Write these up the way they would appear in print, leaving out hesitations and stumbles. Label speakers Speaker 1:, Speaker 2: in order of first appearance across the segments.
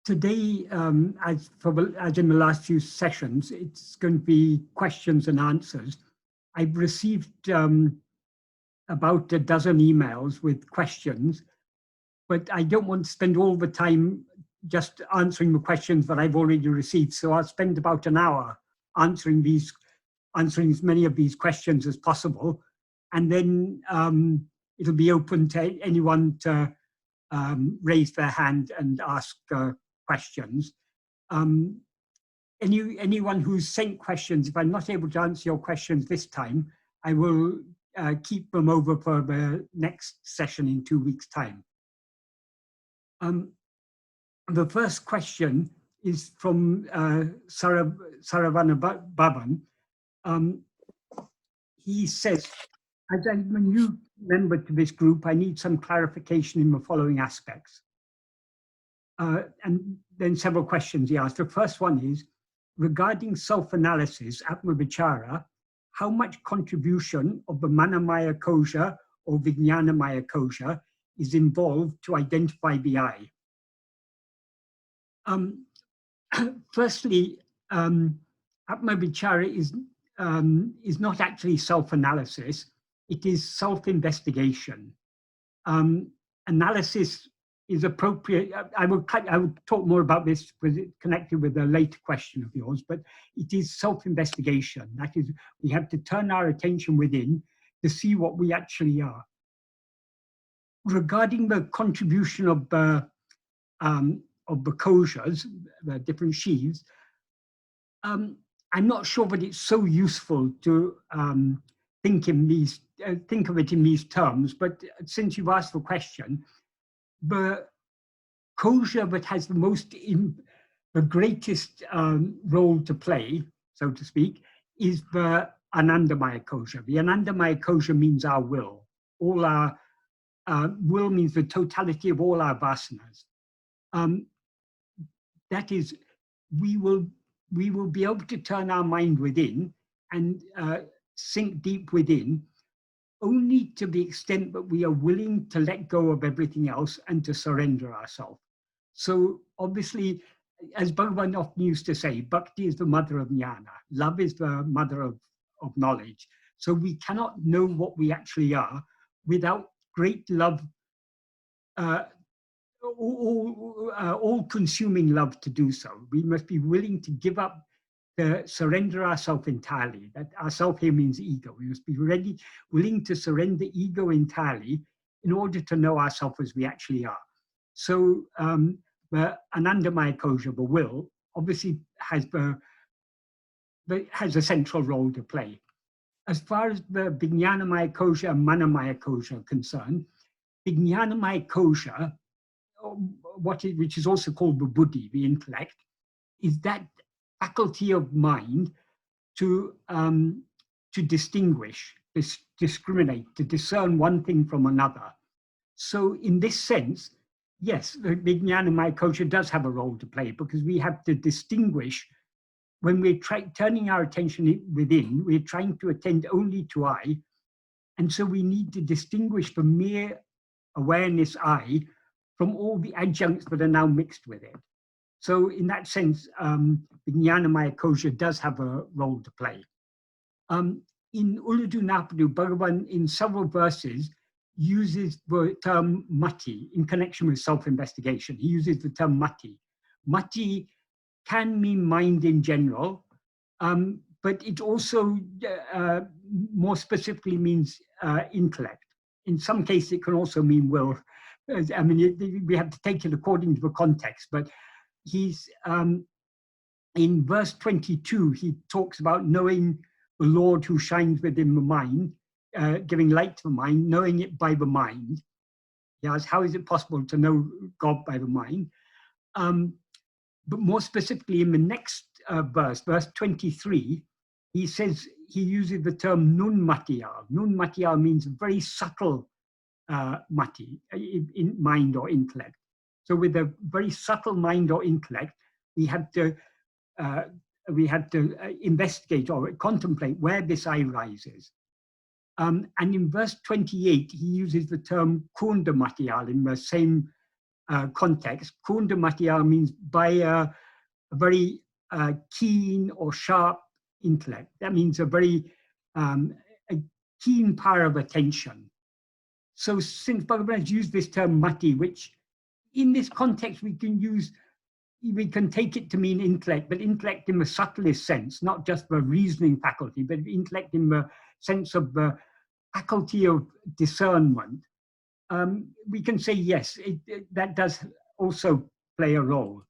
Speaker 1: Today, as in the last few sessions, it's going to be questions and answers. I've received about a dozen emails with questions, but I don't want to spend all the time just answering the questions that I've already received. So I'll spend about an hour answering as many of these questions as possible. And then it'll be open to anyone to raise their hand and ask questions. Anyone who's sent questions, if I'm not able to answer your questions this time, I will keep them over for the next session in 2 weeks' time. The first question is from Saravana Bhavan. He says, as I'm a new member to this group, I need some clarification in the following aspects. And then several questions he asked. The first one is, regarding self-analysis, Atma-vichara, how much contribution of the Manamaya kosha or Vijnanamaya kosha is involved to identify the I? Firstly, Atma-vichara is not actually self-analysis. It is self-investigation. Analysis is appropriate. I will talk more about this connected with a later question of yours, but it is self-investigation. That is, we have to turn our attention within to see what we actually are. Regarding the contribution of the koshas, the different sheaves, I'm not sure that it's so useful to think of it in these terms, but since you've asked the question, the kosha that has the greatest role to play, so to speak, is the Anandamaya kosha. The Anandamaya kosha means our will. All our will means the totality of all our vasanas. That is, we will be able to turn our mind within and sink deep within, only to the extent that we are willing to let go of everything else and to surrender ourselves. So obviously, as Bhagavan often used to say, bhakti is the mother of jnana. Love is the mother of knowledge. So we cannot know what we actually are without great love, all-consuming love to do so. We must be willing to give up, to surrender ourselves entirely. That ourself here means ego. We must be willing to surrender ego entirely in order to know ourselves as we actually are. So the Anandamaya kosha, the will, obviously has a central role to play. As far as the Vijnanamaya kosha and Manamaya kosha are concerned, Vijnanamaya kosha, which is also called the buddhi, the intellect, is that faculty of mind to distinguish, discriminate, to discern one thing from another. So in this sense, yes, the Vijnanamaya kosha does have a role to play, because we have to distinguish. When we're turning our attention within, we're trying to attend only to I, and so we need to distinguish the mere awareness I from all the adjuncts that are now mixed with it. So in that sense, Vijnanamaya kosha does have a role to play. In Uladu Napadu, Bhagavan in several verses uses the term mati in connection with self-investigation. He uses the term mati. Mati can mean mind in general, but it also more specifically means intellect. In some cases, it can also mean will. I mean, we have to take it according to the context, but he's in verse 22, he talks about knowing the Lord who shines within the mind, giving light to the mind, knowing it by the mind. He asks, how is it possible to know God by the mind? But more specifically in the next verse 23, he says, he uses the term nun matiyal. Nun matiyal means very subtle mati, in mind or intellect. So with a very subtle mind or intellect, we have to investigate or contemplate where this I rises. And in verse 28, he uses the term kunda matiyal in the same context, Kunda Matya means by a very keen or sharp intellect. That means a very a keen power of attention. So since Bhagavan has used this term mati, which in this context we can take it to mean intellect, but intellect in the subtlest sense, not just the reasoning faculty, but intellect in the sense of the faculty of discernment. We can say yes, that does also play a role.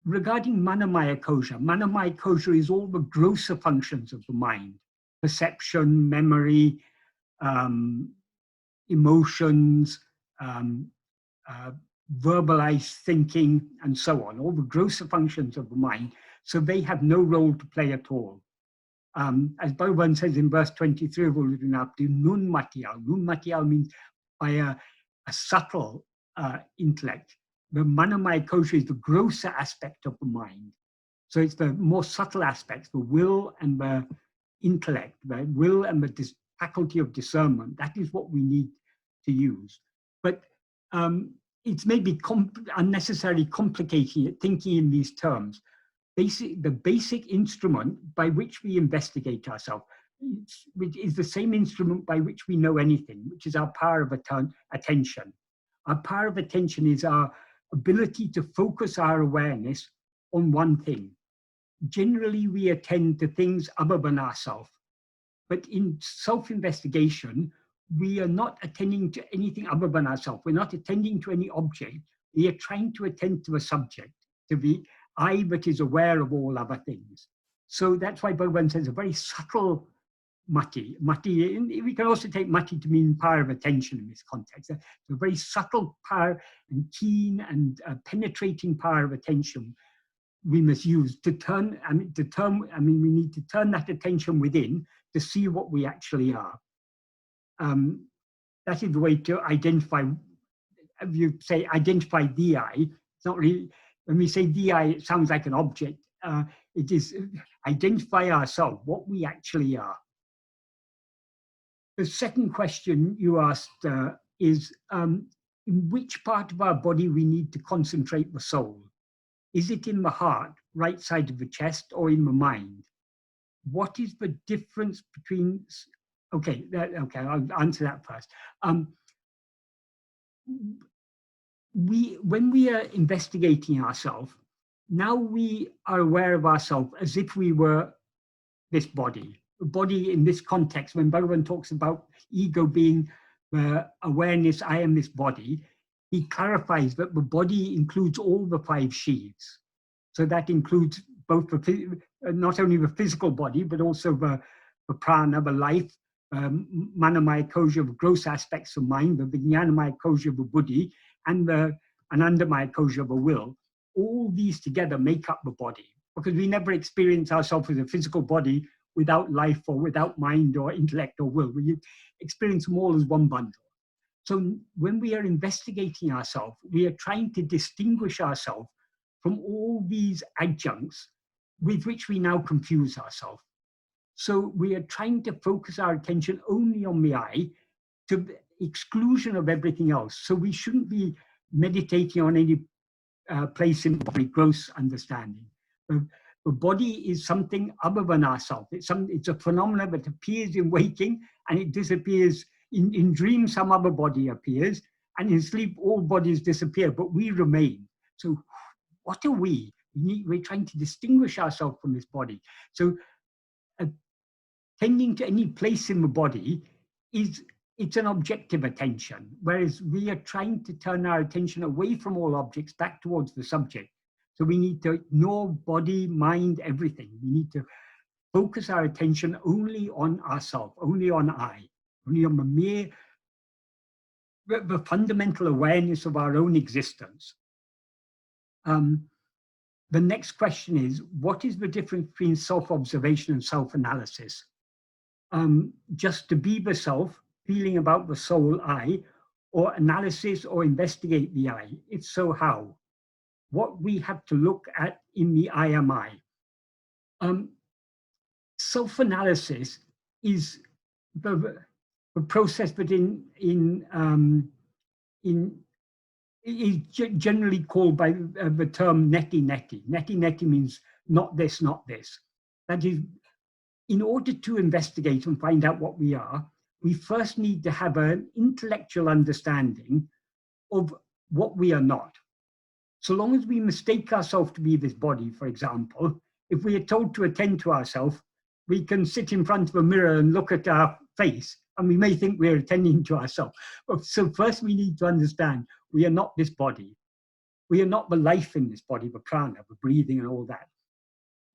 Speaker 1: Regarding Manamaya Kosha is all the grosser functions of the mind: perception, memory, emotions, verbalized thinking, and so on, all the grosser functions of the mind. So they have no role to play at all. As Bhagavan says in verse 23 of Uludunapti, Nun Matiyal. Nun Matiyal means by a subtle intellect. The Manamaya Kosha is the grosser aspect of the mind. So it's the more subtle aspects, the will and the intellect, the will and the faculty of discernment. That is what we need to use. But it's maybe unnecessarily complicating it, thinking in these terms. The basic instrument by which we investigate ourselves, which is the same instrument by which we know anything, which is our power of attention. Our power of attention is our ability to focus our awareness on one thing. Generally, we attend to things other than ourselves. But in self-investigation, we are not attending to anything other than ourselves. We're not attending to any object. We are trying to attend to a subject, to the I that is aware of all other things. So that's why Bhagavan says a very subtle mati. Mati, we can also take mati to mean power of attention in this context. It's a very subtle power and keen and penetrating power of attention we must use to turn, we need to turn that attention within to see what we actually are. That is the way to identify, if you say identify the I, it's not really, when we say the I, it sounds like an object. It is identify ourselves, what we actually are. The second question you asked is, in which part of our body we need to concentrate the soul? Is it in the heart, right side of the chest, or in the mind? What is the difference between, okay, I'll answer that first. When we are investigating ourselves, now we are aware of ourselves as if we were this body. The body in this context, when Bhagavan talks about ego being awareness, I am this body, he clarifies that the body includes all the five sheaths. So that includes both not only the physical body, but also the prana, the life, manamaya kosha, the gross aspects of mind, the vijnanamaya kosha, the buddhi, and the anandamaya kosha, the will. All these together make up the body, because we never experience ourselves as a physical body without life or without mind or intellect or will. We experience them all as one bundle. So when we are investigating ourselves, we are trying to distinguish ourselves from all these adjuncts with which we now confuse ourselves. So we are trying to focus our attention only on the I, to the exclusion of everything else. So we shouldn't be meditating on any place in very gross understanding. The body is something other than ourselves. It's a phenomenon that appears in waking and it disappears. In dreams, some other body appears, and in sleep, all bodies disappear, but we remain. So what are we? We're trying to distinguish ourselves from this body. So tending to any place in the body it's an objective attention, whereas we are trying to turn our attention away from all objects back towards the subject. So we need to ignore body, mind, everything. We need to focus our attention only on ourselves, only on I, only on the fundamental awareness of our own existence. The next question is, what is the difference between self-observation and self-analysis? Just to be the self, feeling about the soul I, or analysis or investigate the I? If so, how? What we have to look at in the I am I. Self-analysis is the process, but in is generally called by the term neti neti. Neti neti means not this, not this. That is, in order to investigate and find out what we are, we first need to have an intellectual understanding of what we are not. So long as we mistake ourselves to be this body, for example, if we are told to attend to ourselves, we can sit in front of a mirror and look at our face, and we may think we're attending to ourselves. So first we need to understand we are not this body. We are not the life in this body, the prana, the breathing and all that.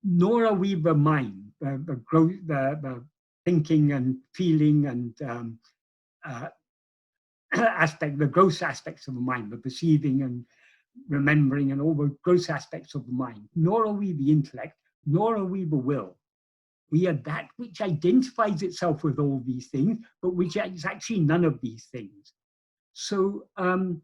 Speaker 1: Nor are we the mind, the thinking and feeling and the gross aspects of the mind, the perceiving and remembering and all the gross aspects of the mind. Nor are we the intellect, nor are we the will. We are that which identifies itself with all these things, but which is actually none of these things. So our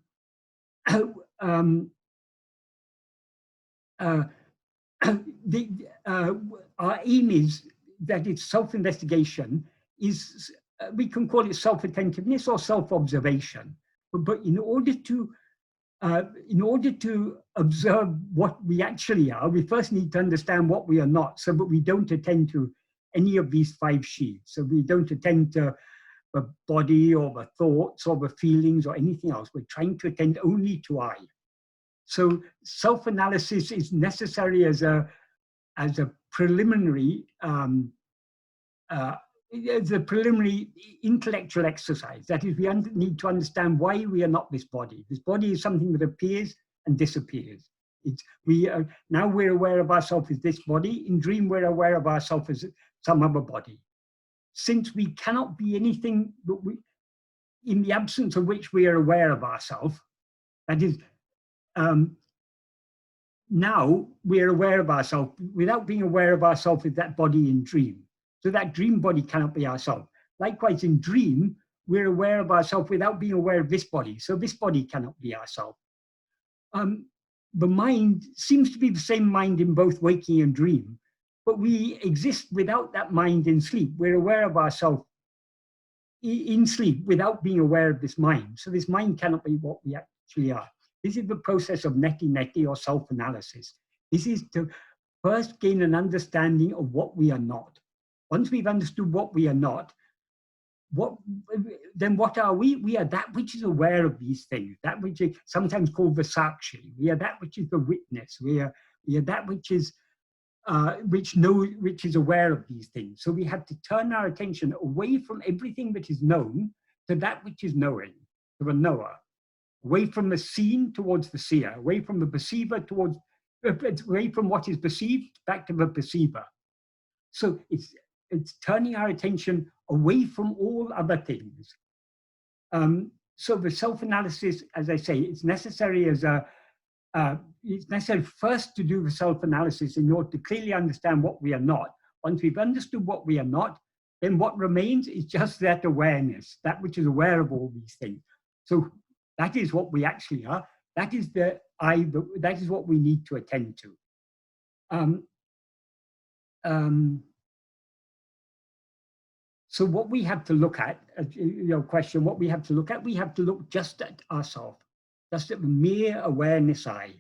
Speaker 1: aim is that it's self-investigation is, we can call it self-attentiveness or self-observation. But in order to observe what we actually are, we first need to understand what we are not, so that we don't attend to any of these 5 sheaths. So we don't attend to the body or the thoughts or the feelings or anything else. We're trying to attend only to I. So self-analysis is necessary as a preliminary intellectual exercise. That is, we need to understand why we are not this body. This body is something that appears and disappears. Now we're aware of ourselves as this body. In dream, we're aware of ourselves as some other body. Since we cannot be anything but in the absence of which we are aware of ourselves, that is, now we're aware of ourselves without being aware of ourselves as that body in dream. So that dream body cannot be ourselves. Likewise, in dream, we're aware of ourselves without being aware of this body. So this body cannot be ourselves. The mind seems to be the same mind in both waking and dream, but we exist without that mind in sleep. We're aware of ourselves in sleep without being aware of this mind. So this mind cannot be what we actually are. This is the process of neti neti or self-analysis. This is to first gain an understanding of what we are not. Once we've understood what we are not, then what are we? We are that which is aware of these things, that which is sometimes called the sakshi. We are that which is the witness. We are that which is which is aware of these things. So we have to turn our attention away from everything that is known to that which is knowing, to the knower. Away from the seen towards the seer, away from the perceiver towards, away from what is perceived back to the perceiver. So it's turning our attention away from all other things. So the self-analysis, as I say, it's necessary it's necessary first to do the self-analysis in order to clearly understand what we are not. Once we've understood what we are not, then what remains is just that awareness, that which is aware of all these things. So that is what we actually are. That is the I. That is what we need to attend to. So what we have to look at, your question, what we have to look just at ourselves, just at the mere awareness I.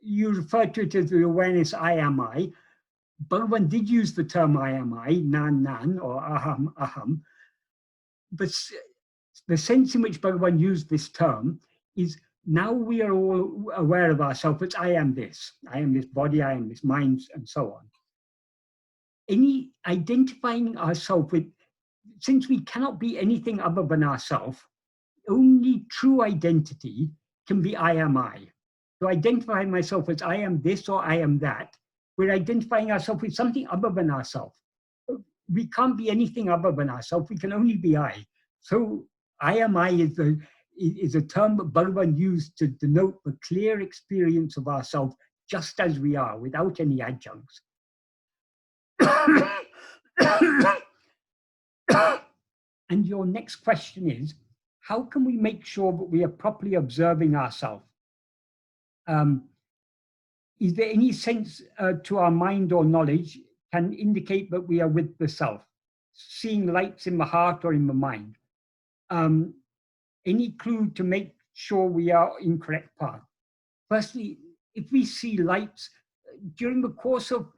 Speaker 1: You referred to it as the awareness I am I. Bhagavan did use the term I am I, nan nan, or aham aham. But the sense in which Bhagavan used this term is now we are all aware of ourselves as I am this body, I am this mind, and so on. Any identifying ourselves with, since we cannot be anything other than ourselves, only true identity can be I am I. To identify myself as I am this or I am that, we're identifying ourselves with something other than ourselves. We can't be anything other than ourselves, we can only be I. So I am I is a term that Bhagavan used to denote the clear experience of ourselves just as we are, without any adjuncts. And your next question is, how can we make sure that we are properly observing ourselves? Is there any sense to our mind or knowledge can indicate that we are with the self, seeing lights in the heart or in the mind? Any clue to make sure we are in correct path. Firstly, if we see lights during the course of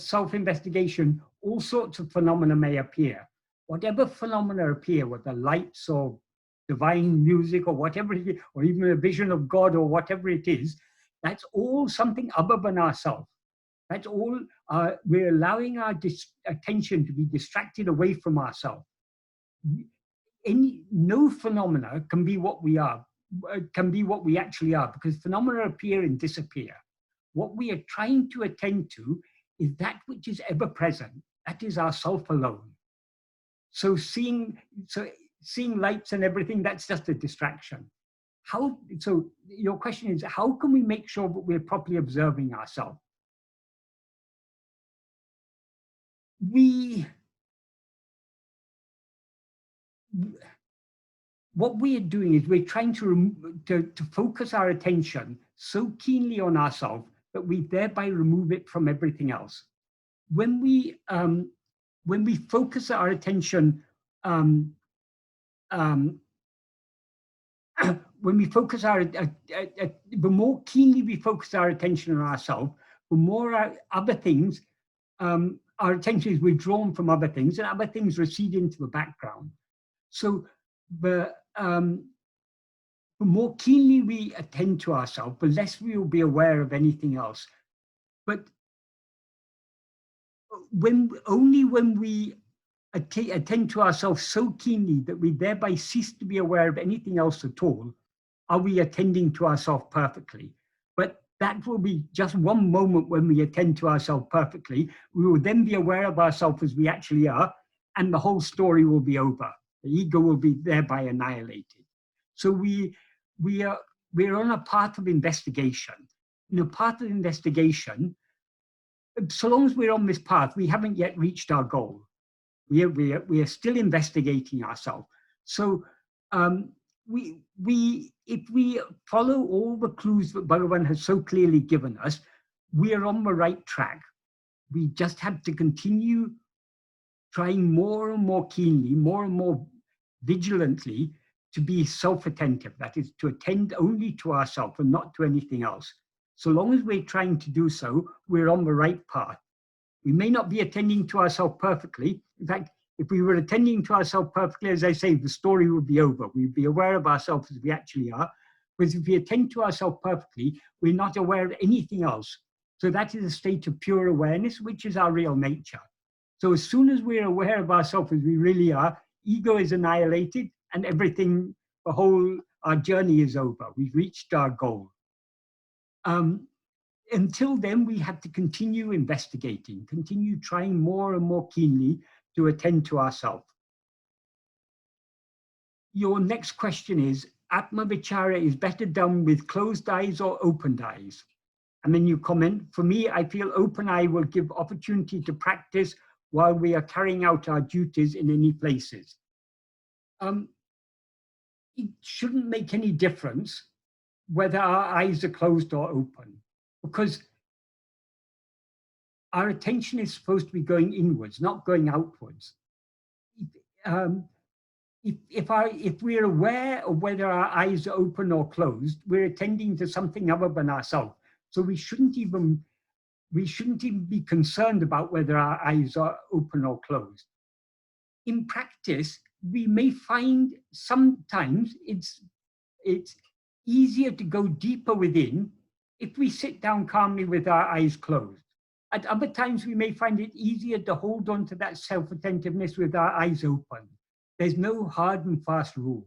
Speaker 1: self-investigation, all sorts of phenomena may appear. Whatever phenomena appear, whether lights or divine music or whatever it is, or even a vision of God or whatever it is, that's all something other than ourselves. That's all, we're allowing our attention to be distracted away from ourselves. No phenomena can be what we are, can be what we actually are, because phenomena appear and disappear. What we are trying to attend to is that which is ever present. That is ourself alone. So seeing lights and everything, that's just a distraction. So your question is, how can we make sure that we're properly observing ourselves? What we are doing is we're trying to focus our attention so keenly on ourselves that we thereby remove it from everything else. When we focus our attention, when we focus the more keenly we focus our attention on ourselves, the more other things, our attention is withdrawn from other things, and other things recede into the background. So the more keenly we attend to ourselves, the less we will be aware of anything else. But only when we attend to ourselves so keenly that we thereby cease to be aware of anything else at all, are we attending to ourselves perfectly. But that will be just one moment when we attend to ourselves perfectly. We will then be aware of ourselves as we actually are, and the whole story will be over. The ego will be thereby annihilated. So we're on a path of investigation. In a path of investigation, so long as we're on this path, we haven't yet reached our goal. We are still investigating ourselves. So if we follow all the clues that Bhagavan has so clearly given us, we are on the right track. We just have to continue trying more and more keenly, more and more vigilantly, to be self-attentive. That is, to attend only to ourselves and not to anything else. So long as we're trying to do so, we're on the right path. We may not be attending to ourselves perfectly. In fact, if we were attending to ourselves perfectly, as I say, the story would be over. We'd be aware of ourselves as we actually are. Because if we attend to ourselves perfectly, we're not aware of anything else. So that is a state of pure awareness, which is our real nature. So as soon as we're aware of ourselves as we really are, ego is annihilated and everything, our journey is over. We've reached our goal. Until then, we have to continue investigating, continue trying more and more keenly to attend to ourselves. Your next question is, Atma-vichara is better done with closed eyes or opened eyes? And then you comment, for me, I feel open eye will give opportunity to practice while we are carrying out our duties in any places. It shouldn't make any difference whether our eyes are closed or open, because our attention is supposed to be going inwards, not going outwards. If we're aware of whether our eyes are open or closed, we're attending to something other than ourselves. So we shouldn't even be concerned about whether our eyes are open or closed. In practice, we may find sometimes it's easier to go deeper within if we sit down calmly with our eyes closed. At other times, we may find it easier to hold on to that self-attentiveness with our eyes open. There's no hard and fast rule.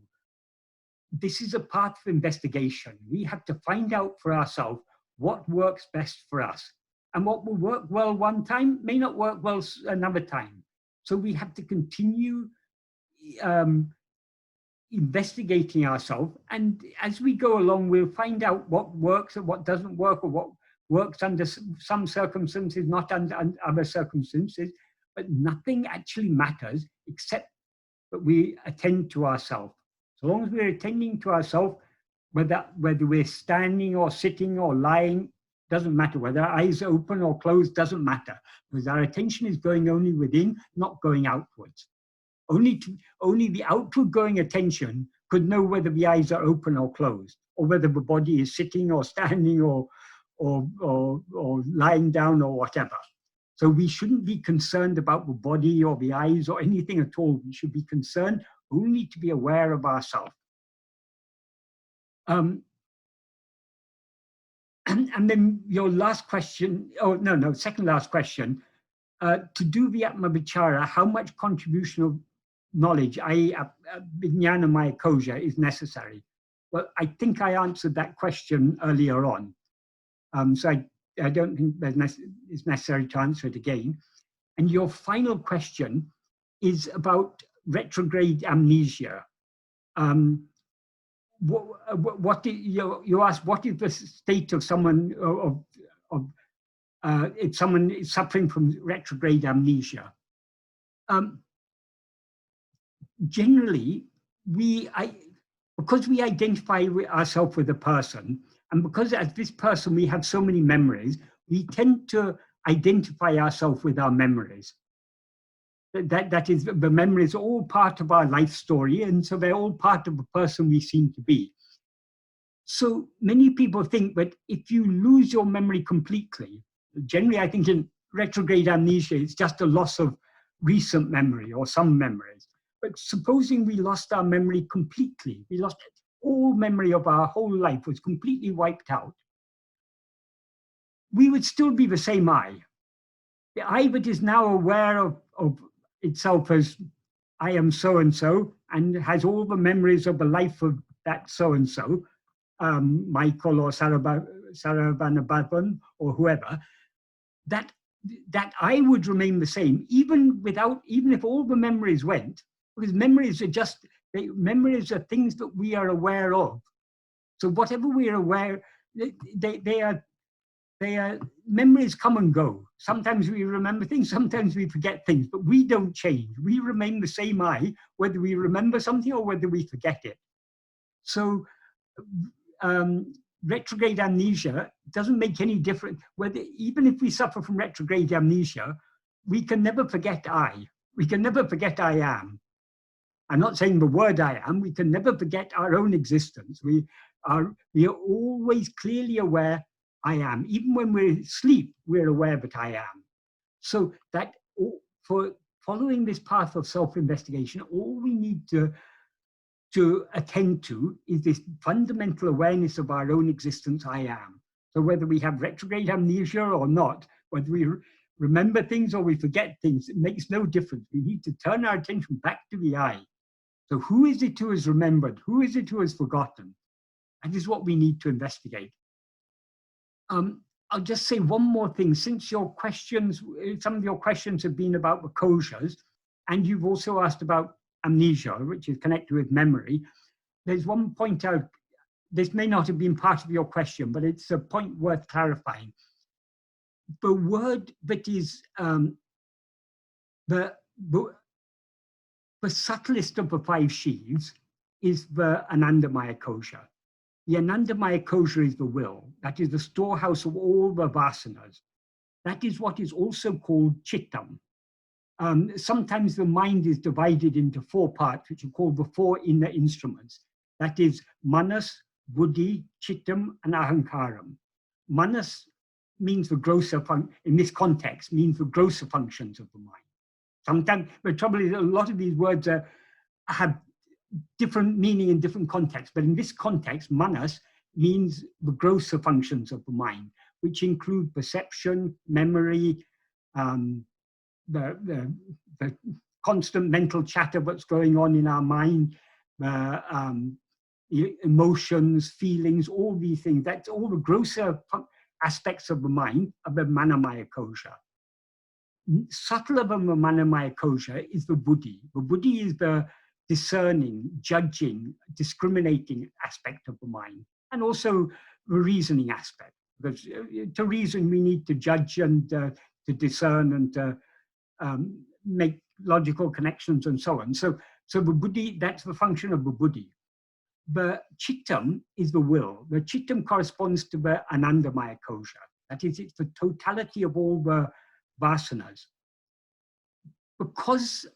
Speaker 1: This is a path of investigation. We have to find out for ourselves what works best for us. And what will work well one time may not work well another time. So we have to continue investigating ourselves. And as we go along, we'll find out what works and what doesn't work, or what works under some circumstances, not under other circumstances. But nothing actually matters except that we attend to ourselves. So long as we're attending to ourselves, whether we're standing or sitting or lying, doesn't matter. Whether our eyes are open or closed, doesn't matter, because our attention is going only within, not going outwards. Only the outward going attention could know whether the eyes are open or closed, or whether the body is sitting or standing or lying down or whatever. So we shouldn't be concerned about the body or the eyes or anything at all. We should be concerned only to be aware of ourselves. And then your last question, second last question, to do the Atma-vichara, how much contribution of knowledge, i.e. Vijnana Maya Kosha, is necessary? Well, I think I answered that question earlier on. So I don't think it's necessary to answer it again. And your final question is about retrograde amnesia. You asked, what is the state of someone if someone is suffering from retrograde amnesia? Generally, because we identify ourselves with a person, and because as this person we have so many memories, we tend to identify ourselves with our memories. That is, the memories are all part of our life story, and so they're all part of the person we seem to be. So many people think that if you lose your memory completely, generally I think in retrograde amnesia, it's just a loss of recent memory or some memories. But supposing we lost our memory completely, we lost all memory of our whole life, was completely wiped out, we would still be the same I. The I that is now aware of itself as I am so-and-so and has all the memories of the life of that so-and-so, Michael or Saravanan or whoever, that I would remain the same, even if all the memories went, because memories are things that we are aware of. So whatever we are aware, they are memories come and go. Sometimes we remember things, sometimes we forget things, but we don't change. We remain the same I, whether we remember something or whether we forget it. So retrograde amnesia doesn't make any difference. Even if we suffer from retrograde amnesia, we can never forget I. We can never forget I am. I'm not saying the word I am. We can never forget our own existence. We are always clearly aware I am. Even when we're asleep, we're aware that I am. So that for following this path of self-investigation, all we need to attend to is this fundamental awareness of our own existence, I am. So whether we have retrograde amnesia or not, whether we remember things or we forget things, it makes no difference. We need to turn our attention back to the I. So who is it who has remembered? Who is it who has forgotten? That is what we need to investigate. I'll just say one more thing. Since your questions, some of your questions have been about the koshas, and you've also asked about amnesia, which is connected with memory. There's one point out, this may not have been part of your question, but it's a point worth clarifying. The word that is the subtlest of the five sheaves is the Anandamaya kosha. The Anandamaya kosha is the will. That is the storehouse of all the vasanas. That is what is also called chittam. Sometimes the mind is divided into four parts, which are called the four inner instruments. That is manas, buddhi, chittam, and ahankaram. Manas means the grosser, in this context, means the grosser functions of the mind. Sometimes, the trouble is a lot of these words have different meaning in different contexts, but in this context, manas means the grosser functions of the mind, which include perception, memory, the constant mental chatter that's going on in our mind, emotions, feelings, all these things. That's all the grosser aspects of the mind of the Manamaya kosha. Subtler than the Manamaya kosha is the buddhi. The buddhi is the discerning, judging, discriminating aspect of the mind, and also the reasoning aspect. Because to reason, we need to judge and to discern and to make logical connections and so on. So the buddhi, that's the function of the buddhi. The chittam is the will. The chittam corresponds to the Anandamaya kosha. That is, it's the totality of all the vasanas. Because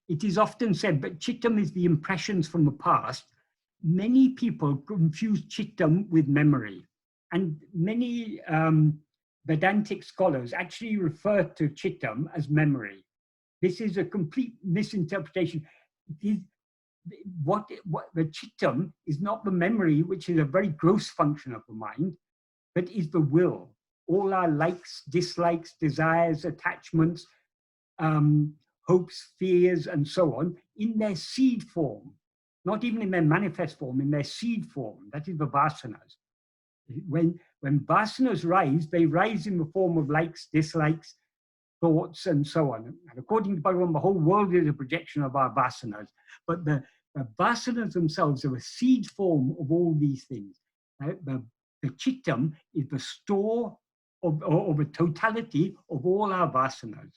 Speaker 1: it is often said, but chittam is the impressions from the past. Many people confuse chittam with memory. And many Vedantic scholars actually refer to chittam as memory. This is a complete misinterpretation. What the chittam is not the memory, which is a very gross function of the mind, but is the will. All our likes, dislikes, desires, attachments, hopes, fears, and so on, in their seed form, not even in their manifest form, in their seed form. That is the vasanas. When vasanas rise, they rise in the form of likes, dislikes, thoughts, and so on. And according to Bhagavan, the whole world is a projection of our vasanas. But the vasanas themselves are a seed form of all these things. The chittam is the store of the totality of all our vasanas,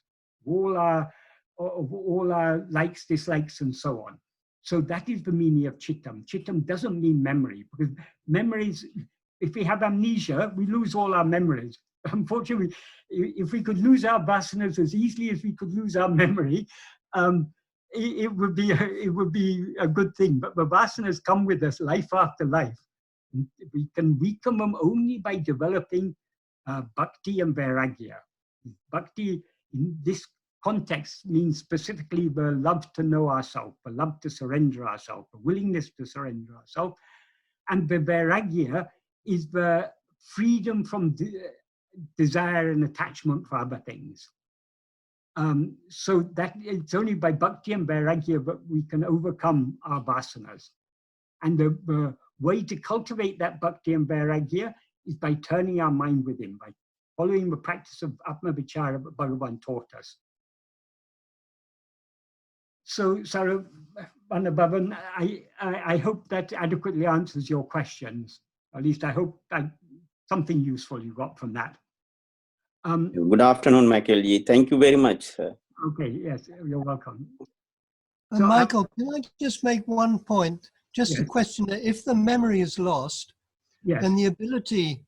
Speaker 1: of all our likes, dislikes, and so on. So that is the meaning of chittam. Chittam doesn't mean memory, because memories, if we have amnesia, we lose all our memories. Unfortunately, if we could lose our vasanas as easily as we could lose our memory, it would be a good thing. But the vasanas come with us life after life. We can weaken them only by developing bhakti and vairagya. Bhakti in this context means specifically the love to know ourselves, the love to surrender ourselves, the willingness to surrender ourselves. And the vairagya is the freedom from desire and attachment for other things. So that it's only by bhakti and vairagya that we can overcome our vasanas. And the way to cultivate that bhakti and vairagya is by turning our mind within, by following the practice of Atma-vichara that Bhagavan taught us. So, Sarabhana Bhavan, I hope that adequately answers your questions. At least I hope that something useful you got from that.
Speaker 2: Good afternoon, Michael. Thank you very much, sir.
Speaker 1: Okay, yes, you're welcome.
Speaker 3: So, Michael, can I just make one point? Just a question that if the memory is lost, then the ability,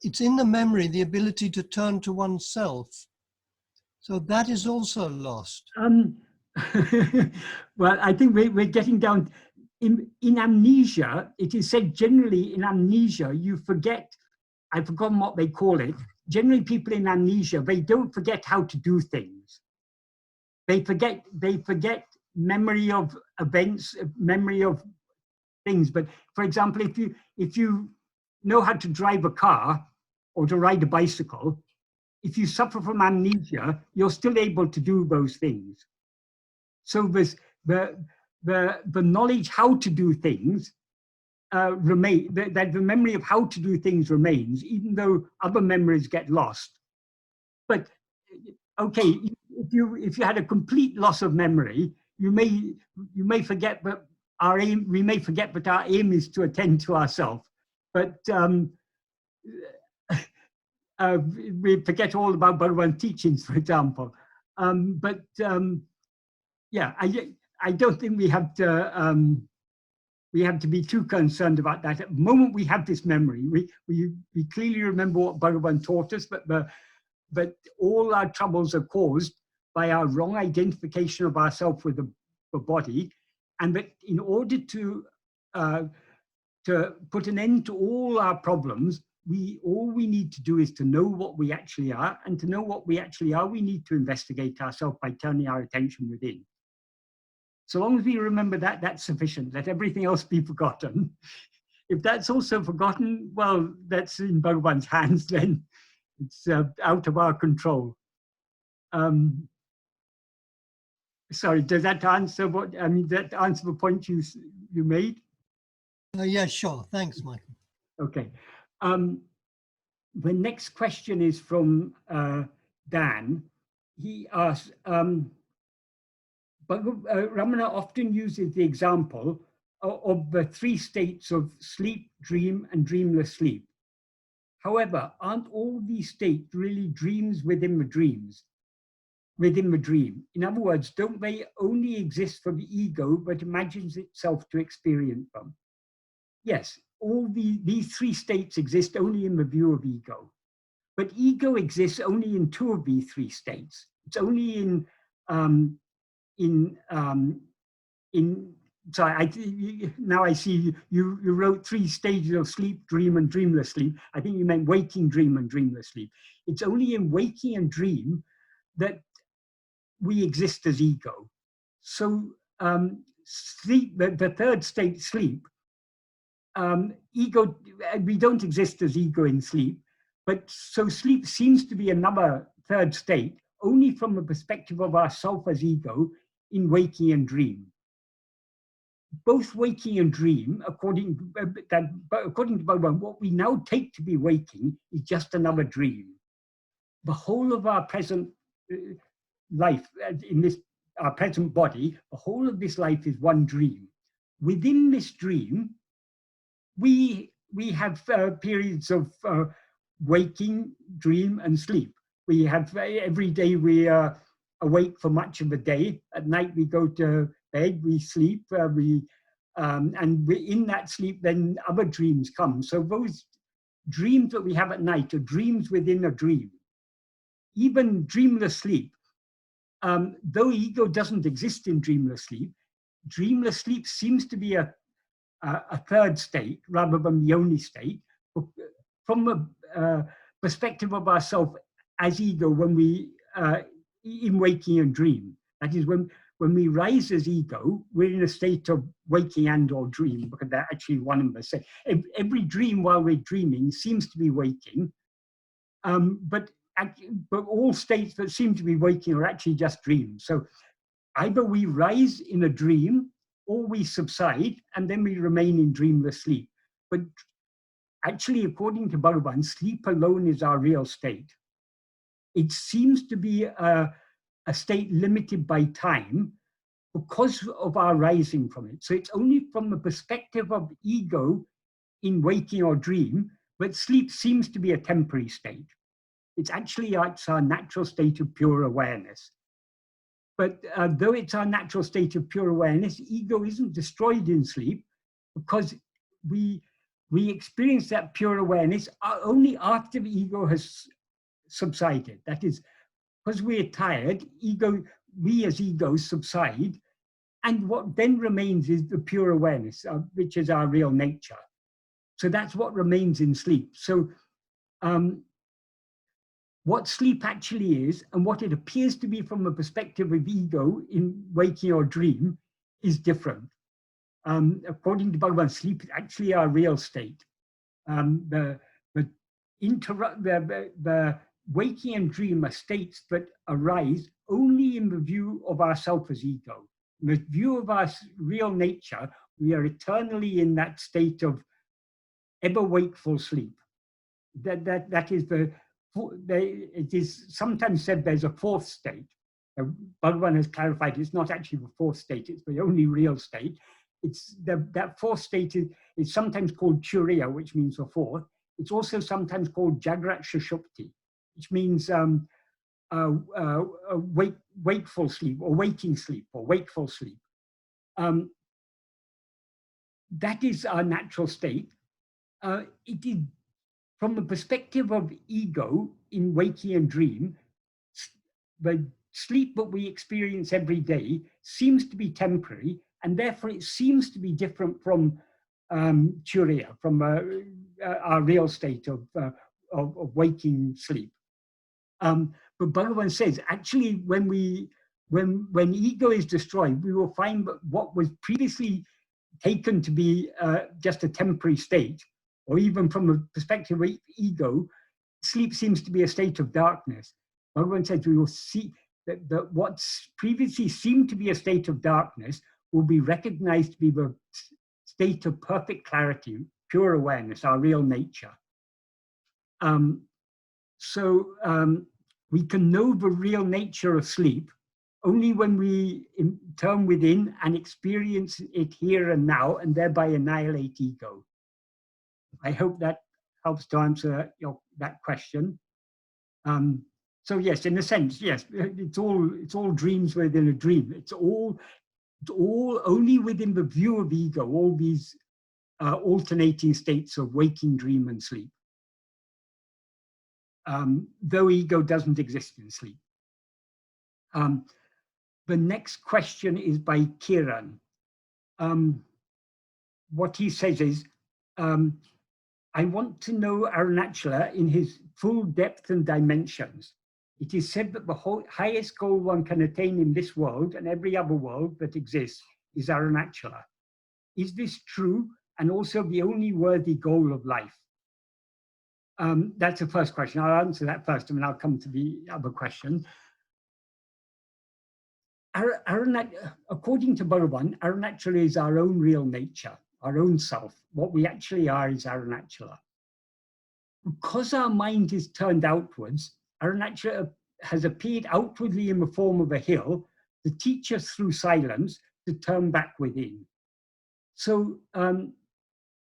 Speaker 3: it's in the memory, the ability to turn to oneself. So that is also lost.
Speaker 1: Well, I think we're getting down, in amnesia, it is said generally in amnesia, you forget, I've forgotten what they call it. Generally people in amnesia, they don't forget how to do things. They forget memory of events, memory of things. But for example, if you know how to drive a car or to ride a bicycle, if you suffer from amnesia, you're still able to do those things. So the knowledge how to do things remain, that the memory of how to do things remains, even though other memories get lost. But okay, if you had a complete loss of memory, you may forget that our aim, we may forget that our aim is to attend to ourselves. But we forget all about Bhagavan's teachings, for example. Yeah, I don't think we have to be too concerned about that. At the moment we have this memory, we clearly remember what Bhagavan taught us, but all our troubles are caused by our wrong identification of ourselves with the body, and that in order to put an end to all our problems, all we need to do is to know what we actually are, and to know what we actually are, we need to investigate ourselves by turning our attention within. So long as we remember that, that's sufficient. Let everything else be forgotten. If that's also forgotten, well, that's in Bhagavan's hands, then it's out of our control. Sorry, does that answer what, I mean, that answer the point you made?
Speaker 3: Yeah, sure. Thanks, Michael. Okay.
Speaker 1: The next question is from Dan. He asks, Ramana often uses the example of the three states of sleep, dream, and dreamless sleep. However, aren't all these states really dreams within the dreams, within the dream? In other words, don't they only exist for the ego, but imagines itself to experience them? Yes, all these three states exist only in the view of ego. But ego exists only in two of these three states. It's only in now I see you wrote 3 stages of sleep, dream, and dreamless sleep. I think you meant waking dream and dreamless sleep. It's only in waking and dream that we exist as ego. So sleep, the third state, sleep, ego, we don't exist as ego in sleep, but so sleep seems to be another third state only from the perspective of ourself as ego in waking and dream. Both waking and dream, according to Bhagavan, what we now take to be waking is just another dream. The whole of our present life in this, our present body, the whole of this life is one dream. Within this dream, we have periods of waking, dream, and sleep. We have every day we are awake for much of the day. At night we go to bed, we sleep, and in that sleep then other dreams come. So those dreams that we have at night are dreams within a dream. Even dreamless sleep, though ego doesn't exist in dreamless sleep seems to be a third state rather than the only state. From a perspective of ourselves as ego, when we in waking and dream, that is when we rise as ego, we're in a state of waking and or dream, because they're actually one and the same. Every dream while we're dreaming seems to be waking, but all states that seem to be waking are actually just dreams. So either we rise in a dream or we subside and then we remain in dreamless sleep. But actually, according to Bhagavan, sleep alone is our real state. It seems to be a state limited by time because of our rising from it. So it's only from the perspective of ego in waking or dream, but sleep seems to be a temporary state. It's actually our natural state of pure awareness. But though it's our natural state of pure awareness, ego isn't destroyed in sleep because we experience that pure awareness only after the ego has subsided. That is, because we're tired, we as egos subside, and what then remains is the pure awareness, which is our real nature. So that's what remains in sleep. So what sleep actually is and what it appears to be from the perspective of ego in waking or dream is different. According to Bhagavan, sleep is actually our real state. The waking and dream are states that arise only in the view of ourself as ego. In the view of our real nature, we are eternally in that state of ever wakeful sleep. That is it is sometimes said there's a fourth state. Bhagavan has clarified it's not actually the fourth state, it's the only real state. It's that fourth state is sometimes called Turiya, which means the fourth. It's also sometimes called Jagrat Sushupti, which means wakeful sleep or waking sleep or wakeful sleep. That is our natural state. It is from the perspective of ego in waking and dream, the sleep that we experience every day seems to be temporary, and therefore it seems to be different from Turiya, from our real state of waking sleep. But Bhagavan says, actually, when ego is destroyed, we will find that what was previously taken to be just a temporary state, or even from a perspective of ego, sleep seems to be a state of darkness. Bhagavan says we will see that what previously seemed to be a state of darkness will be recognized to be the state of perfect clarity, pure awareness, our real nature. We can know the real nature of sleep only when we turn within and experience it here and now, and thereby annihilate ego. I hope that helps to answer that question. So yes, in a sense, yes, it's all dreams within a dream. It's all only within the view of ego, all these alternating states of waking, dream, and sleep. Though ego doesn't exist in sleep. the next question is by Kiran. What he says is, I want to know Arunachala in his full depth and dimensions. It is said that the highest goal one can attain in this world and every other world that exists is Arunachala. Is this true and also the only worthy goal of life? That's the first question. I'll answer that first and then I'll come to the other question. According to Bhagavan, Arunachala is our own real nature, our own self. What we actually are is Arunachala. Because our mind is turned outwards, Arunachala has appeared outwardly in the form of a hill to teach us through silence to turn back within. So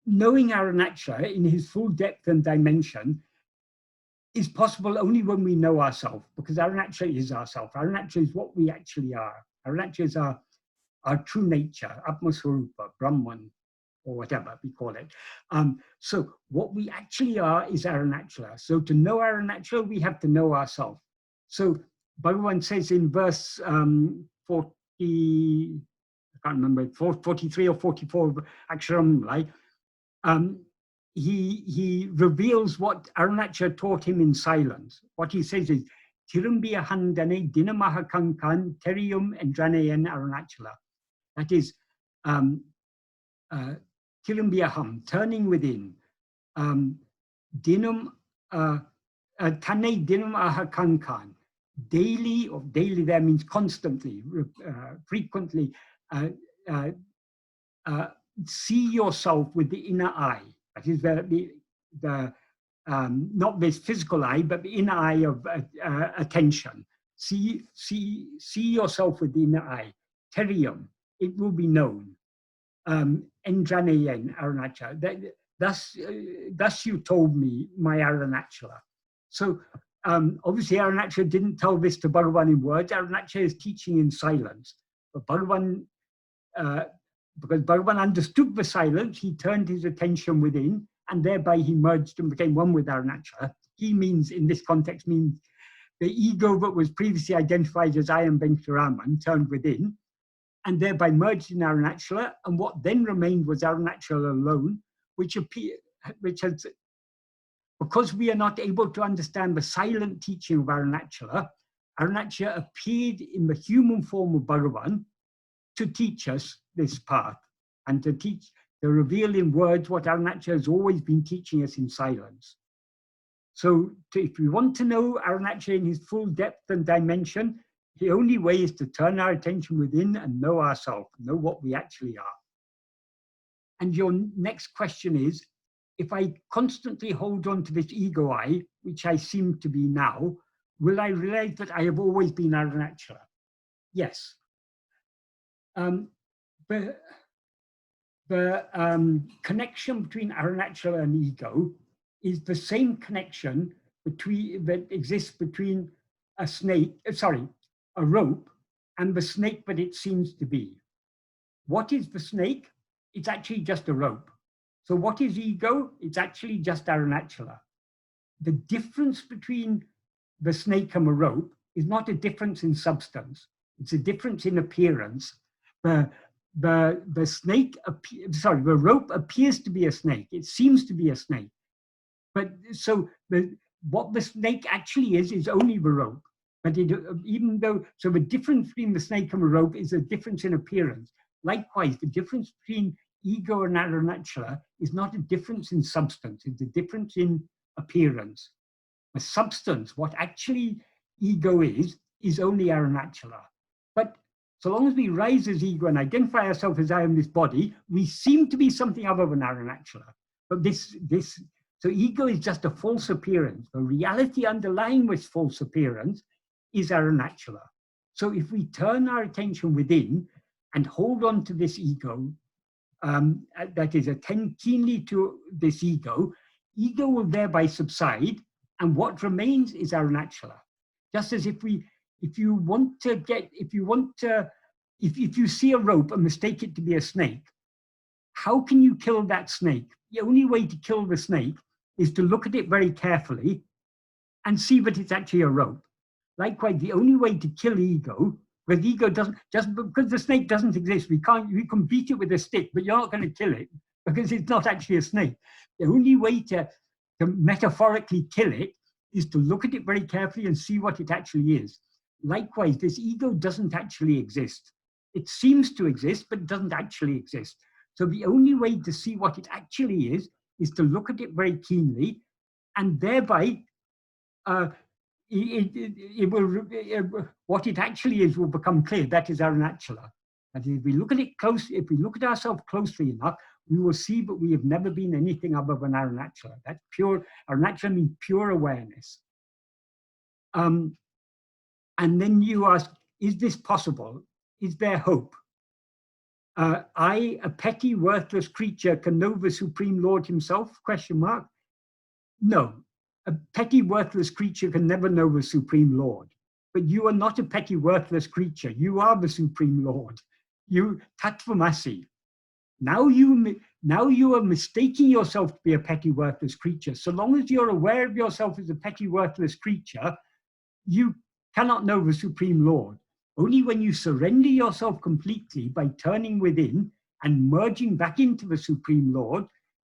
Speaker 1: knowing Arunachala in his full depth and dimension is possible only when we know ourselves, because Arunachala is ourself. Arunachala is what we actually are. Arunachala is our true nature, Atma-vichara, Brahman, or whatever we call it. So what we actually are is Arunachala. So to know Arunachala, we have to know ourselves. So Bhagavan says in verse 40, I can't remember, 43 or 44 of Aksharam, he reveals what Arunachala taught him in silence. What he says is, Tirumbiya handane dinamaha kankan terium endranayan Arunachala. That is, Tirumbiya turning within. Dinam, tane dinam aha kankan. Daily, or daily there means constantly, frequently, see yourself with the inner eye. That is not this physical eye, but the inner eye of attention. See yourself with the inner eye. Terium, it will be known. Endranayen Arunachala. Thus you told me my Arunachala. So obviously Arunachala didn't tell this to Bhagavan in words. Arunachala is teaching in silence. But Bhagavan, because Bhagavan understood the silence, he turned his attention within, and thereby he merged and became one with Arunachala. He means, in this context, means the ego that was previously identified as I am Venkataraman turned within, and thereby merged in Arunachala, and what then remained was Arunachala alone, which has, because we are not able to understand the silent teaching of Arunachala, Arunachala appeared in the human form of Bhagavan to teach us this path and to reveal in words what Arunachala has always been teaching us in silence. So if we want to know Arunachala in his full depth and dimension, the only way is to turn our attention within and know ourselves, know what we actually are. And your next question is, if I constantly hold on to this ego I, which I seem to be now, will I realize that I have always been Arunachala? Yes. The connection between Arunachala and ego is the same connection that exists between a rope and the snake that it seems to be. What is the snake? It's actually just a rope. So what is ego? It's actually just Arunachala. The difference between the snake and the rope is not a difference in substance. It's a difference in appearance. The rope appears to be a snake. It seems to be a snake. But so what the snake actually is only the rope. But the difference between the snake and the rope is a difference in appearance. Likewise, the difference between ego and Arunachala is not a difference in substance. It's a difference in appearance. The substance, what actually ego is only Arunachala. But so long as we rise as ego and identify ourselves as I am this body, we seem to be something other than Arunachala. But so ego is just a false appearance. The reality underlying this false appearance is Arunachala. So if we turn our attention within and hold on to this ego, that is, attend keenly to this ego will thereby subside, and what remains is Arunachala. Just as if you see a rope and mistake it to be a snake, how can you kill that snake? The only way to kill the snake is to look at it very carefully and see that it's actually a rope. Likewise, the only way to kill ego Because ego doesn't, just because the snake doesn't exist, we can beat it with a stick, but you're not going to kill it because it's not actually a snake. The only way to metaphorically kill it is to look at it very carefully and see what it actually is. Likewise, this ego doesn't actually exist. It seems to exist, but it doesn't actually exist. So the only way to see what it actually is to look at it very keenly, and thereby what it actually is will become clear. That is Arunachala. And if we look at it close, if we look at ourselves closely enough, we will see that we have never been anything other than Arunachala. That's pure. Arunachala means pure awareness. And then you ask, is this possible? Is there hope? I, a petty, worthless creature, can know the Supreme Lord himself? Question mark. No, a petty, worthless creature can never know the Supreme Lord. But you are not a petty, worthless creature. You are the Supreme Lord. You, Tattvamasi. Now you are mistaking yourself to be a petty, worthless creature. So long as you're aware of yourself as a petty, worthless creature, you cannot know the Supreme Lord. Only when you surrender yourself completely by turning within and merging back into the Supreme Lord,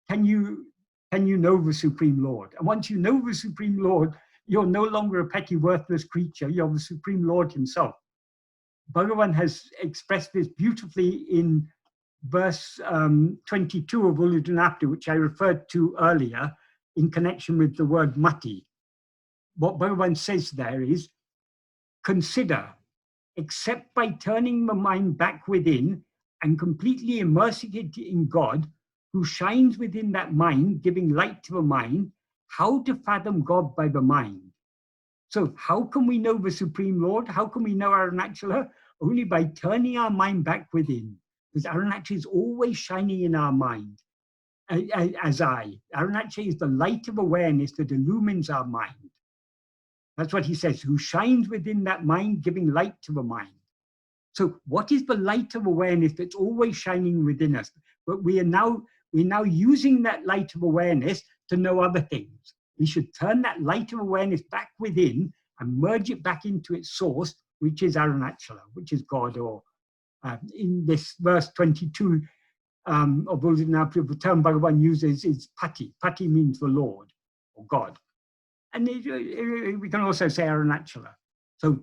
Speaker 1: can you know the Supreme Lord. And once you know the Supreme Lord, you're no longer a petty, worthless creature. You're the Supreme Lord himself. Bhagavan has expressed this beautifully in verse 22 of Ulludunapta, which I referred to earlier in connection with the word mati. What Bhagavan says there is, consider, except by turning the mind back within and completely immersing it in God, who shines within that mind, giving light to the mind, how to fathom God by the mind. So how can we know the Supreme Lord? How can we know Arunachala? Only by turning our mind back within. Because Arunachala is always shining in our mind as I. Arunachala is the light of awareness that illumines our mind. That's what he says, who shines within that mind, giving light to the mind. So what is the light of awareness that's always shining within us? But we're now using that light of awareness to know other things. We should turn that light of awareness back within and merge it back into its source, which is Arunachala, which is God, or in this verse 22 of Ulludunapta, the term Bhagavan uses is Pati. Pati means the Lord or God. And we can also say Arunachala. So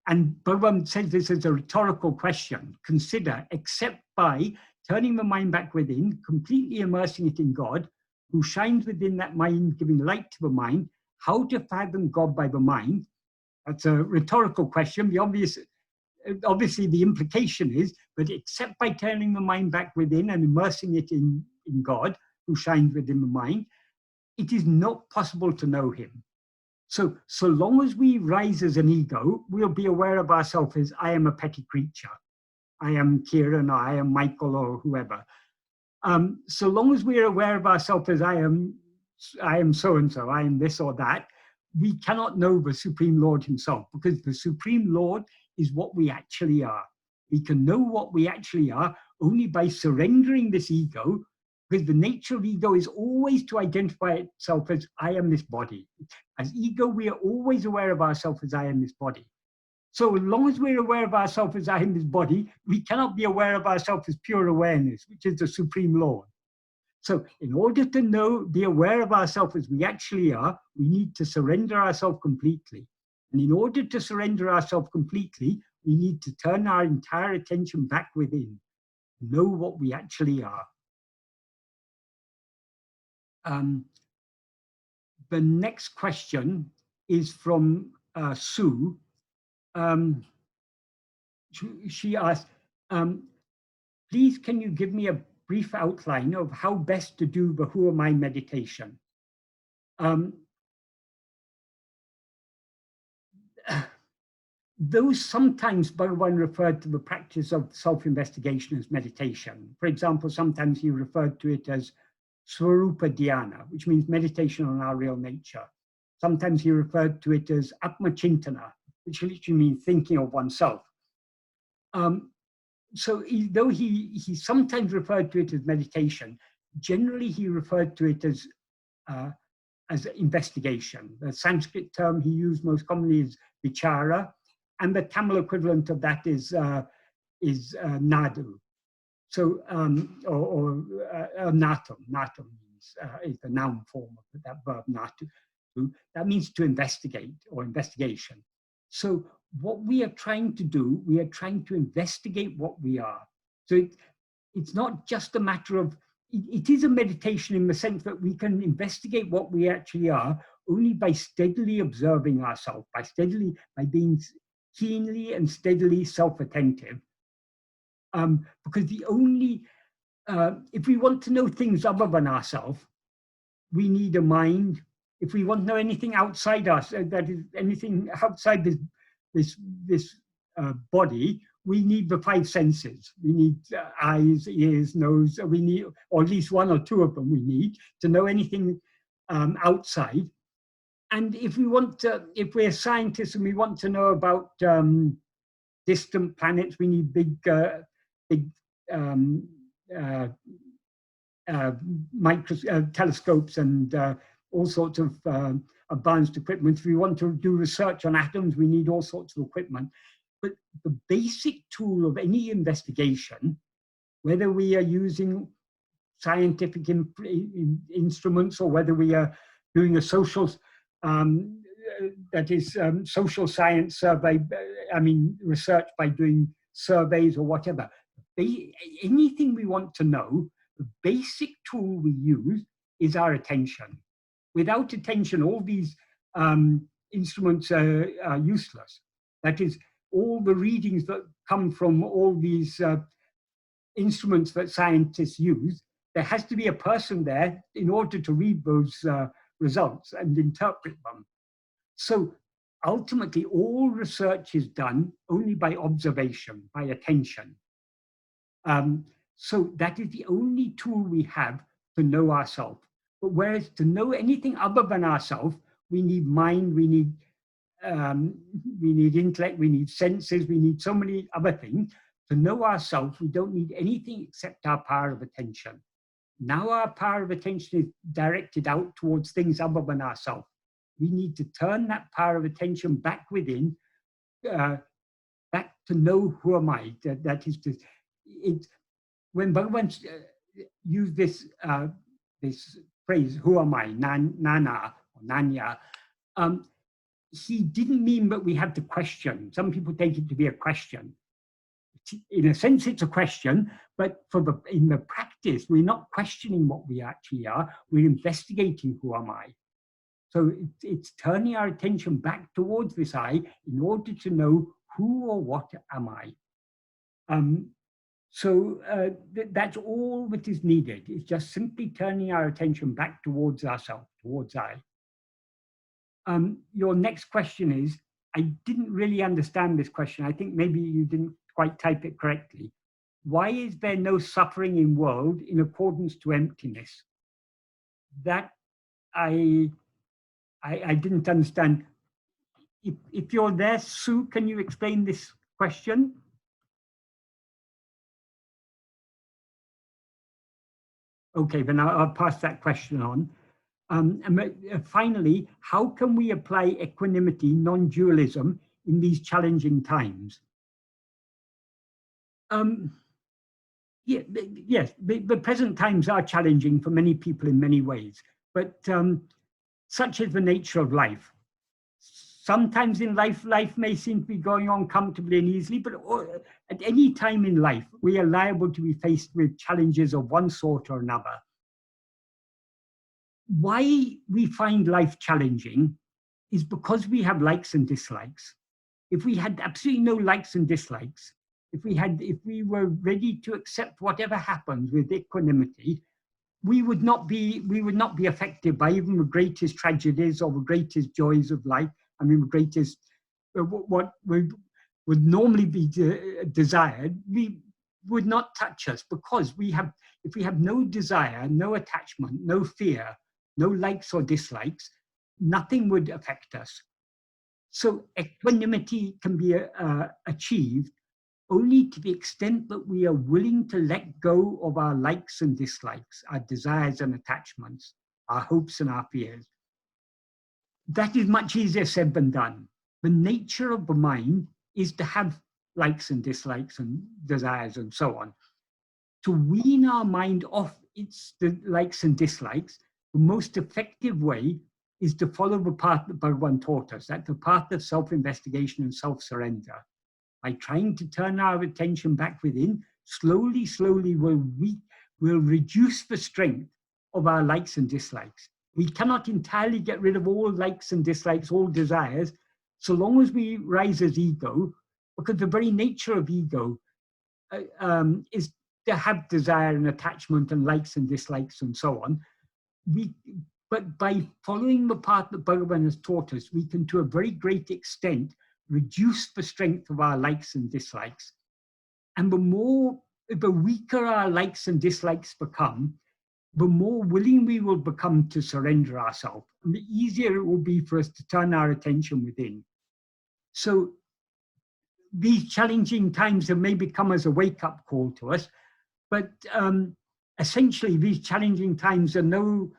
Speaker 1: and Bhagavan says this as a rhetorical question. Consider, except by turning the mind back within, completely immersing it in God, who shines within that mind, giving light to the mind, how to fathom God by the mind. That's a rhetorical question. Obviously, the implication is, but except by turning the mind back within and immersing it in God, who shines within the mind, it is not possible to know him. So long as we rise as an ego, we'll be aware of ourselves as I am a petty creature. I am Kieran, or I am Michael, or whoever. So long as we're aware of ourselves as I am so-and-so, I am this or that, we cannot know the Supreme Lord himself, because the Supreme Lord is what we actually are. We can know what we actually are only by surrendering this ego, because the nature of ego is always to identify itself as I am this body. As ego, we are always aware of ourselves as I am this body. So as long as we're aware of ourselves as I am this body, we cannot be aware of ourselves as pure awareness, which is the Supreme Lord. So in order to be aware of ourselves as we actually are, we need to surrender ourselves completely. And in order to surrender ourselves completely, we need to turn our entire attention back within, know what we actually are. The next question is from Sue. She asked, please can you give me a brief outline of how best to do the Who Am I meditation? Though sometimes Bhagavan referred to the practice of self-investigation as meditation. For example, sometimes he referred to it as Swarupa Dhyana, which means meditation on our real nature. Sometimes he referred to it as Atma-chintana, which literally means thinking of oneself. So though he sometimes referred to it as meditation, generally he referred to it as investigation. The Sanskrit term he used most commonly is vichara, and the Tamil equivalent of that is nadu. So, natum. Natum means, is the noun form of that verb natu. That means to investigate or investigation. So what we are trying to do, we are trying to investigate what we are. So it's not just a matter of, it is a meditation in the sense that we can investigate what we actually are only by steadily observing ourselves, by being keenly and steadily self-attentive. Because the only, if we want to know things other than ourselves, we need a mind. If we want to know anything outside us, that is anything outside this body, we need the five senses. We need eyes, ears, nose. We need, or at least one or two of them we need to know anything outside. And if we want to, if we're scientists and we want to know about distant planets, we need big telescopes and all sorts of advanced equipment. If we want to do research on atoms, we need all sorts of equipment. But the basic tool of any investigation, whether we are using scientific instruments or whether we are doing a social, social science survey, research by doing surveys or whatever, anything we want to know, the basic tool we use is our attention. Without attention, all these instruments are useless. That is, all the readings that come from all these instruments that scientists use, there has to be a person there in order to read those results and interpret them. So ultimately, all research is done only by observation, by attention. So that is the only tool we have to know ourselves. But whereas to know anything other than ourselves, we need mind, we need intellect, we need senses, we need so many other things. To know ourselves, we don't need anything except our power of attention. Now our power of attention is directed out towards things other than ourselves. We need to turn that power of attention back within, back to know who am I. That is to, when Bhagavan used this phrase, who am I, nana or nanya, he didn't mean that we had to question. Some people take it to be a question. In a sense, it's a question, but in the practice, we're not questioning what we actually are. We're investigating who am I. So it's turning our attention back towards this I in order to know who or what am I. That's all that is needed. It's just simply turning our attention back towards ourselves, towards I. Your next question is, I didn't really understand this question. I think maybe you didn't quite type it correctly. Why is there no suffering in world in accordance to emptiness? That I didn't understand. If you're there, Sue, can you explain this question? Okay, then I'll pass that question on. And finally, how can we apply equanimity, non-dualism in these challenging times? Yes, the present times are challenging for many people in many ways, but such is the nature of life. Sometimes in life may seem to be going on comfortably and easily, but at any time in life, we are liable to be faced with challenges of one sort or another. Why we find life challenging is because we have likes and dislikes. If we had absolutely no likes and dislikes, if we were ready to accept whatever happens with equanimity, we would not be affected by even the greatest tragedies or the greatest joys of life. I mean, the greatest, what would normally be desired, would not touch us, because if we have no desire, no attachment, no fear, no likes or dislikes, nothing would affect us. So equanimity can be achieved only to the extent that we are willing to let go of our likes and dislikes, our desires and attachments, our hopes and our fears. That is much easier said than done. The nature of the mind is to have likes and dislikes and desires and so on. To wean our mind off the likes and dislikes, the most effective way is to follow the path that Bhagavan taught us, that's the path of self-investigation and self-surrender. By trying to turn our attention back within, slowly, slowly we'll reduce the strength of our likes and dislikes. We cannot entirely get rid of all likes and dislikes, all desires, so long as we rise as ego, because the very nature of ego is to have desire and attachment and likes and dislikes and so on. But by following the path that Bhagavan has taught us, we can, to a very great extent, reduce the strength of our likes and dislikes. And the weaker our likes and dislikes become, the more willing we will become to surrender ourselves, and the easier it will be for us to turn our attention within. So these challenging times have maybe come as a wake-up call to us, but essentially these challenging times are no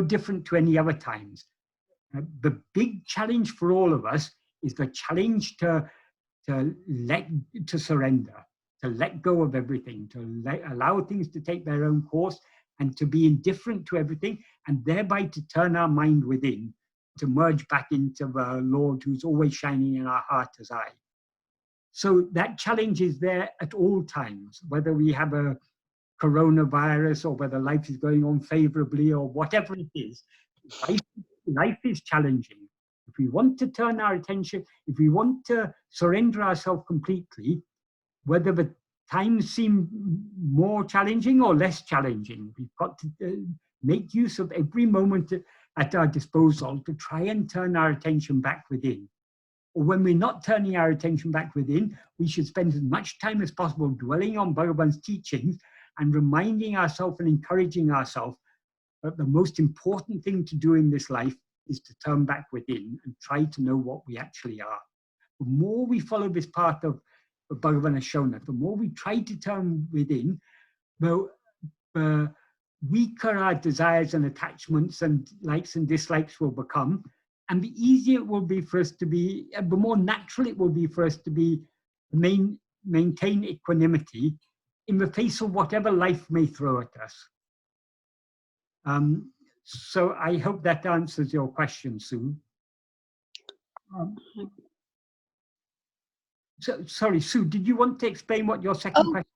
Speaker 1: different to any other times. The big challenge for all of us is the challenge to surrender, to let go of everything, to allow things to take their own course, and to be indifferent to everything, and thereby to turn our mind within, to merge back into the Lord who's always shining in our heart as I. So that challenge is there at all times, whether we have a coronavirus or whether life is going on favorably or whatever it is. Life is challenging. If we want to turn our attention, if we want to surrender ourselves completely, whether the times seem more challenging or less challenging, we've got to make use of every moment at our disposal to try and turn our attention back within. Or when we're not turning our attention back within, we should spend as much time as possible dwelling on Bhagavan's teachings and reminding ourselves and encouraging ourselves that the most important thing to do in this life is to turn back within and try to know what we actually are. The more we follow this path of Bhagavan has shown us, the more we try to turn within, the weaker our desires and attachments and likes and dislikes will become, and the easier it will be for us to be, the more natural it will be for us to be, maintain equanimity in the face of whatever life may throw at us. So I hope that answers your question, Sue. So, sorry, Sue, did you want to explain what your second question?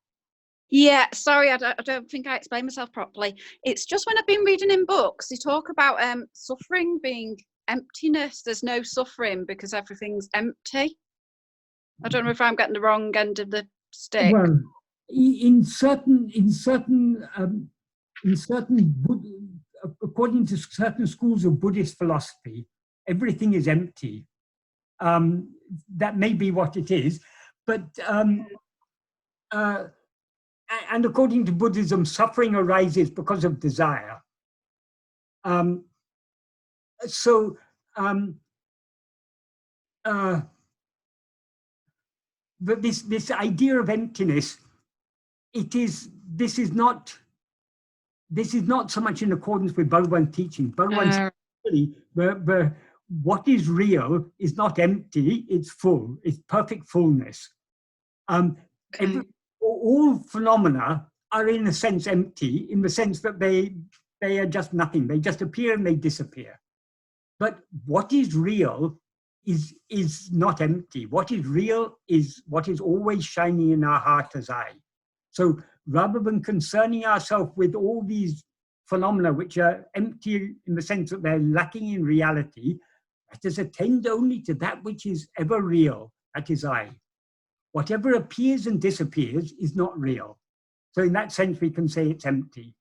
Speaker 4: Yeah, sorry, I don't think I explained myself properly. It's just when I've been reading in books, they talk about suffering being emptiness. There's no suffering because everything's empty. I don't know if I'm getting the wrong end of the stick.
Speaker 1: Well, according to certain schools of Buddhist philosophy, everything is empty. That may be what it is, but and according to Buddhism, suffering arises because of desire. But this idea of emptiness, this is not so much in accordance with Bhagavan's teaching. Bhagavan's what is real is not empty; it's full. It's perfect fullness. All phenomena are in a sense empty, in the sense that they are just nothing. They just appear and they disappear. But what is real is not empty. What is real is what is always shining in our heart as I. So rather than concerning ourselves with all these phenomena which are empty in the sense that they're lacking in reality, let us attend only to that which is ever real, that is I. Whatever appears and disappears is not real. So in that sense, we can say it's empty.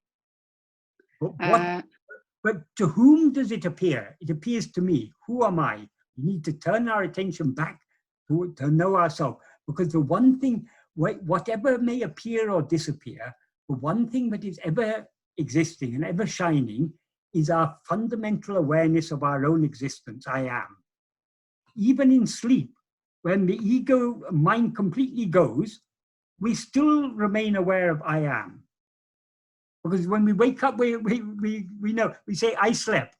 Speaker 1: But to whom does it appear? It appears to me. Who am I? We need to turn our attention back to know ourselves. Because the one thing, whatever may appear or disappear, the one thing that is ever existing and ever shining is our fundamental awareness of our own existence, I am. Even in sleep, when the ego mind completely goes, we still remain aware of I am. Because when we wake up, we know, we say, I slept.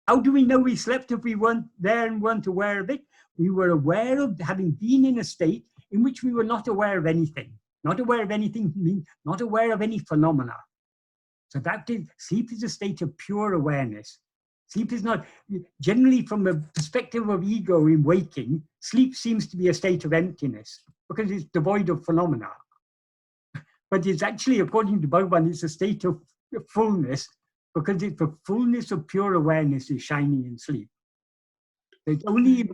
Speaker 1: How do we know we slept if we weren't there and weren't aware of it? We were aware of having been in a state in which we were not aware of anything. Not aware of anything means not aware of any phenomena. So that is, sleep is a state of pure awareness. Sleep is not, generally from the perspective of ego in waking, sleep seems to be a state of emptiness because it's devoid of phenomena. But it's actually, according to Bhagavan, it's a state of fullness because it's the fullness of pure awareness is shining in sleep. It's only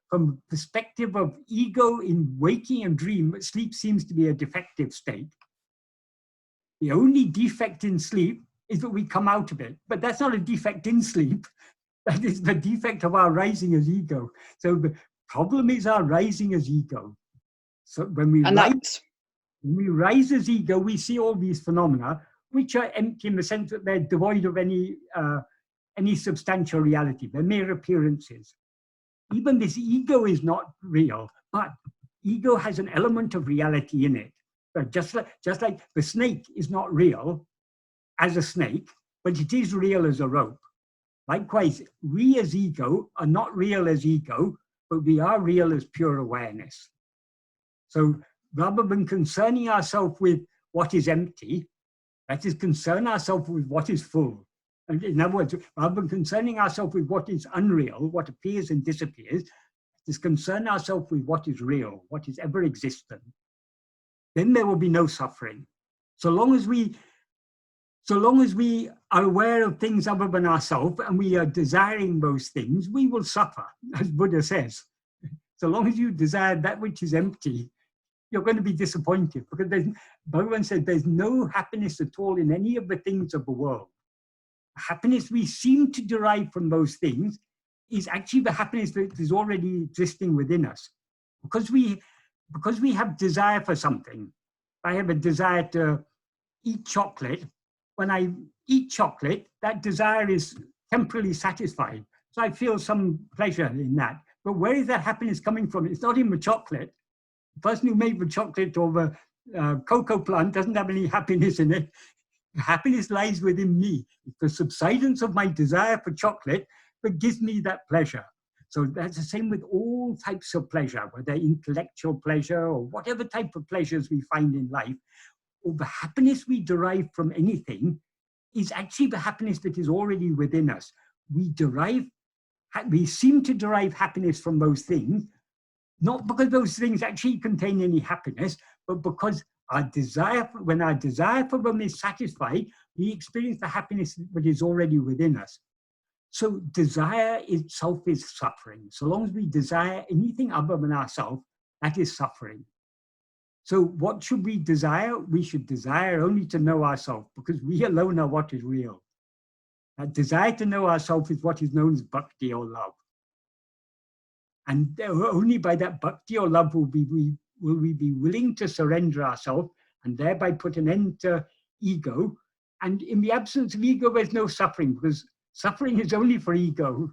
Speaker 1: from the perspective of ego in waking and dream, sleep seems to be a defective state. The only defect in sleep is that we come out of it, but that's not a defect in sleep. That is the defect of our rising as ego. So the problem is our rising as ego. So when we rise as ego, we see all these phenomena, which are empty in the sense that they're devoid of any substantial reality. They're mere appearances. Even this ego is not real, but ego has an element of reality in it. But just like the snake is not real as a snake, but it is real as a rope. Likewise, we as ego are not real as ego, but we are real as pure awareness. So rather than concerning ourselves with what is empty, that is, concern ourselves with what is full. And in other words, rather than concerning ourselves with what is unreal, what appears and disappears, is concern ourselves with what is real, what is ever existent. Then there will be no suffering. So long as we are aware of things other than ourselves and we are desiring those things, we will suffer, as Buddha says. So long as you desire that which is empty, you're going to be disappointed because Bhagavan said there's no happiness at all in any of the things of the world. Happiness we seem to derive from those things is actually the happiness that is already existing within us. Because we have desire for something. I have a desire to eat chocolate. When I eat chocolate, that desire is temporarily satisfied. So I feel some pleasure in that. But where is that happiness coming from? It's not in the chocolate. The person who made the chocolate or the cocoa plant doesn't have any happiness in it. The happiness lies within me. It's the subsidence of my desire for chocolate that gives me that pleasure. So that's the same with all types of pleasure, whether intellectual pleasure or whatever type of pleasures we find in life. Or the happiness we derive from anything is actually the happiness that is already within us. We seem to derive happiness from those things, not because those things actually contain any happiness, but because when our desire for them is satisfied, we experience the happiness that is already within us. So desire itself is suffering. So long as we desire anything other than ourselves, that is suffering. So what should we desire? We should desire only to know ourselves, because we alone are what is real. That desire to know ourselves is what is known as bhakti or love. And only by that bhakti or love will we be willing to surrender ourselves and thereby put an end to ego. And in the absence of ego, there's no suffering, because suffering is only for ego.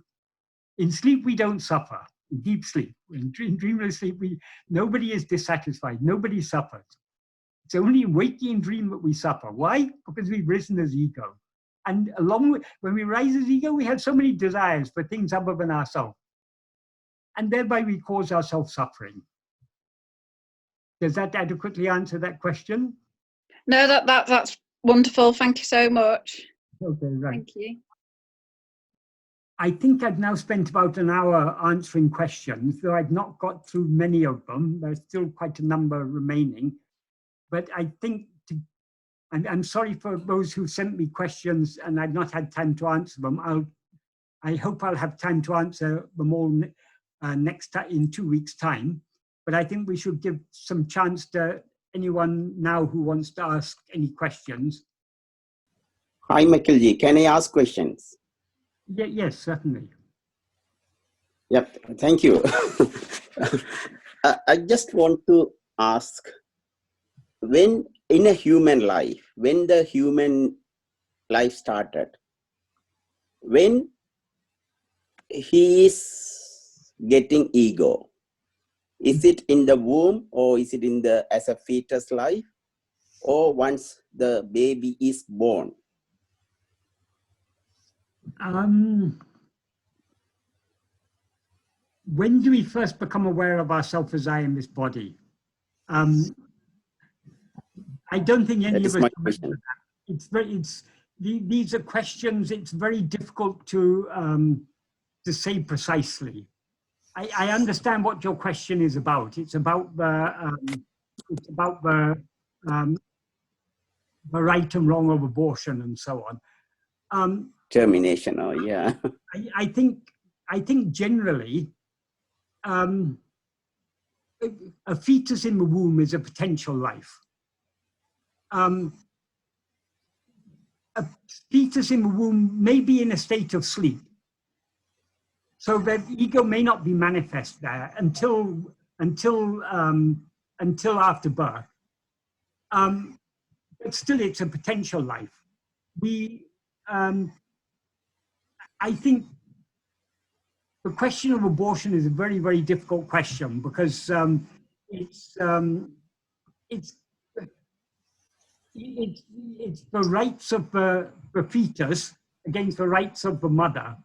Speaker 1: In sleep, we don't suffer. In deep sleep, in dreamless sleep, nobody is dissatisfied, nobody suffers. It's only in waking dream that we suffer. Why? Because we've risen as ego. And along with, when we rise as ego, we have so many desires for things other than ourselves. And thereby we cause ourselves suffering. Does that adequately answer that question?
Speaker 4: No, that's wonderful. Thank you so much.
Speaker 1: Okay, right.
Speaker 4: Thank you.
Speaker 1: I think I've now spent about an hour answering questions, though I've not got through many of them. There's still quite a number remaining. But I think, I'm sorry for those who sent me questions and I've not had time to answer them. I hope I'll have time to answer them all in 2 weeks' time. But I think we should give some chance to anyone now who wants to ask any questions.
Speaker 2: Hi, Michael Ji. Can I ask questions?
Speaker 1: Yeah, yes, certainly.
Speaker 2: Yep, thank you. I just want to ask, when in a human life, when the human life started, when he is getting ego, is it in the womb or is it as a fetus life, or once the baby is born?
Speaker 1: when do we first become aware of ourselves as I am this body? I don't think any of us. These are questions. It's very difficult to say precisely. I understand what your question is about. It's about the right and wrong of abortion and so on.
Speaker 2: Termination, or yeah.
Speaker 1: I think generally, a fetus in the womb is a potential life. A fetus in the womb may be in a state of sleep, so that ego may not be manifest there until after birth. But still, it's a potential life. I think the question of abortion is a very, very difficult question, because it's the rights of the fetus against the rights of the mother.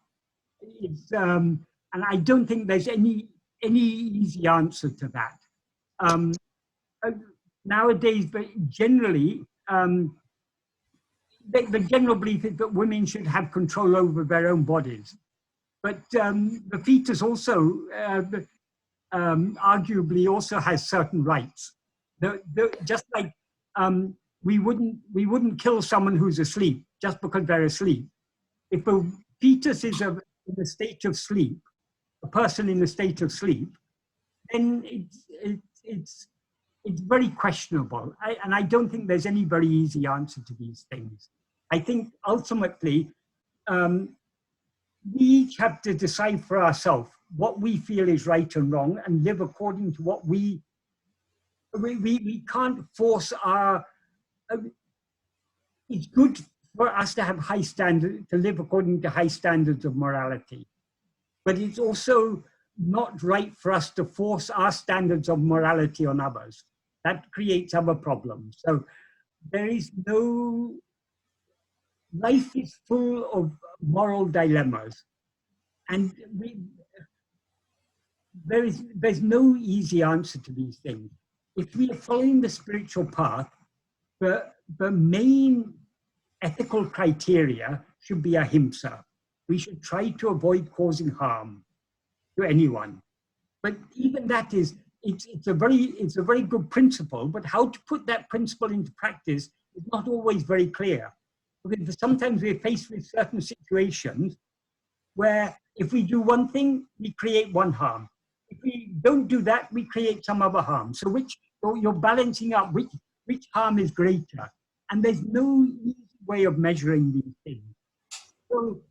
Speaker 1: And I don't think there's any easy answer to that. Nowadays, but generally, the general belief is that women should have control over their own bodies. But the fetus also, arguably, also has certain rights. Just like we wouldn't kill someone who's asleep just because they're asleep. If a fetus is in a state of sleep, a person in a state of sleep, then it's very questionable. And I don't think there's any very easy answer to these things. I think ultimately, we each have to decide for ourselves what we feel is right and wrong, and live according to what we can't force our. It's good for us to have high standards, to live according to high standards of morality, but it's also not right for us to force our standards of morality on others. That creates other problems. So there is no. Life is full of moral dilemmas, and there's no easy answer to these things. If we are following the spiritual path, the main ethical criteria should be ahimsa. We should try to avoid causing harm to anyone. But even that is, it's a very good principle, but how to put that principle into practice is not always very clear. Because sometimes we're faced with certain situations where if we do one thing, we create one harm. If we don't do that, we create some other harm. So you're balancing up which harm is greater. And there's no easy way of measuring these things. So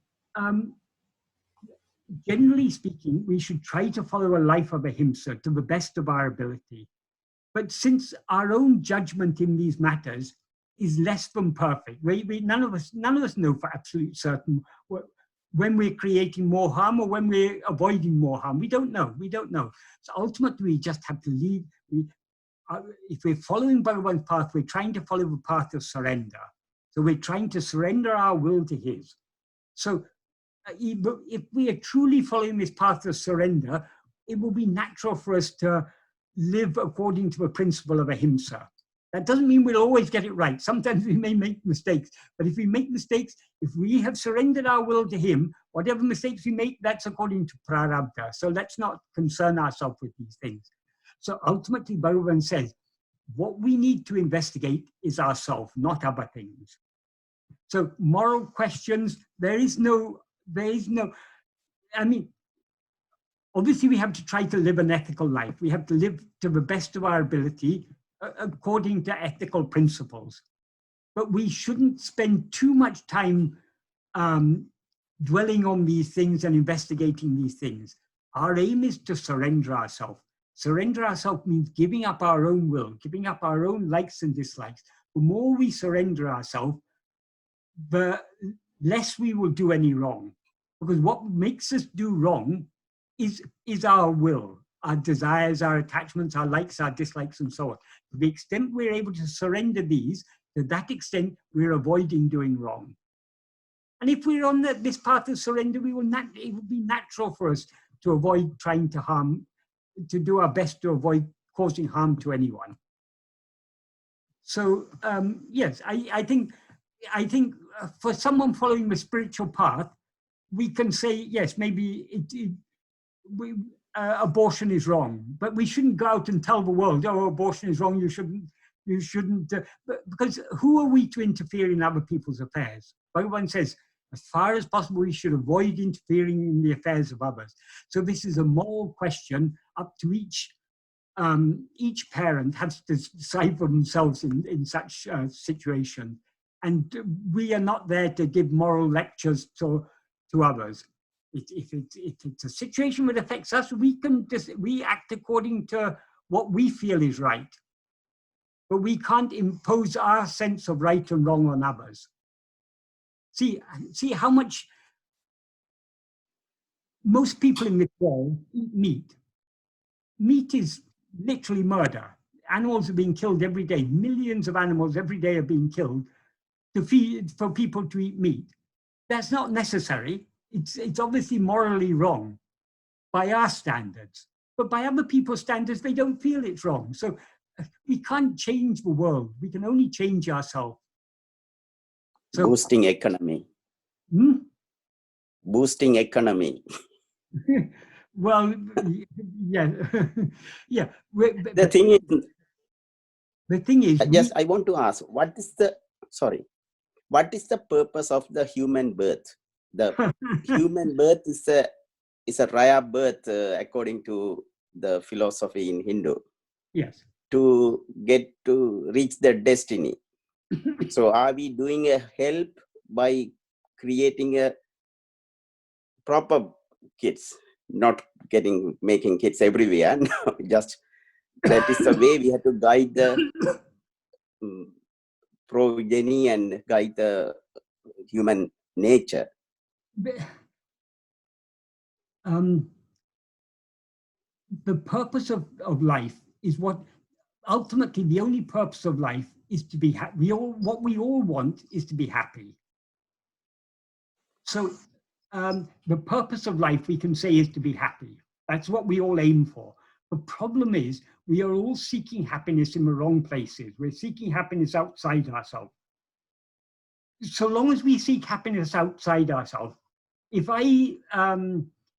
Speaker 1: generally speaking, we should try to follow a life of ahimsa to the best of our ability. But since our own judgment in these matters is less than perfect, none of us know for absolute certain when we're creating more harm or when we're avoiding more harm. We don't know. So ultimately, we just have to leave. If we're following Bhagavan's path, we're trying to follow the path of surrender. So we're trying to surrender our will to his. So if we are truly following this path of surrender, it will be natural for us to live according to the principle of ahimsa. That doesn't mean we'll always get it right. Sometimes we may make mistakes, but if we make mistakes, if we have surrendered our will to him, whatever mistakes we make, that's according to prarabdha. So let's not concern ourselves with these things. So ultimately, Bhagavan says, what we need to investigate is ourself, not other things. So moral questions, there is no, I mean, obviously we have to try to live an ethical life. We have to live to the best of our ability according to ethical principles. But we shouldn't spend too much time dwelling on these things and investigating these things. Our aim is to surrender ourselves. Surrender ourselves means giving up our own will, giving up our own likes and dislikes. The more we surrender ourselves, the less we will do any wrong. Because what makes us do wrong is our will, our desires, our attachments, our likes, our dislikes, and so on. To the extent we're able to surrender these, to that extent, we're avoiding doing wrong. And if we're on this path of surrender, it will be natural for us. to avoid trying to harm, to do our best to avoid causing harm to anyone. So yes, I think for someone following the spiritual path, we can say, yes, maybe abortion is wrong, but we shouldn't go out and tell the world, oh, abortion is wrong, you shouldn't, because who are we to interfere in other people's affairs? Bhagavan says, as far as possible, we should avoid interfering in the affairs of others. So this is a moral question up to each parent has to decide for themselves in such situation. And we are not there to give moral lectures to others. If it's a situation that affects us, we act according to what we feel is right. But we can't impose our sense of right and wrong on others. See how much most people in this world eat meat. Meat is literally murder. Animals are being killed every day. Millions of animals every day are being killed for people to eat meat. That's not necessary. It's obviously morally wrong by our standards, but by other people's standards, they don't feel it's wrong. So we can't change the world. We can only change ourselves. So,
Speaker 2: boosting economy. Boosting economy.
Speaker 1: Well, yeah, yeah.
Speaker 2: The thing is, yes, I want to ask, what is the purpose of the human birth? The human birth is a rare birth, according to the philosophy in Hindu.
Speaker 1: Yes.
Speaker 2: To reach their destiny. So are we doing a help by creating a proper kids, not making kids everywhere? No, just that is the way we have to guide the progeny and guide the human nature.
Speaker 1: The purpose of life is ultimately the only purpose of life is to be happy. What we all want is to be happy. So the purpose of life, we can say, is to be happy. That's what we all aim for. The problem is we are all seeking happiness in the wrong places. We're seeking happiness outside ourselves. So long as we seek happiness outside ourselves, if I'm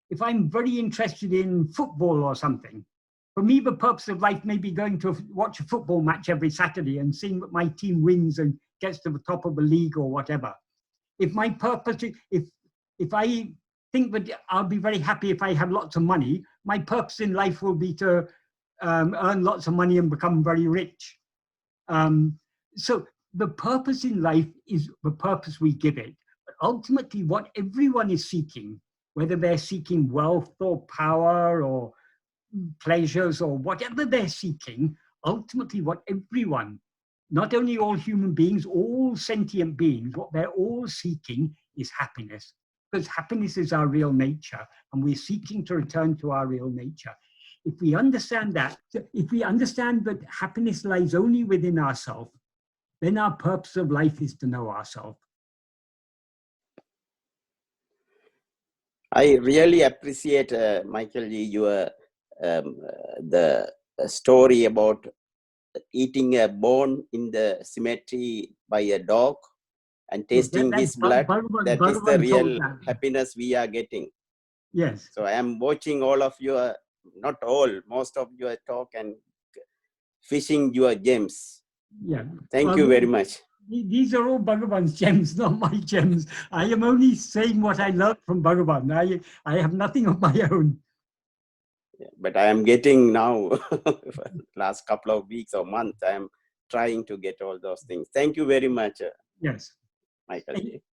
Speaker 1: very interested in football or something, for me, the purpose of life may be going to watch a football match every Saturday and seeing that my team wins and gets to the top of the league or whatever. If my purpose, if I think that I'll be very happy if I have lots of money, my purpose in life will be to earn lots of money and become very rich. So the purpose in life is the purpose we give it. But ultimately, what everyone is seeking, whether they're seeking wealth or power or pleasures or whatever they're seeking, ultimately what everyone, not only all human beings, all sentient beings, what they're all seeking is happiness. Because happiness is our real nature, and we're seeking to return to our real nature. If we understand that, happiness lies only within ourselves, then our purpose of life is to know ourselves.
Speaker 2: I really appreciate, Michael G, your the story about eating a bone in the cemetery by a dog and tasting his blood. That is the real happiness we are getting.
Speaker 1: Yes.
Speaker 2: So I am watching all of your, not all, most of your talk and fishing your gems.
Speaker 1: Yeah.
Speaker 2: Thank you very much.
Speaker 1: These are all Bhagavan's gems, not my gems. I am only saying what I learned from Bhagavan. I have nothing of my own.
Speaker 2: Yeah, but I am getting now, last couple of weeks or months, I am trying to get all those things. Thank you very much.
Speaker 1: Yes.
Speaker 2: Michael.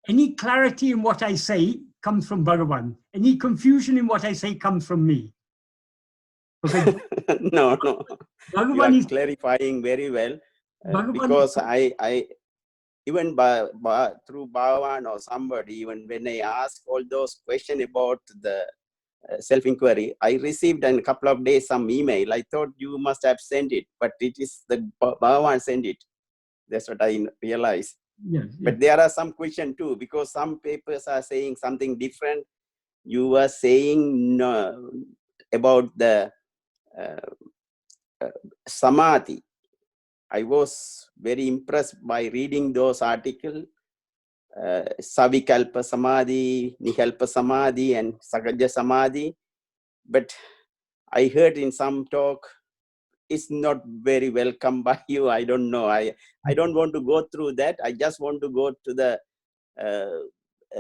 Speaker 1: Any clarity in what I say comes from Bhagavan. Any confusion in what I say comes from me. Okay.
Speaker 2: No.
Speaker 1: Bhagavan
Speaker 2: you are clarifying very well. Because I even through Bhagavan or somebody, even when I ask all those questions about the self-inquiry, I received in a couple of days some email. I thought you must have sent it, but it is the Bhagavan sent it. That's what I realized.
Speaker 1: Yes.
Speaker 2: But there are some questions too, because some papers are saying something different. you were saying about the samadhi. I was very impressed by reading those articles, Savikalpa Samadhi, Nikalpa Samadhi, and Sagaja Samadhi. But I heard in some talk, it's not very welcome by you. I don't know. I don't want to go through that. I just want to go to the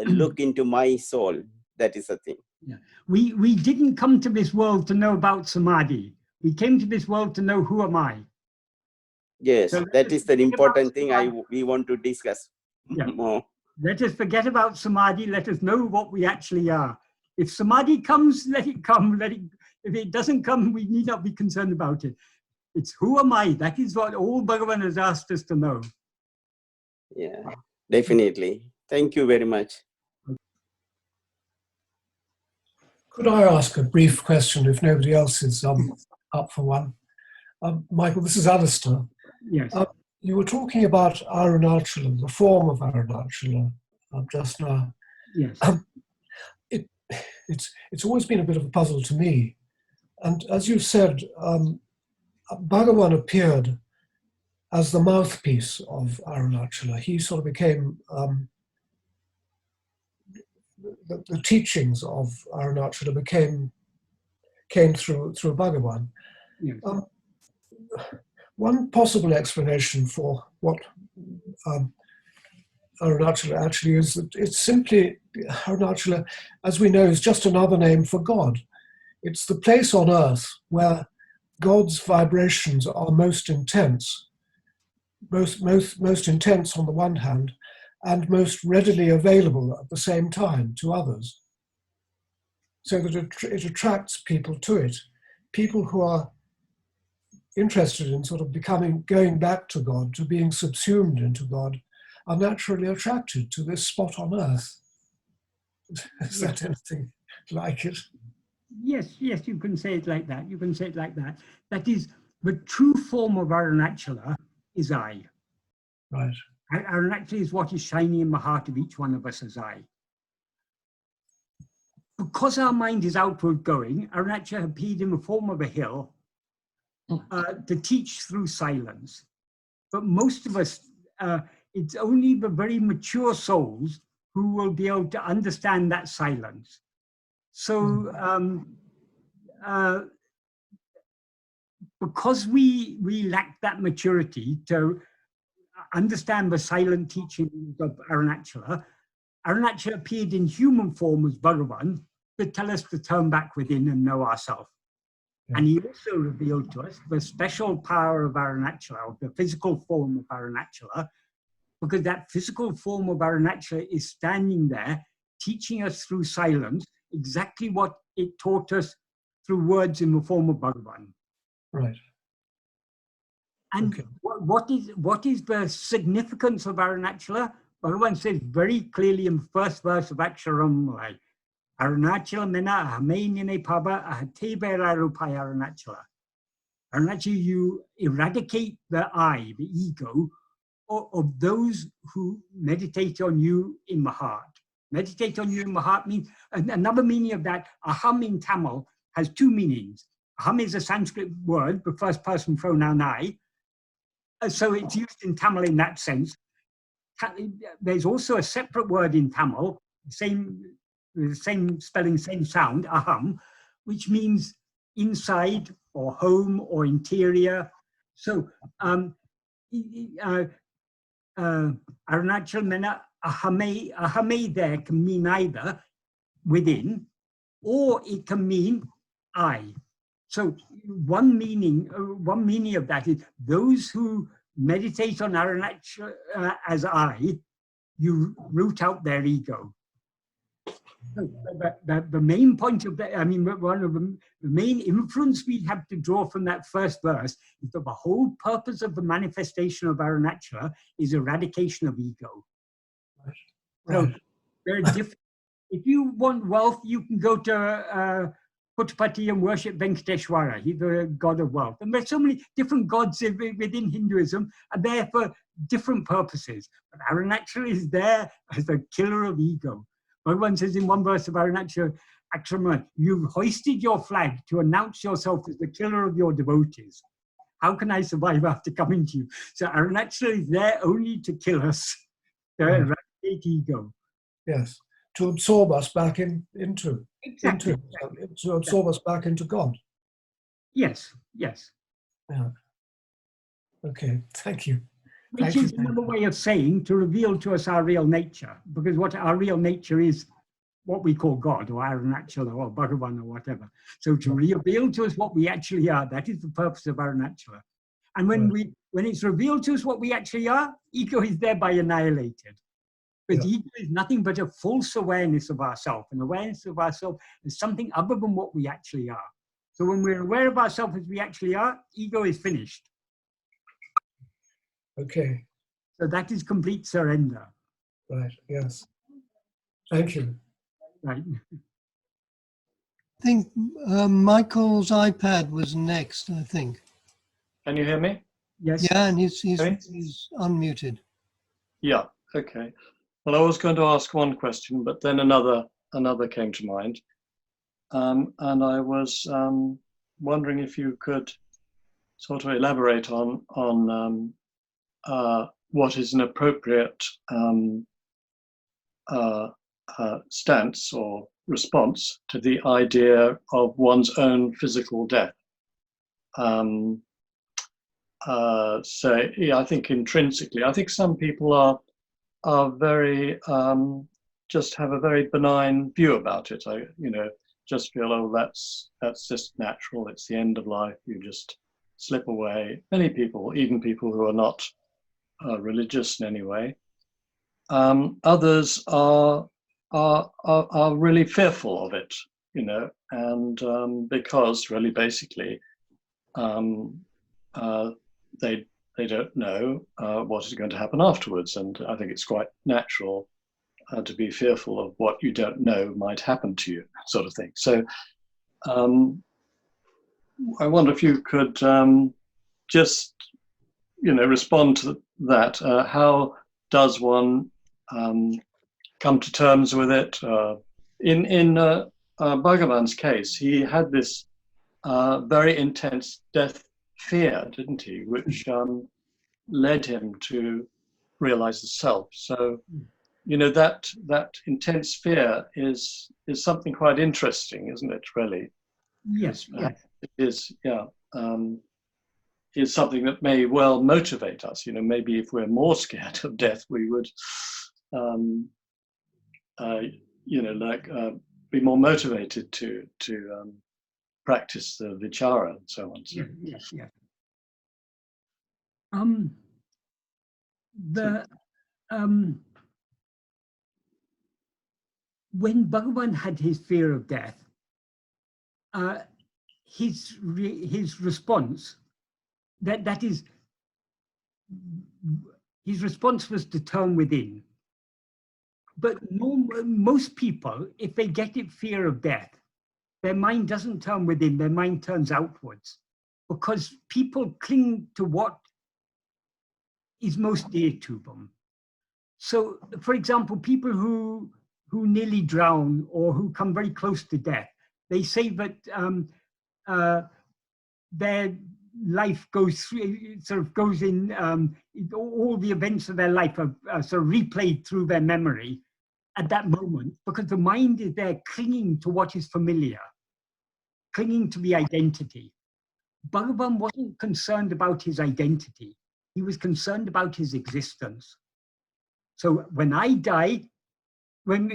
Speaker 2: look into my soul. That is the thing.
Speaker 1: Yeah. We didn't come to this world to know about samadhi. We came to this world to know who am I.
Speaker 2: Yes,
Speaker 1: So
Speaker 2: that is the important thing we want to discuss more.
Speaker 1: Let us forget about samadhi. Let us know what we actually are. If samadhi comes, let it come. If it doesn't come, we need not be concerned about it. It's who am I? That is what all Bhagavan has asked us to know.
Speaker 2: Yeah, definitely. Thank you very much.
Speaker 5: Could I ask a brief question if nobody else is up for one? Michael, this is Alistair.
Speaker 1: Yes.
Speaker 5: You were talking about Arunachala, the form of Arunachala, just now.
Speaker 1: Yes.
Speaker 5: It's always been a bit of a puzzle to me. And as you said, Bhagavan appeared as the mouthpiece of Arunachala. He sort of became the teachings of Arunachala came through Bhagavan.
Speaker 1: Yes.
Speaker 5: One possible explanation for what Arunachala actually is that it's simply, Arunachala, as we know, is just another name for God. It's the place on earth where God's vibrations are most intense, most intense on the one hand, and most readily available at the same time to others. So that it attracts people to it. People who are interested in sort of going back to God, to being subsumed into God, are naturally attracted to this spot on earth. Is that anything like it?
Speaker 1: Yes, you can say it like that. You can say it like that. That is, the true form of Arunachala is I.
Speaker 5: Right.
Speaker 1: Arunachala is what is shining in the heart of each one of us as I. Because our mind is outward going, Arunachala appeared in the form of a hill to teach through silence. But most of us, it's only the very mature souls who will be able to understand that silence. So because we lack that maturity to understand the silent teachings of Arunachala, Arunachala appeared in human form as Bhagavan to tell us to turn back within and know ourselves. Yeah. And he also revealed to us the special power of Arunachala, of the physical form of Arunachala, because that physical form of Arunachala is standing there teaching us through silence exactly what it taught us through words in the form of Bhagavan.
Speaker 5: Right.
Speaker 1: And okay. What is the significance of Arunachala? Bhagavan says very clearly in the first verse of Aksharam, Arunachala mena ahamenine pava ahatevera rupai Arunachala. Arunachala, you eradicate the I, the ego, of those who meditate on you in the heart. Meditate on you in the heart means, another meaning of that, aham in Tamil has two meanings. Aham is a Sanskrit word, the first person pronoun I. So it's used in Tamil in that sense. There's also a separate word in Tamil, same spelling, same sound, aham, which means inside or home or interior. So Arunachala mena ahame there can mean either within, or it can mean I. So one meaning of that is those who meditate on Arunachala as I, you root out their ego. The main point of that, I mean, one of the main inference we have to draw from that first verse is that the whole purpose of the manifestation of Arunachala is eradication of ego. Right. So there are different. If you want wealth, you can go to Puttapati and worship Venkateshwara. He's the god of wealth. And there's so many different gods within Hinduism, and there for different purposes. But Arunachala is there as the killer of ego. Bhagavan says in one verse of Arunachala, you've hoisted your flag to announce yourself as the killer of your devotees. How can I survive after coming to you? So Arunachala is there only to kill us, to eradicate ego.
Speaker 5: Yes, to absorb us back into to absorb us back into God.
Speaker 1: Yes, yes.
Speaker 5: Yeah. Okay, thank you.
Speaker 1: Which is another way of saying to reveal to us our real nature, because what our real nature is, what we call God or Arunachala or Bhagavan or whatever. So to reveal to us what we actually are, that is the purpose of Arunachala. And when it's revealed to us what we actually are, ego is thereby annihilated. Because ego is nothing but a false awareness of ourselves. And awareness of ourselves is something other than what we actually are. So when we're aware of ourselves as we actually are, ego is finished.
Speaker 5: Okay.
Speaker 1: So that is complete surrender.
Speaker 5: Right, yes. Thank you.
Speaker 1: Right.
Speaker 3: I think Michael's iPad was next, I think.
Speaker 6: Can you hear me?
Speaker 1: Yes.
Speaker 3: Yeah, and he's unmuted.
Speaker 6: Yeah, okay. Well, I was going to ask one question, but then another came to mind. And I was wondering if you could sort of elaborate on what is an appropriate stance or response to the idea of one's own physical death. So yeah, I think intrinsically, I think some people are very just have a very benign view about it. Just feel, oh, that's just natural. It's the end of life. You just slip away. Many people, even people who are not religious in any way. Others are really fearful of it, and because really basically they don't know what is going to happen afterwards, and I think it's quite natural to be fearful of what you don't know might happen to you, sort of thing. So I wonder if you could just respond to that. How does one come to terms with it? In Bhagavan's case, he had this very intense death fear, didn't he, which led him to realize the self. So that intense fear is something quite interesting, isn't it, really?
Speaker 1: Yes, yes.
Speaker 6: It is, yeah. Is something that may well motivate us. Maybe if we're more scared of death, we would be more motivated to practice the vichara and so on. So.
Speaker 1: Yes. When Bhagavan had his fear of death, his response, that is, his response was to turn within. But most people, if they get fear of death, their mind doesn't turn within, their mind turns outwards, because people cling to what is most dear to them. So, for example, people who nearly drown or who come very close to death, they say that their life goes through, sort of goes in, all the events of their life are sort of replayed through their memory at that moment, because the mind is there clinging to what is familiar, clinging to the identity. Bhagavan wasn't concerned about his identity. He was concerned about his existence. So when I die, when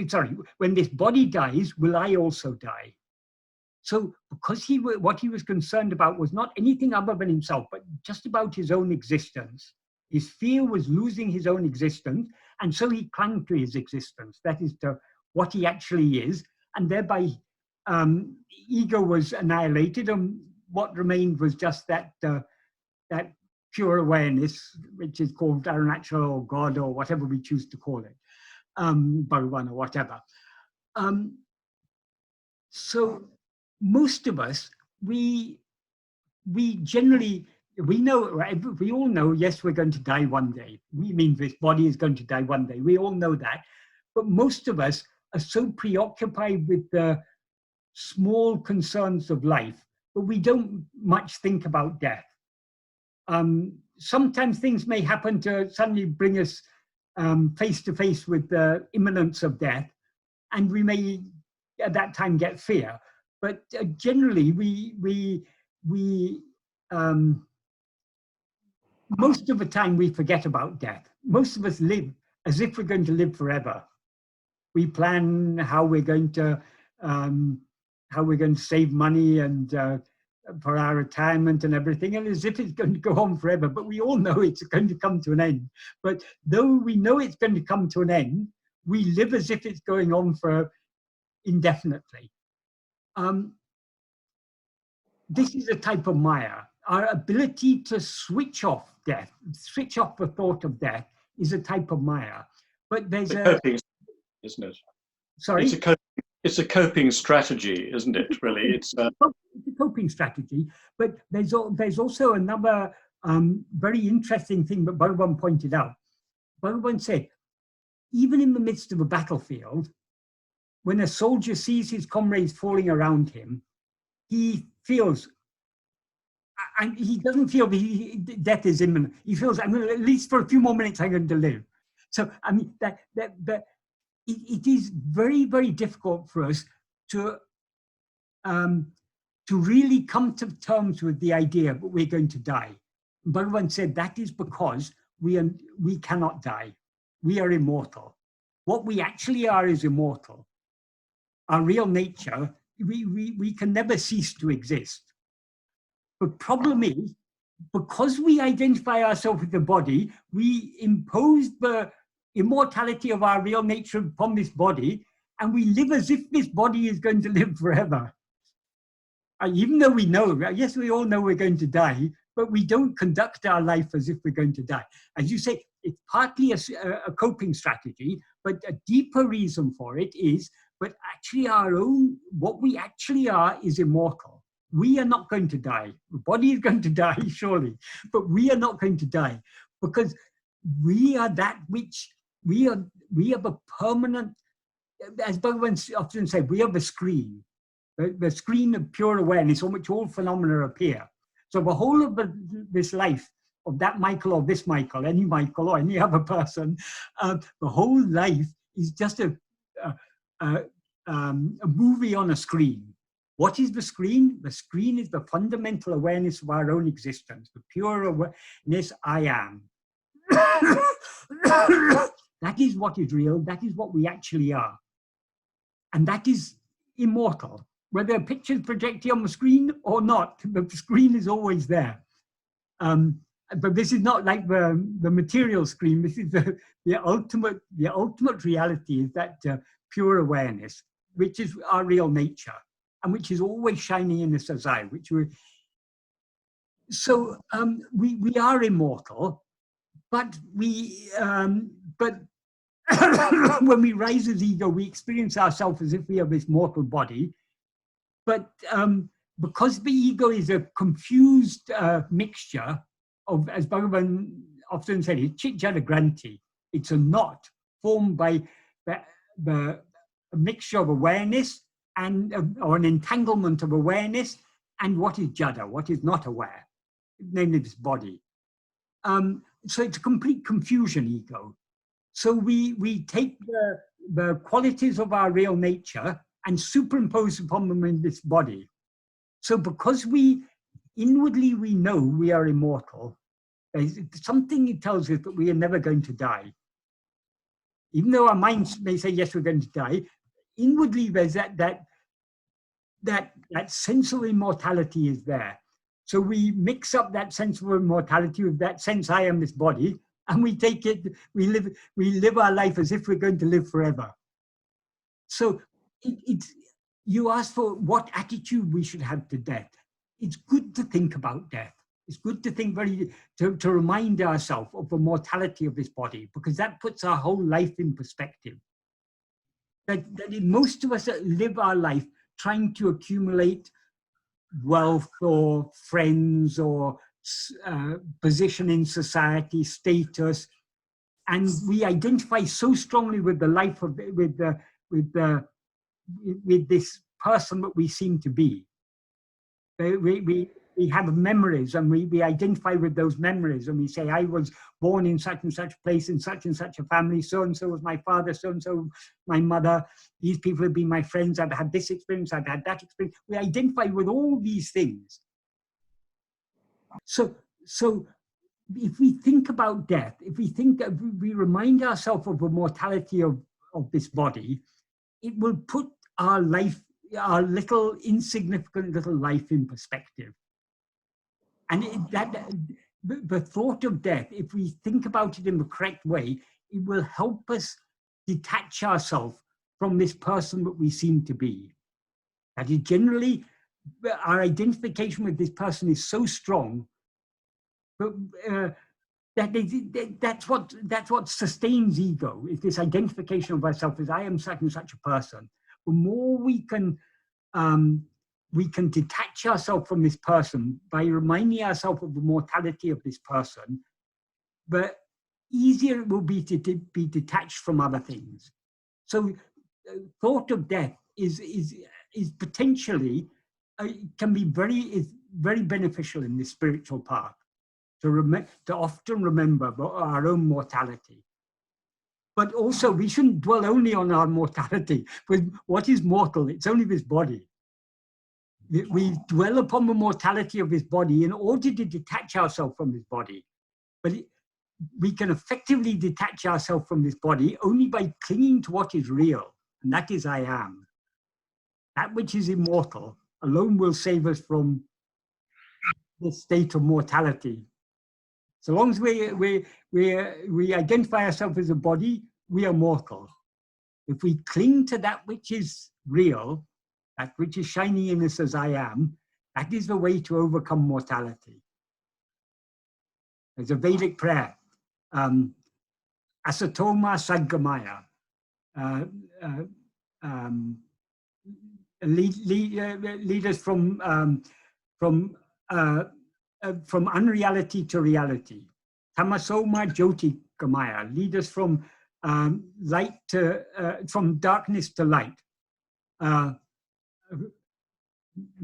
Speaker 1: this body dies, will I also die? So because what he was concerned about was not anything other than himself, but just about his own existence. His fear was losing his own existence, and so he clung to his existence. That is to what he actually is, and thereby ego was annihilated, and what remained was just that pure awareness, which is called Arunachala or God or whatever we choose to call it, Bhagavan or whatever. So most of us, we generally, we all know, yes, we're going to die one day. We mean this body is going to die one day. We all know that. But most of us are so preoccupied with the small concerns of life, but we don't much think about death. Sometimes things may happen to suddenly bring us face to face with the imminence of death, and we may at that time get fear. But generally, most of the time we forget about death. Most of us live as if we're going to live forever. We plan how we're going to save money and for our retirement and everything, and as if it's going to go on forever. But we all know it's going to come to an end. But though we know it's going to come to an end, we live as if it's going on for indefinitely. This is a type of Maya. Our ability to switch off death, switch off the thought of death, is a type of Maya. But there's
Speaker 6: coping, isn't it?
Speaker 1: Sorry?
Speaker 6: It's a coping strategy, isn't it, really? It's a
Speaker 1: coping strategy. But there's also another very interesting thing that Bhagavan pointed out. Bhagavan said, even in the midst of a battlefield, when a soldier sees his comrades falling around him, he feels, and he doesn't feel death is imminent. He feels, I'm going to, at least for a few more minutes, I'm going to live. So, I mean, it is very, very difficult for us to really come to terms with the idea that we're going to die. Bhagavan said that is because we cannot die. We are immortal. What we actually are is immortal. Our real nature, we can never cease to exist. The problem is, because we identify ourselves with the body, we impose the immortality of our real nature upon this body, and we live as if this body is going to live forever. Even though we know, yes, we all know we're going to die, but we don't conduct our life as if we're going to die. As you say, it's partly a coping strategy, but a deeper reason for it is, but actually what we actually are is immortal. We are not going to die. The body is going to die, surely, but we are not going to die, because we are that which, we are the permanent, as Bhagavan often said, we are the screen. The screen of pure awareness on which all phenomena appear. So the whole of this life of that Michael or this Michael, any Michael or any other person, the whole life is just a movie on a screen. What is the screen? The screen is the fundamental awareness of our own existence, the pure awareness I am. That is what is real. That is what we actually are. And that is immortal. Whether a picture is projected on the screen or not, the screen is always there. But this is not like the material screen. This is the ultimate reality is that pure awareness, which is our real nature, and which is always shining in us as I. So we are immortal, but when we rise as ego, we experience ourselves as if we have this mortal body. But because the ego is a confused mixture of, as Bhagavan often said, it's chit-jata granti. It's a knot formed by the mixture of awareness and or an entanglement of awareness and what is jada, what is not aware, namely this body. So it's a complete confusion, ego. So we take the qualities of our real nature and superimpose upon them in this body. So because inwardly we know we are immortal, there's something that tells us that we are never going to die. Even though our minds may say, yes, we're going to die, inwardly there's that sense of immortality is there. So we mix up that sense of immortality with that sense, I am this body, and we take it, we live our life as if we're going to live forever. So you ask for what attitude we should have to death. It's good to think about death. It's good to think to remind ourselves of the mortality of this body, because that puts our whole life in perspective. That most of us live our life trying to accumulate wealth or friends or position in society, status, and we identify so strongly with the life of this person that we seem to be. We have memories, and we identify with those memories, and we say, I was born in such and such place, in such and such a family, so and so was my father, so and so my mother, these people have been my friends, I've had this experience, I've had that experience. We identify with all these things. So if we think about death, if we remind ourselves of the mortality of this body, it will put our life, our little insignificant little life, in perspective. And the thought of death, if we think about it in the correct way, it will help us detach ourselves from this person that we seem to be. That is generally, our identification with this person is so strong, but that's what sustains ego, is this identification of ourselves as I am such and such a person. The more we can detach ourselves from this person by reminding ourselves of the mortality of this person, the easier it will be to be detached from other things. So thought of death is potentially, can be very beneficial in this spiritual path, to often remember our own mortality. But also, we shouldn't dwell only on our mortality. With what is mortal, it's only this body. We dwell upon the mortality of this body in order to detach ourselves from this body. But we can effectively detach ourselves from this body only by clinging to what is real, and that is I am. That which is immortal alone will save us from this state of mortality. So long as we identify ourselves as a body, we are mortal. If we cling to that which is real, that which is shining in us as I am, that is the way to overcome mortality. There's a Vedic prayer, Asatoma Sadgamaya. Lead us from unreality to reality. Tamasoma Jyoti Gamaya. Lead us from light to from darkness to light.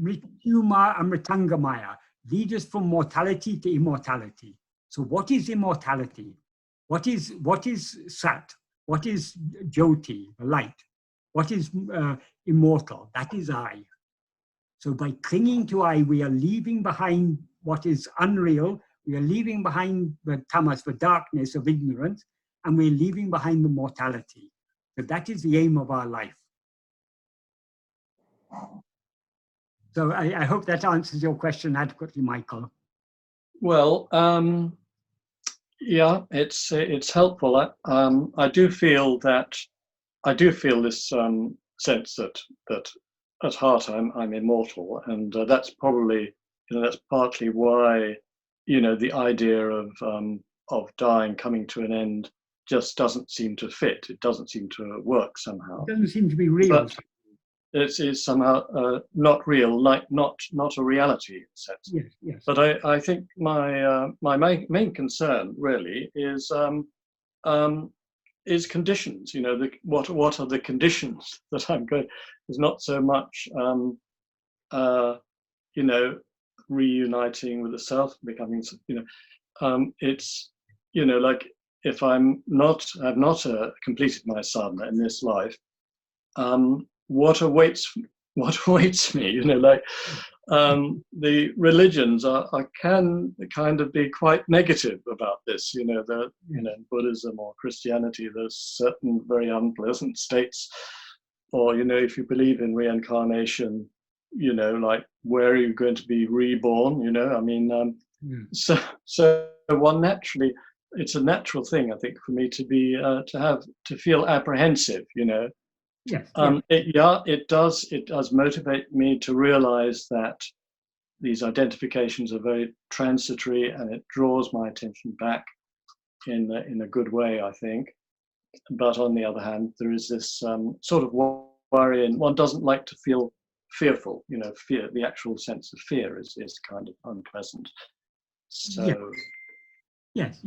Speaker 1: Mrityuma Amritangamaya. Lead us from mortality to immortality. So what is immortality? What is Sat? What is Jyoti, the light? What is immortal? That is I. So by clinging to I, we are leaving behind what is unreal. We are leaving behind the tamas, the darkness of ignorance, and we're leaving behind the mortality. So that is the aim of our life. So I hope that answers your question adequately, Michael.
Speaker 6: Well, yeah, it's helpful. I do feel this sense that at heart I'm immortal, and that's probably, that's partly why, the idea of dying, coming to an end, just doesn't seem to fit. It doesn't seem to work somehow.
Speaker 1: It doesn't seem to be real.
Speaker 6: But it's somehow not real, like not a reality in a sense.
Speaker 1: Yes, yes.
Speaker 6: But I think my main concern really is conditions. What are the conditions that I'm going? Is not so much reuniting with the self, becoming, it's, like if I've not completed my sadhana in this life, what awaits me? The religions can kind of be quite negative about this. In Buddhism or Christianity, there's certain very unpleasant states, or if you believe in reincarnation, like where are you going to be reborn? So one naturally, it's a natural thing, I think, for me to be to feel apprehensive.
Speaker 1: Yes.
Speaker 6: It does motivate me to realize that these identifications are very transitory, and it draws my attention back in a good way, I think. But on the other hand, there is this sort of worry, and one doesn't like to feel fearful. Fear, the actual sense of fear is kind of unpleasant. So
Speaker 1: yes.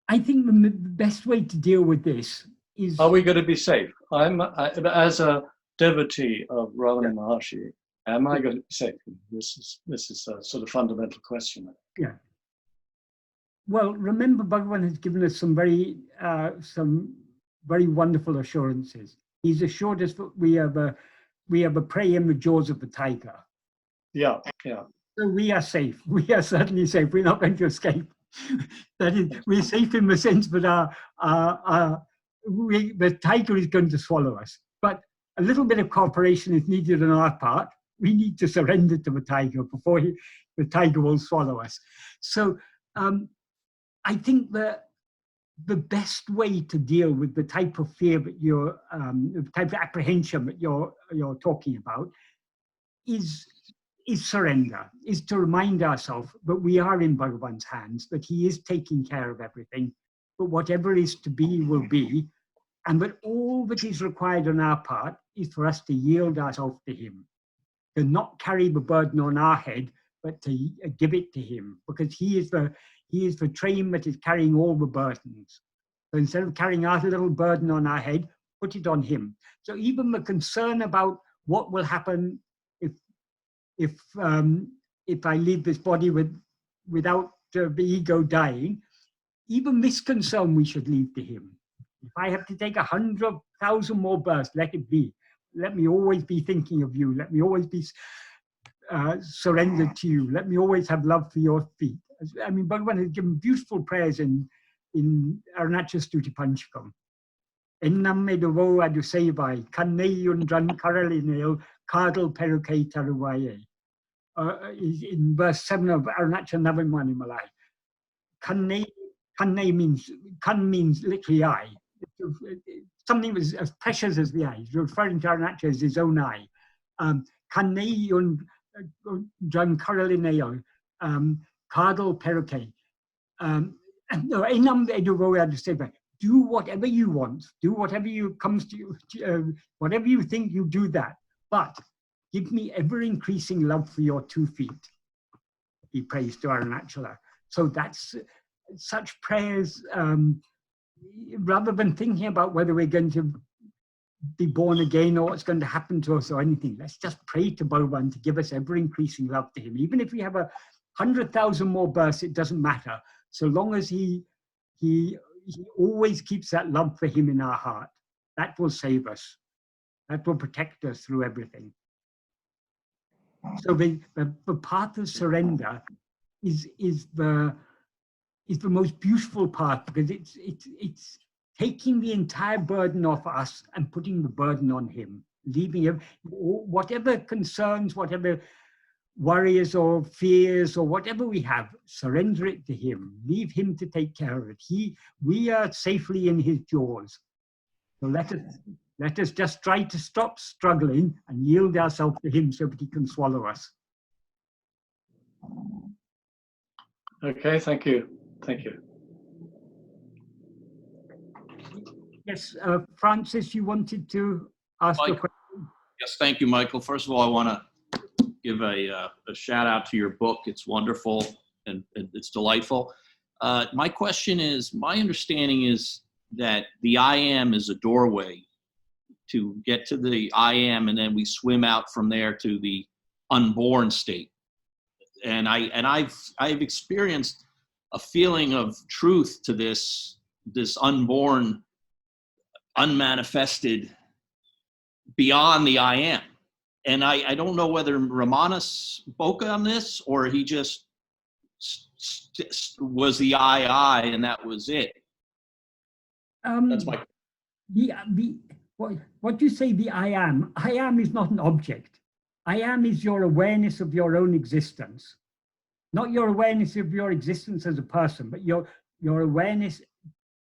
Speaker 1: I think the best way to deal with this is...
Speaker 6: Are we going to be safe? As a devotee of Ramana Maharshi, am I going to be safe? This is a sort of fundamental question.
Speaker 1: Yeah. Well, remember, Bhagavan has given us some very wonderful assurances. He's assured us that we have a prey in the jaws of the tiger.
Speaker 6: Yeah, yeah.
Speaker 1: So we are safe. We are certainly safe. We're not going to escape. That is, we're safe in the sense that the tiger is going to swallow us. But a little bit of cooperation is needed on our part. We need to surrender to the tiger before the tiger will swallow us. So I think that the best way to deal with the type of fear that the type of apprehension that you're talking about is surrender, is to remind ourselves that we are in Bhagavan's hands, that he is taking care of everything, but whatever is to be will be, and that all that is required on our part is for us to yield ourselves to him, to not carry the burden on our head, but to give it to him, because he is the train that is carrying all the burdens. So instead of carrying our little burden on our head, put it on him. So even the concern about what will happen if I leave this body without the ego dying, even this concern we should leave to him. If I have to take 100,000 more births, let it be. Let me always be thinking of you. Let me always be surrendered to you. Let me always have love for your feet. I mean, Bhagavan has given beautiful prayers in Arunachala Stuti Panchakam. Ennamme devo adu sevai, kanneyun dran karalineo, kardal peruke taruvaye. In verse 7 of Arunachala Navamani Malay. Kanne means literally eye. Something as precious as the eye. He's referring to Arunachala as his own eye. Kanneyun dran karalineo, kardal peruke. Do whatever you want, do whatever comes to you, whatever you think, you do that. But give me ever increasing love for your 2 feet, he prays to Arunachala. So that's such prayers, rather than thinking about whether we're going to be born again or what's going to happen to us or anything. Let's just pray to Bhagavan to give us ever increasing love to him. Even if we have 100,000 more births, it doesn't matter. So long as he always keeps that love for him in our heart, that will save us. That will protect us through everything. So the path of surrender is the most beautiful path, because it's taking the entire burden off us and putting the burden on him, leaving him whatever concerns, whatever worries or fears or whatever we have, surrender it to him. Leave him to take care of it. We are safely in his jaws. So let us just try to stop struggling and yield ourselves to him so that he can swallow us.
Speaker 6: Okay, thank you. Thank you.
Speaker 1: Yes, Francis, you wanted to ask a question?
Speaker 7: Yes, thank you, Michael. First of all, I want to give a shout out to your book. It's wonderful and it's delightful. My question is, my understanding is that the I am is a doorway to get to the I am, and then we swim out from there to the unborn state. And I've experienced a feeling of truth to this unborn, unmanifested, beyond the I am. And I don't know whether Ramana spoke on this or he just was the I, and that was it. That's my.
Speaker 1: What you say, the I am is not an object. I am is your awareness of your own existence, not your awareness of your existence as a person, but your awareness,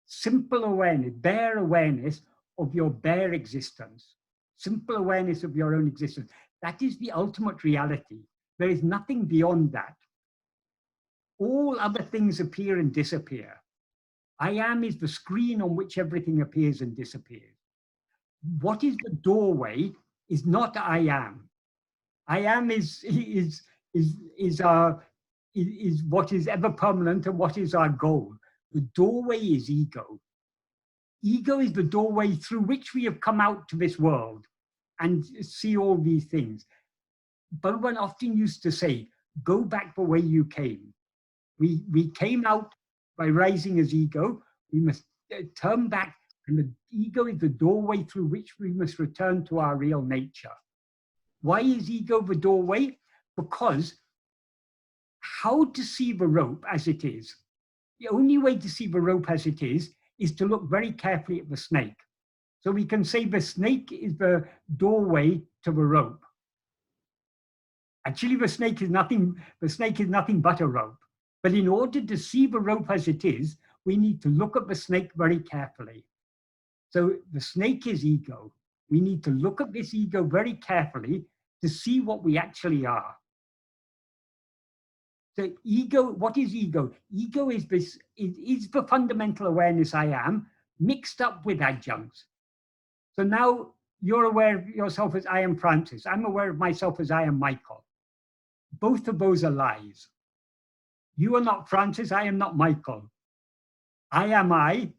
Speaker 1: simple awareness, bare awareness of your bare existence, simple awareness of your own existence. That is the ultimate reality. There is nothing beyond that. All other things appear and disappear. I am is the screen on which everything appears and disappears. What is the doorway is not I am. I am is what is ever permanent and what is our goal. The doorway is ego. ego is the doorway through which we have come out to this world and see all these things. Bhagavan often used to say, go back the way you came. We came out by rising as ego. We must turn back, and the ego is the doorway through which we must return to our real nature. Why is ego the doorway? Because how to see the rope as it is? The only way to see the rope as it is to look very carefully at the snake. So we can say the snake is the doorway to the rope. Actually, the snake is nothing but a rope. But in order to see the rope as it is, we need to look at the snake very carefully. So the snake is ego. We need to look at this ego very carefully to see what we actually are. So ego, what is ego? Ego is this, is the fundamental awareness I am, mixed up with adjuncts. So now you're aware of yourself as I am Francis. I'm aware of myself as I am Michael. Both of those are lies. You are not Francis, I am not Michael. I am I,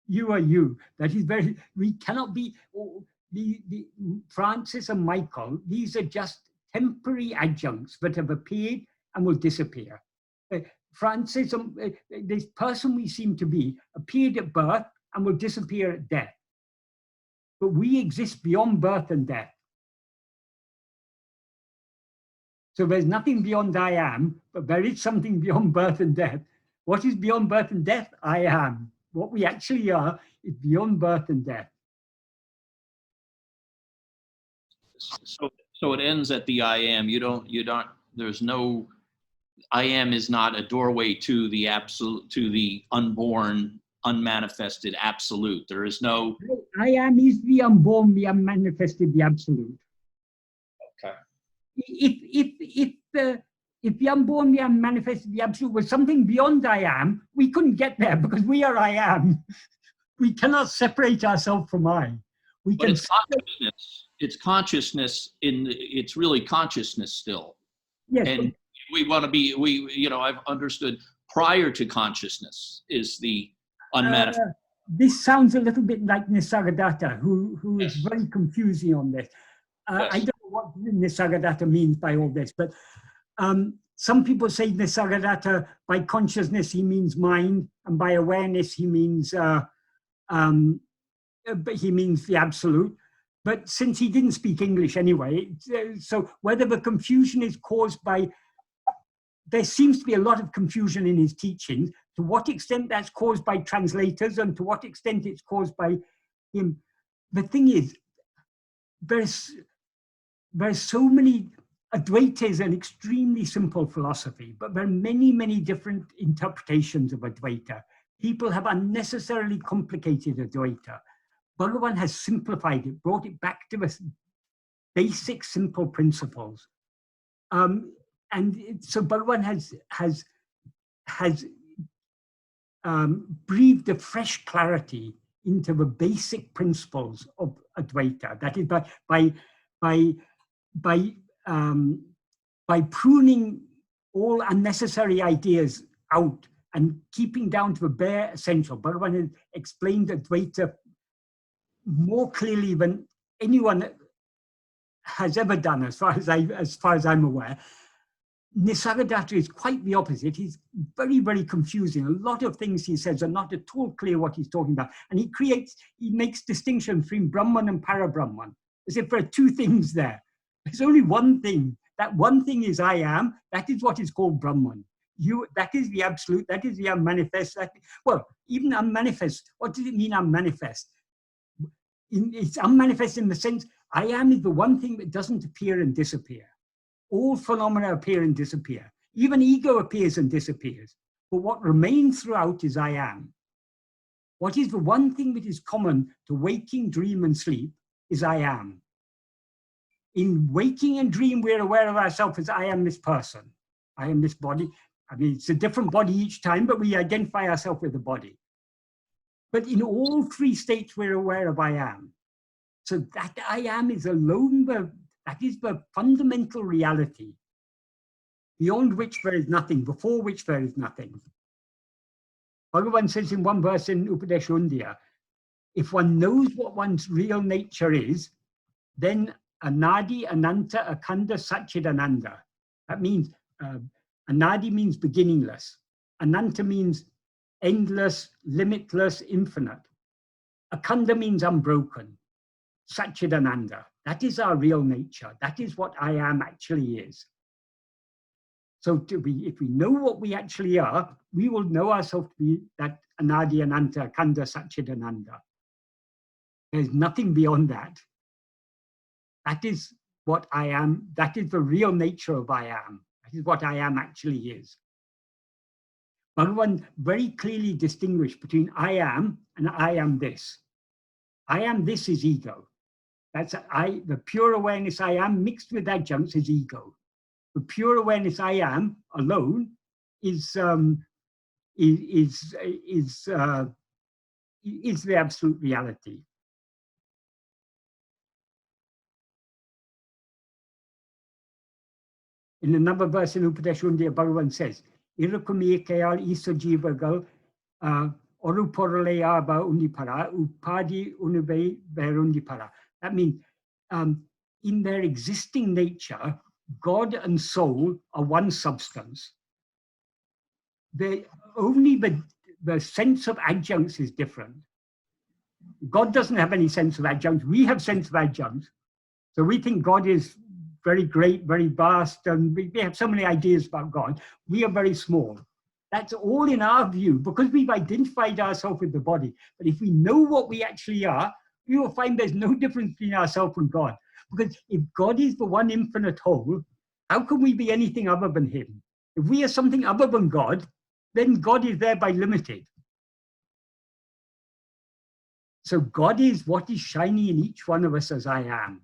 Speaker 1: you are you. That is very, we cannot be, the Francis and Michael, these are just temporary adjuncts that have appeared and will disappear. Francis, this person we seem to be, appeared at birth and will disappear at death. But we exist beyond birth and death. So there's nothing beyond I am, but there is something beyond birth and death. What is beyond birth and death? I am. What we actually are is beyond birth and death.
Speaker 7: So it ends at the I am. There's no, I am is not a doorway to the absolute, to the unborn, unmanifested absolute. There is no.
Speaker 1: I am is the unborn, the unmanifested, the absolute.
Speaker 7: Okay.
Speaker 1: If the unborn, the unmanifested, the absolute was something beyond I am, we couldn't get there because we are I am. We cannot separate ourselves from I.
Speaker 7: But it's consciousness. It's consciousness it's really consciousness still.
Speaker 1: Yes.
Speaker 7: And we want to be, I've understood prior to consciousness is the unmanifested.
Speaker 1: This sounds a little bit like Nisargadatta, who is very confusing on this.
Speaker 7: Yes.
Speaker 1: I don't know what Nisargadatta means by all this, but some people say Nisargadatta, by consciousness he means mind, and by awareness he means the absolute. But since he didn't speak English anyway, so whether the confusion is caused by, there seems to be a lot of confusion in his teachings. To what extent that's caused by translators and to what extent it's caused by him. The thing is, there's so many, Advaita is an extremely simple philosophy, but there are many, many different interpretations of Advaita. People have unnecessarily complicated Advaita. Bhagavan has simplified it, brought it back to the basic, simple principles. And so Bhagavan has breathed a fresh clarity into the basic principles of Advaita. That is by pruning all unnecessary ideas out and keeping down to the bare essential. Bhagavan has explained Advaita more clearly than anyone has ever done, as far as I'm aware. Nisargadatta is quite the opposite. He's very, very confusing. A lot of things he says are not at all clear what he's talking about. And he makes distinction between Brahman and Parabrahman, as if there are two things there. There's only one thing. That one thing is I am. That is what is called Brahman. That is the absolute. That is the unmanifest. Well, even unmanifest. What does it mean unmanifest? It's unmanifest in the sense I am is the one thing that doesn't appear and disappear. All phenomena appear and disappear. Even ego appears and disappears. But what remains throughout is I am. What is the one thing that is common to waking, dream, and sleep is I am. In waking and dream, we're aware of ourselves as I am this person. I am this body. I mean, it's a different body each time, but we identify ourselves with the body. But in all three states, we're aware of I am. So that I am is alone that is the fundamental reality, beyond which there is nothing, before which there is nothing. Bhagavan says in one verse in Upadesha Undiyar, if one knows what one's real nature is, then Anadi, Ananta, Akhanda, Satchidananda. That means Anadi means beginningless. Ananta means endless, limitless, infinite. Akhanda means unbroken. Satchidananda. That is our real nature. That is what I am actually is. So if we know what we actually are, we will know ourselves to be that Anadi, Ananta, Akhanda, Satchidananda. There's nothing beyond that. That is what I am. That is the real nature of I am. That is what I am actually is. Bhagavan very clearly distinguished between I am and I am this. I am this is ego. That's the pure awareness I am mixed with adjuncts is ego. The pure awareness I am alone is the absolute reality. In another verse in Upadeshundiya, Bhagavan says, Irakumiyakayal isajivagal oruporaleaba unipara upadi unube berundipara. That means in their existing nature, God and soul are one substance. Only the sense of adjuncts is different. God doesn't have any sense of adjuncts. We have sense of adjuncts. So we think God is very great, very vast, and we have so many ideas about God. We are very small. That's all in our view, because we've identified ourselves with the body. But if we know what we actually are, we will find there's no difference between ourselves and God. Because if God is the one infinite whole, how can we be anything other than him? If we are something other than God, then God is thereby limited. So God is what is shining in each one of us as I am.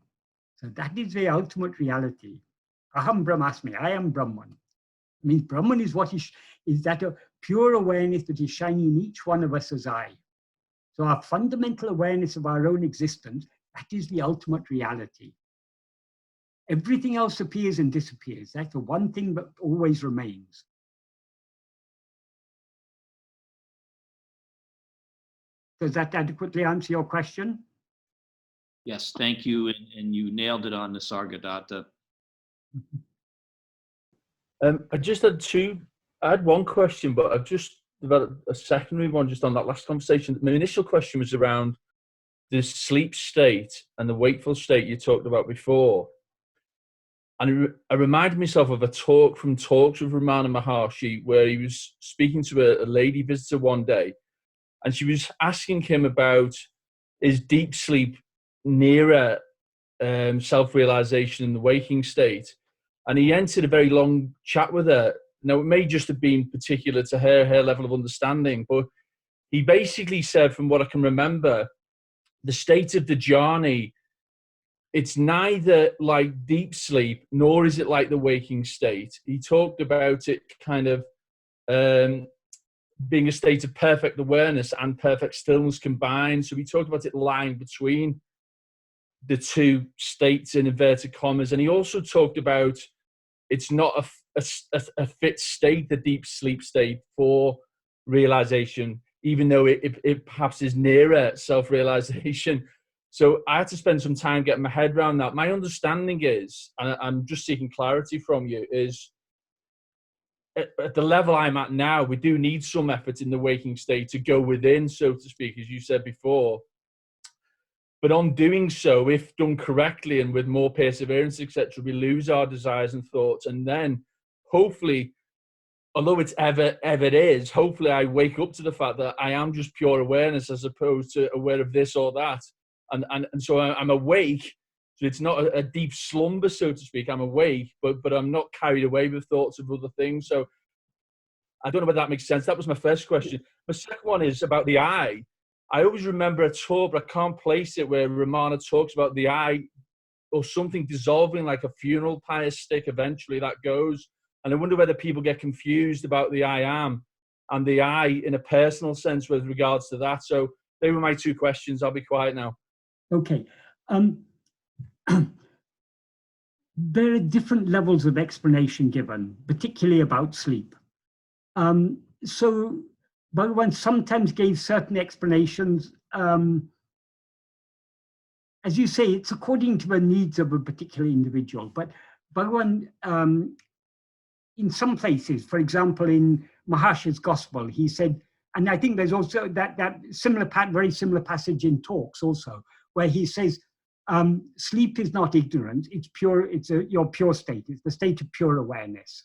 Speaker 1: So that is the ultimate reality. Aham Brahmasmi, I am Brahman. It means Brahman is what is that a pure awareness that is shining in each one of us as I. So our fundamental awareness of our own existence, that is the ultimate reality. Everything else appears and disappears. That's the one thing that always remains. Does that adequately answer your question?
Speaker 7: Yes, thank you. And you nailed it on the Sargadatta.
Speaker 8: I just had I had one question, but I've just developed a secondary one just on that last conversation. My initial question was around the sleep state and the wakeful state you talked about before. And I reminded myself of a talk from Talks with Ramana Maharshi, where he was speaking to a lady visitor one day, and she was asking him about is deep sleep nearer self-realization in the waking state. And he entered a very long chat with her. Now, it may just have been particular to her level of understanding, but he basically said, from what I can remember, the state of the jhani, it's neither like deep sleep, nor is it like the waking state. He talked about it kind of being a state of perfect awareness and perfect stillness combined. So he talked about it lying between the two states in inverted commas. And he also talked about it's not a fit state, the deep sleep state, for realization, even though it perhaps is nearer self-realization. So I had to spend some time getting my head around that. My understanding is, and I'm just seeking clarity from you, is at the level I'm at now, we do need some effort in the waking state to go within, so to speak, as you said before. But on doing so, if done correctly and with more perseverance, etc., we lose our desires and thoughts. And then hopefully, although it's ever is, hopefully I wake up to the fact that I am just pure awareness as opposed to aware of this or that. And so I'm awake. So it's not a deep slumber, so to speak. I'm awake, but I'm not carried away with thoughts of other things. So I don't know whether that makes sense. That was my first question. My second one is about the I. I always remember a talk, but I can't place it, where Ramana talks about the I or something dissolving like a funeral pyre stick. Eventually that goes. And I wonder whether people get confused about the I am and the I in a personal sense with regards to that. So they were my two questions. I'll be quiet now.
Speaker 1: Okay. There are different levels of explanation given, particularly about sleep. So Bhagavan sometimes gave certain explanations as you say, it's according to the needs of a particular individual. But Bhagavan, in some places, for example, in Maharshi's Gospel, he said, and I think there's also that very similar passage in Talks also, where he says, sleep is not ignorance, it's pure, your pure state, it's the state of pure awareness.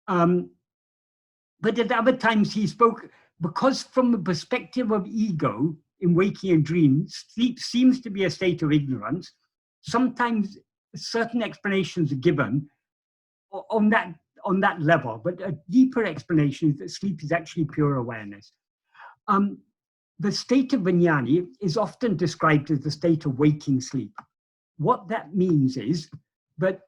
Speaker 1: But at other times he spoke, because from the perspective of ego in waking and dream, sleep seems to be a state of ignorance. Sometimes certain explanations are given on that level, but a deeper explanation is that sleep is actually pure awareness. The state of Vijnani is often described as the state of waking sleep. What that means is that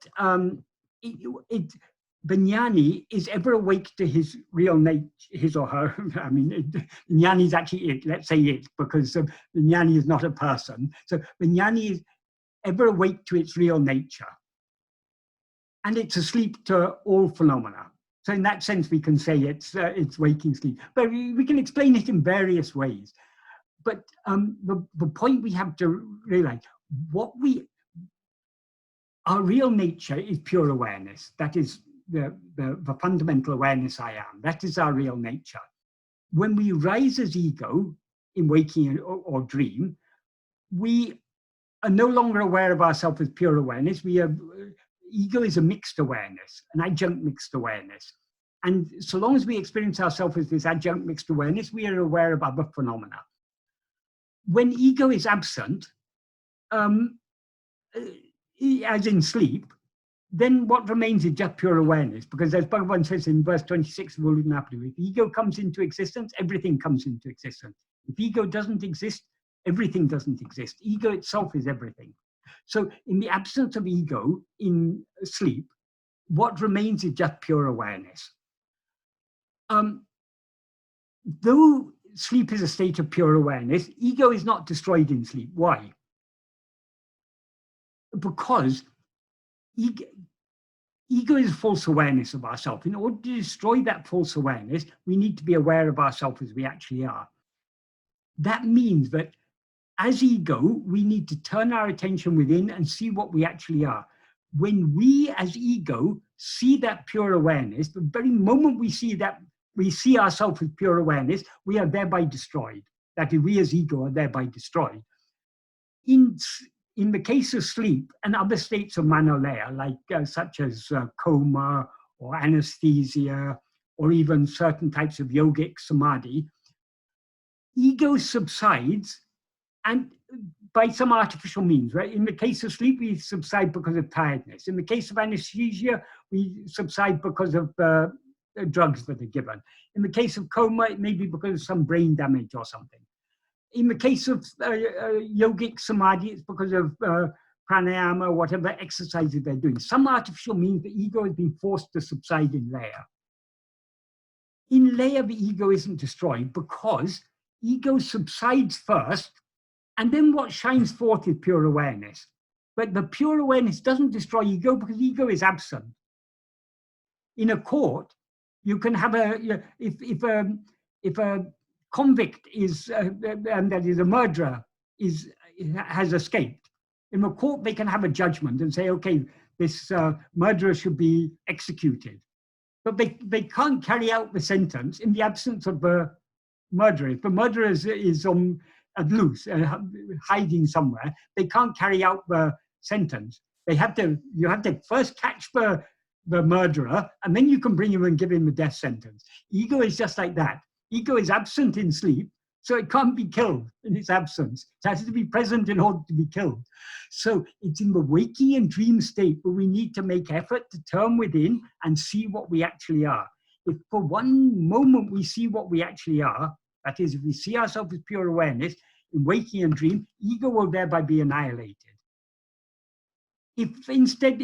Speaker 1: Vijnani is ever awake to his real nature, his or her. I mean, Vijnani is actually it, let's say it, because Vijnani is not a person. So Vijnani is ever awake to its real nature. And it's asleep to all phenomena. So in that sense, we can say it's waking sleep. But we can explain it in various ways. But the point we have to realize, our real nature is pure awareness. That is the fundamental awareness I am. That is our real nature. When we rise as ego in waking or dream, we are no longer aware of ourselves as pure awareness. Ego is a mixed awareness, an adjunct mixed awareness. And so long as we experience ourselves as this adjunct mixed awareness, we are aware of other phenomena. When ego is absent, as in sleep, then what remains is just pure awareness. Because as Bhagavan says in verse 26 of Arunachala, if ego comes into existence, everything comes into existence. If ego doesn't exist, everything doesn't exist. Ego itself is everything. So in the absence of ego in sleep, what remains is just pure awareness. Though sleep is a state of pure awareness, ego is not destroyed in sleep. Why? Because ego is false awareness of ourselves. In order to destroy that false awareness, we need to be aware of ourselves as we actually are. That means that as ego, we need to turn our attention within and see what we actually are. When we as ego see that pure awareness, the very moment we see that, we see ourselves as pure awareness, we are thereby destroyed. That is, we as ego are thereby destroyed. In the case of sleep and other states of manolaya, like such as coma or anesthesia, or even certain types of yogic samadhi, ego subsides, and by some artificial means, right? In the case of sleep, we subside because of tiredness. In the case of anesthesia, we subside because of drugs that are given. In the case of coma, it may be because of some brain damage or something. In the case of yogic samadhi, it's because of pranayama, or whatever exercises they're doing. Some artificial means the ego has been forced to subside in laya. In laya, the ego isn't destroyed because ego subsides first, and then what shines forth is pure awareness. But the pure awareness doesn't destroy ego because ego is absent. In a court, you can have if a convict is, and that is a murderer, has escaped, in the court they can have a judgment and say, okay, this murderer should be executed. But they can't carry out the sentence in the absence of the murderer. If the murderer is loose, hiding somewhere, they can't carry out the sentence. You have to first catch the murderer, and then you can bring him and give him the death sentence. Ego is just like that. Ego is absent in sleep, so it can't be killed in its absence. It has to be present in order to be killed. So it's in the waking and dream state where we need to make effort to turn within and see what we actually are. If for one moment we see what we actually are, that is, if we see ourselves as pure awareness, in waking and dream, ego will thereby be annihilated. If instead,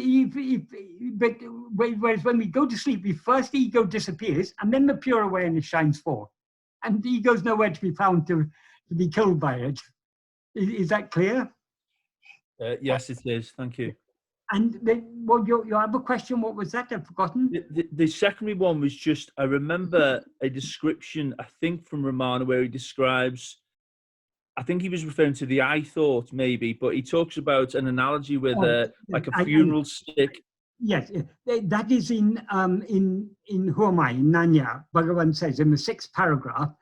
Speaker 1: whereas when we go to sleep, the first ego disappears, and then the pure awareness shines forth. And the ego's nowhere to be found to be killed by it. Is that clear?
Speaker 8: Yes, it is. Thank you.
Speaker 1: And your other question, what was that? I've forgotten.
Speaker 8: The secondary one was just, I remember a description, I think from Ramana, where he describes I think he was referring to the I thought maybe, but he talks about an analogy with like a funeral stick.
Speaker 1: Yes, that is in Who Am I, in Nanya. Bhagavan says in the 6th paragraph,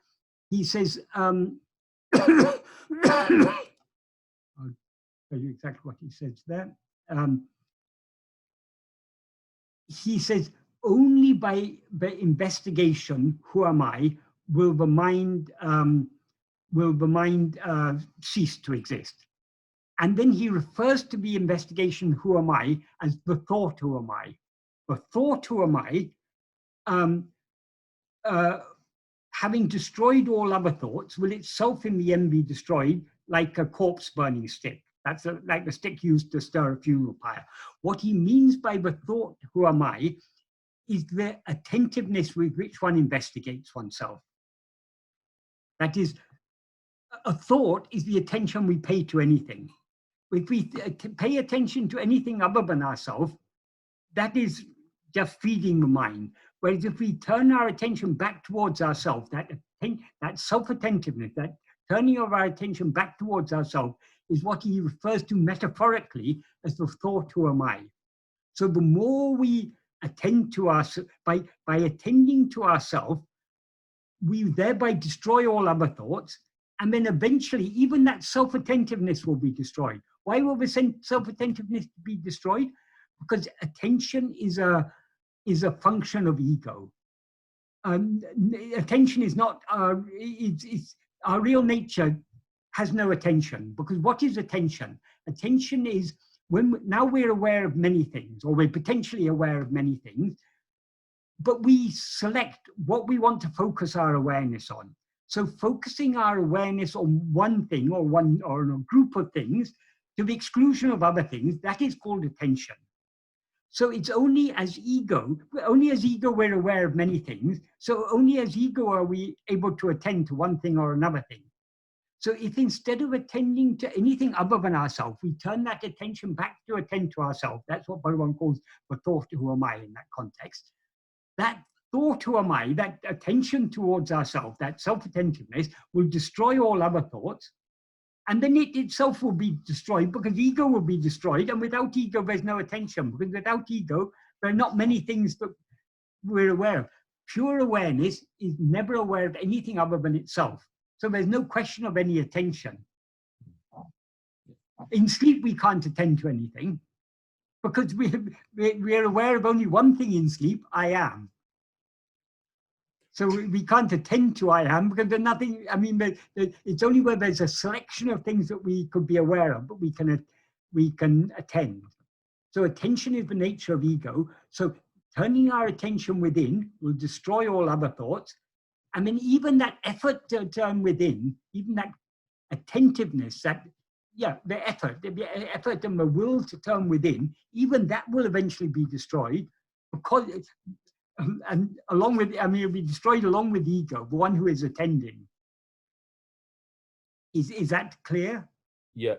Speaker 1: he says, I'll tell you exactly what he says there. He says, only by the investigation, who am I, will the mind cease to exist. And then he refers to the investigation, who am I, as the thought, who am I. The thought, who am I, having destroyed all other thoughts, will itself in the end be destroyed like a corpse burning stick. That's like the stick used to stir a funeral pyre. What he means by the thought, who am I, is the attentiveness with which one investigates oneself. That is, a thought is the attention we pay to anything. If we pay attention to anything other than ourselves, that is just feeding the mind. Whereas if we turn our attention back towards ourselves, that self-attentiveness, that turning of our attention back towards ourselves, is what he refers to metaphorically as the thought, who am I? So the more we attend to us, by attending to ourselves, we thereby destroy all other thoughts, and then eventually even that self-attentiveness will be destroyed. Why will the self-attentiveness be destroyed? Because attention is a function of ego. Attention is not our real nature has no attention, because what is attention? Attention is now we're aware of many things, or we're potentially aware of many things, but we select what we want to focus our awareness on. So focusing our awareness on one thing or a group of things to the exclusion of other things, that is called attention. So it's only as ego we're aware of many things. So only as ego are we able to attend to one thing or another thing. So if instead of attending to anything other than ourselves, we turn that attention back to attend to ourselves, that's what Bhagavan calls the thought, who am I, in that context. That thought, who am I, that attention towards ourselves, that self-attentiveness, will destroy all other thoughts. And then it itself will be destroyed, because ego will be destroyed. And without ego, there's no attention, because without ego, there are not many things that we're aware of. Pure awareness is never aware of anything other than itself. So there's no question of any attention. In sleep, we can't attend to anything, because we're aware of only one thing in sleep, I am. So we can't attend to I am, because there's nothing, I mean, it's only where there's a selection of things that we could be aware of, but we can attend. So attention is the nature of ego. So turning our attention within will destroy all other thoughts. And then even that effort to turn within, even that attentiveness, the effort and the will to turn within, even that will eventually be destroyed, because and along with, it'll be destroyed along with ego, the one who is attending. Is that clear?
Speaker 8: Yeah,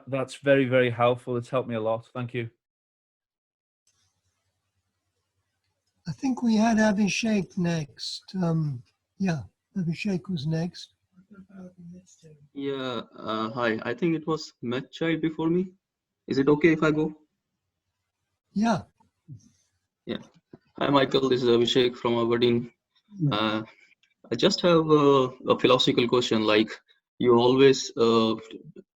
Speaker 8: that's very, very helpful. It's helped me a lot. Thank you.
Speaker 3: I think we had Abhishek next. Yeah, Abhishek was next.
Speaker 9: Yeah, hi. I think it was Child before me. Is it okay if I go?
Speaker 3: Yeah.
Speaker 9: Yeah. Hi, Michael. This is Abhishek from Aberdeen. I just have a philosophical question. Like, you always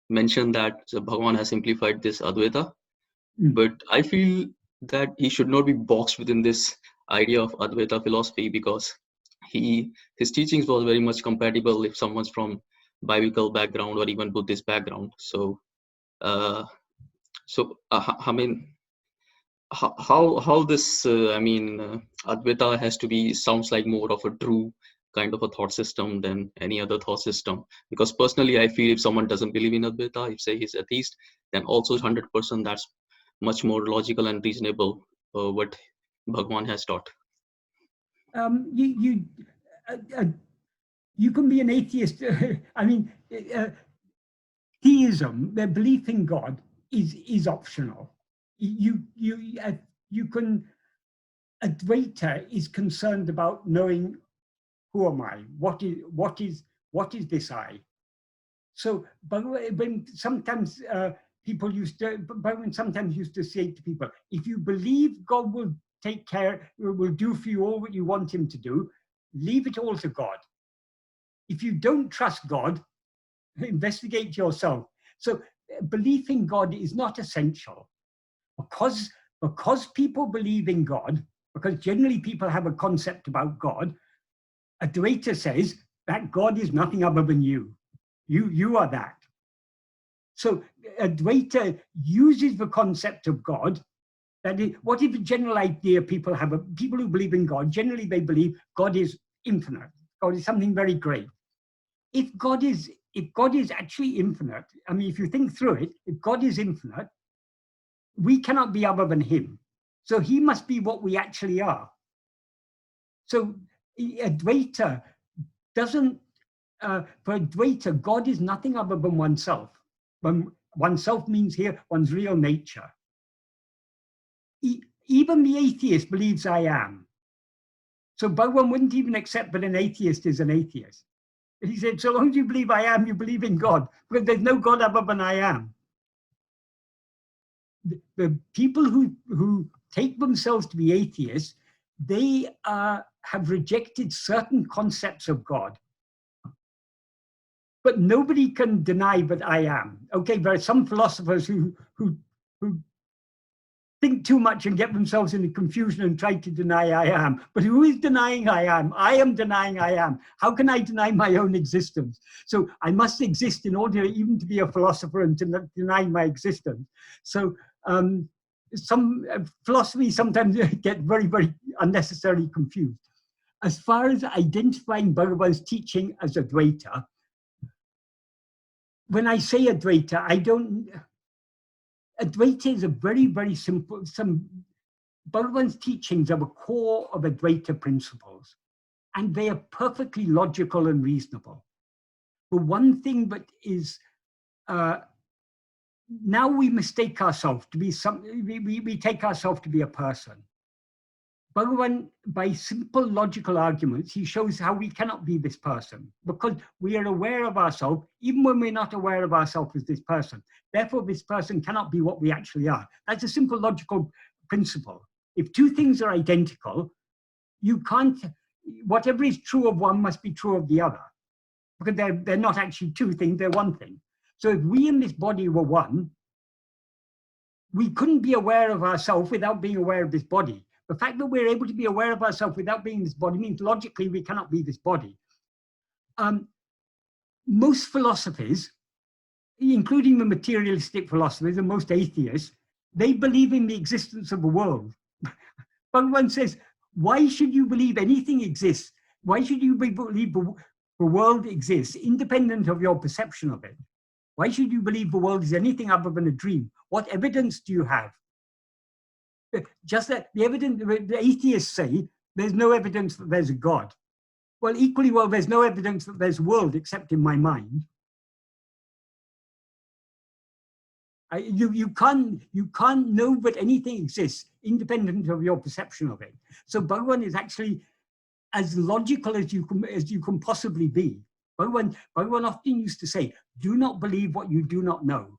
Speaker 9: mention that Bhagavan has simplified this Advaita, but I feel that he should not be boxed within this idea of Advaita philosophy, because his teachings was very much compatible if someone's from biblical background or even Buddhist background. So, I mean, how this Advaita has to be, sounds like more of a true kind of a thought system than any other thought system. Because personally, I feel if someone doesn't believe in Advaita, if say he's atheist, then also 100% that's much more logical and reasonable what Bhagavan has taught.
Speaker 1: You can be an atheist. I mean, theism, the belief in God, is optional. You can. Advaita is concerned about knowing who am I, what is this I. So when sometimes Bhagavan sometimes used to say to people, if you believe God will take care, will do for you all what you want him to do, leave it all to God. If you don't trust God, investigate yourself. So belief in God is not essential. Because people believe in God, because generally people have a concept about God, Advaita says that God is nothing other than you. You are that. So Advaita uses the concept of God. That is, what is the general idea people have? People who believe in God, generally they believe God is infinite. God is something very great. If God is actually infinite, I mean, if you think through it, if God is infinite, we cannot be other than him. So he must be what we actually are. So Advaita doesn't, for Advaita, God is nothing other than oneself. When oneself means here one's real nature. Even the atheist believes I am. So Bhagavan wouldn't even accept that an atheist is an atheist. He said, so long as you believe I am, you believe in God, because there's no God other than I am. The people who take themselves to be atheists, they have rejected certain concepts of God. But nobody can deny that I am. Okay, there are some philosophers who think too much and get themselves into confusion and try to deny I am. But who is denying I am? I am denying I am. How can I deny my own existence? So I must exist in order even to be a philosopher and to deny my existence. So some philosophy sometimes get very, very unnecessarily confused. As far as identifying Bhagavan's teaching as Advaita, when I say Advaita, Advaita is a very, very simple, Bhagavan's teachings are the core of Advaita principles, and they are perfectly logical and reasonable. The one thing that is, now we mistake ourselves to be we take ourselves to be a person. Bhagavan, by simple logical arguments, he shows how we cannot be this person, because we are aware of ourselves, even when we're not aware of ourselves as this person. Therefore, this person cannot be what we actually are. That's a simple logical principle. If two things are identical, you can't, whatever is true of one must be true of the other, because they're not actually two things, they're one thing. So if we in this body were one, we couldn't be aware of ourselves without being aware of this body. The fact that we're able to be aware of ourselves without being this body means logically we cannot be this body. Most philosophies, including the materialistic philosophers and most atheists, they believe in the existence of the world. Bhagavan says, why should you believe anything exists? Why should you believe the world exists independent of your perception of it? Why should you believe the world is anything other than a dream? What evidence do you have? Just that the evidence, the atheists say there's no evidence that there's a God. Well, equally well, there's no evidence that there's a world except in my mind. You can't know that anything exists independent of your perception of it. So Bhagavan is actually as logical as you can possibly be. Bhagavan often used to say, do not believe what you do not know.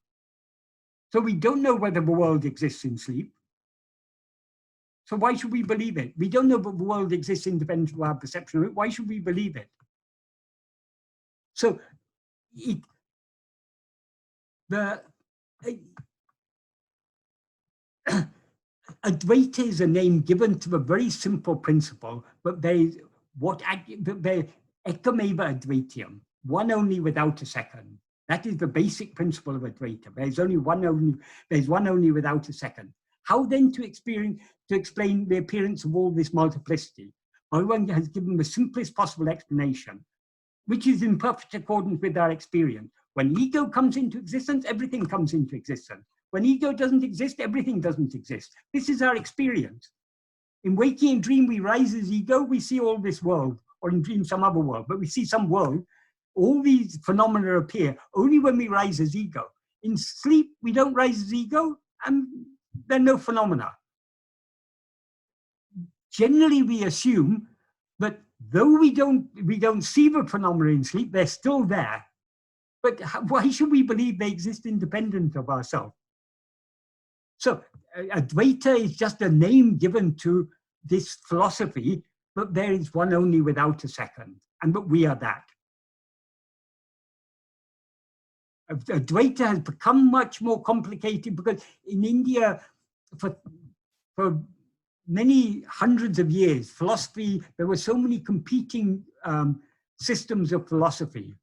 Speaker 1: So we don't know whether the world exists in sleep. So why should we believe it? We don't know that the world exists independent of our perception of it. Why should we believe it? So Advaita is a name given to a very simple principle, but they're Ekameva Advaitiam, one only without a second. That is the basic principle of Advaita. There's one only without a second. How then to explain the appearance of all this multiplicity? Bhagavan has given the simplest possible explanation, which is in perfect accordance with our experience. When ego comes into existence, everything comes into existence. When ego doesn't exist, everything doesn't exist. This is our experience. In waking and dream, we rise as ego, we see all this world, or in dream some other world, but we see some world. All these phenomena appear only when we rise as ego. In sleep, we don't rise as ego, and there are no phenomena. Generally, we assume that though we don't see the phenomena in sleep, they're still there. But why should we believe they exist independent of ourselves? So Advaita is just a name given to this philosophy, but there is one only without a second, and but we are that. Advaita has become much more complicated because in India, for many hundreds of years, philosophy, there were so many competing systems of philosophy.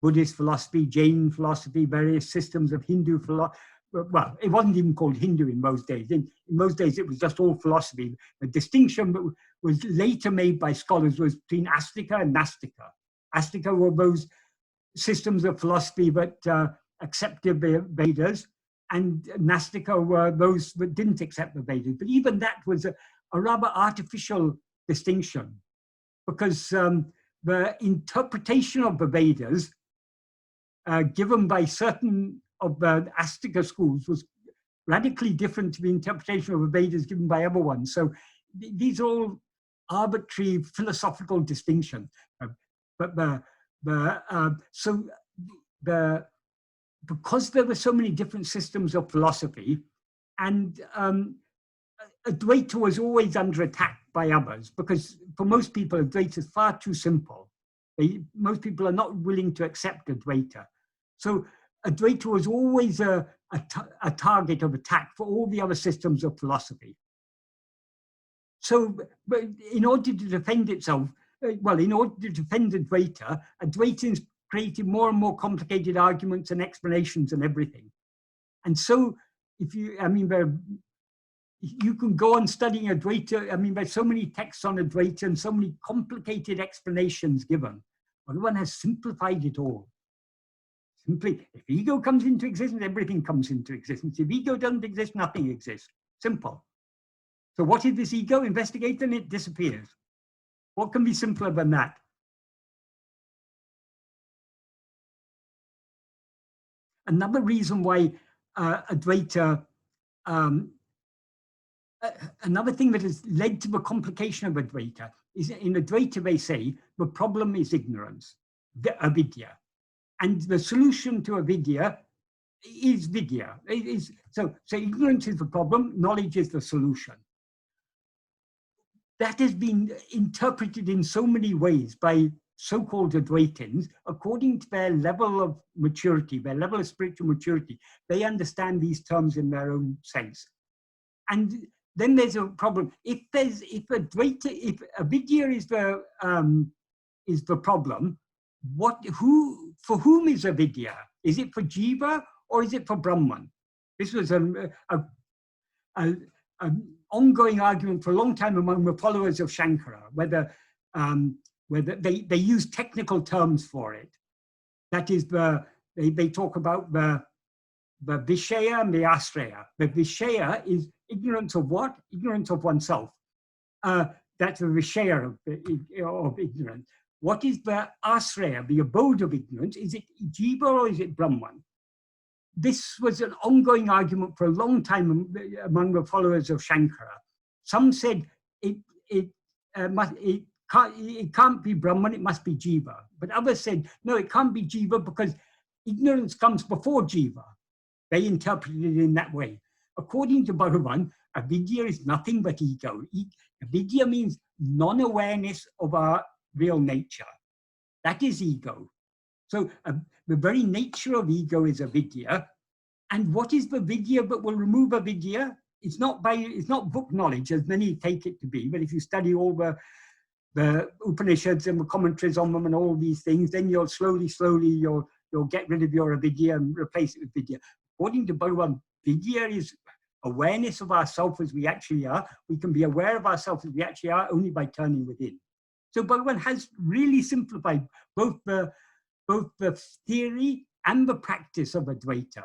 Speaker 1: Buddhist philosophy, Jain philosophy, various systems of Hindu philosophy. Well, it wasn't even called Hindu in those days. In those days, it was just all philosophy. The distinction that was later made by scholars was between Astika and Nastika. Astika were those systems of philosophy that accepted the Vedas, and Nastika were those that didn't accept the Vedas. But even that was a rather artificial distinction, because the interpretation of the Vedas given by certain of the Astika schools was radically different to the interpretation of the Vedas given by other ones. So these are all arbitrary philosophical distinctions. But because there were so many different systems of philosophy, and Advaita was always under attack by others, because for most people, Advaita is far too simple. Most people are not willing to accept Advaita. So Advaita was always a target of attack for all the other systems of philosophy. So in order to defend itself, in order to defend Advaita, Advaitans created more and more complicated arguments and explanations and everything. And so you can go on studying Advaita. There's so many texts on Advaita and so many complicated explanations given. Bhagavan has simplified it all. Simply, if ego comes into existence, everything comes into existence. If ego doesn't exist, nothing exists. Simple. So what is this ego? Investigate and it disappears. What can be simpler than that? Another reason why Advaita, another thing that has led to the complication of Advaita is in Advaita they say the problem is ignorance, avidya. And the solution to avidya is vidya. So ignorance is the problem, knowledge is the solution. That has been interpreted in so many ways by so-called Advaitins, according to their level of maturity, their level of spiritual maturity. They understand these terms in their own sense. And then there's a problem. If avidya is the problem, for whom is avidya? Is it for jiva or is it for Brahman? This was an ongoing argument for a long time among the followers of Shankara, whether they use technical terms for it. That is, they talk about the vishaya and the asraya. The vishaya is ignorance of what? Ignorance of oneself. That's the vishaya of ignorance. What is the asraya, the abode of ignorance? Is it jiva or is it Brahman? This was an ongoing argument for a long time among the followers of Shankara. Some said it can't be Brahman, it must be jiva. But others said, no, it can't be jiva because ignorance comes before jiva. They interpreted it in that way. According to Bhagavan, avidya is nothing but ego. Avidya means non-awareness of our real nature. That is ego. So the very nature of ego is avidya. And what is the vidya that will remove avidya? It's not book knowledge, as many take it to be, but if you study all the Upanishads and the commentaries on them and all these things, then you'll slowly you'll get rid of your avidya and replace it with vidya. According to Bhagavan, vidya is awareness of ourselves as we actually are. We can be aware of ourselves as we actually are only by turning within. So Bhagavan has really simplified both the theory and the practice of Advaita.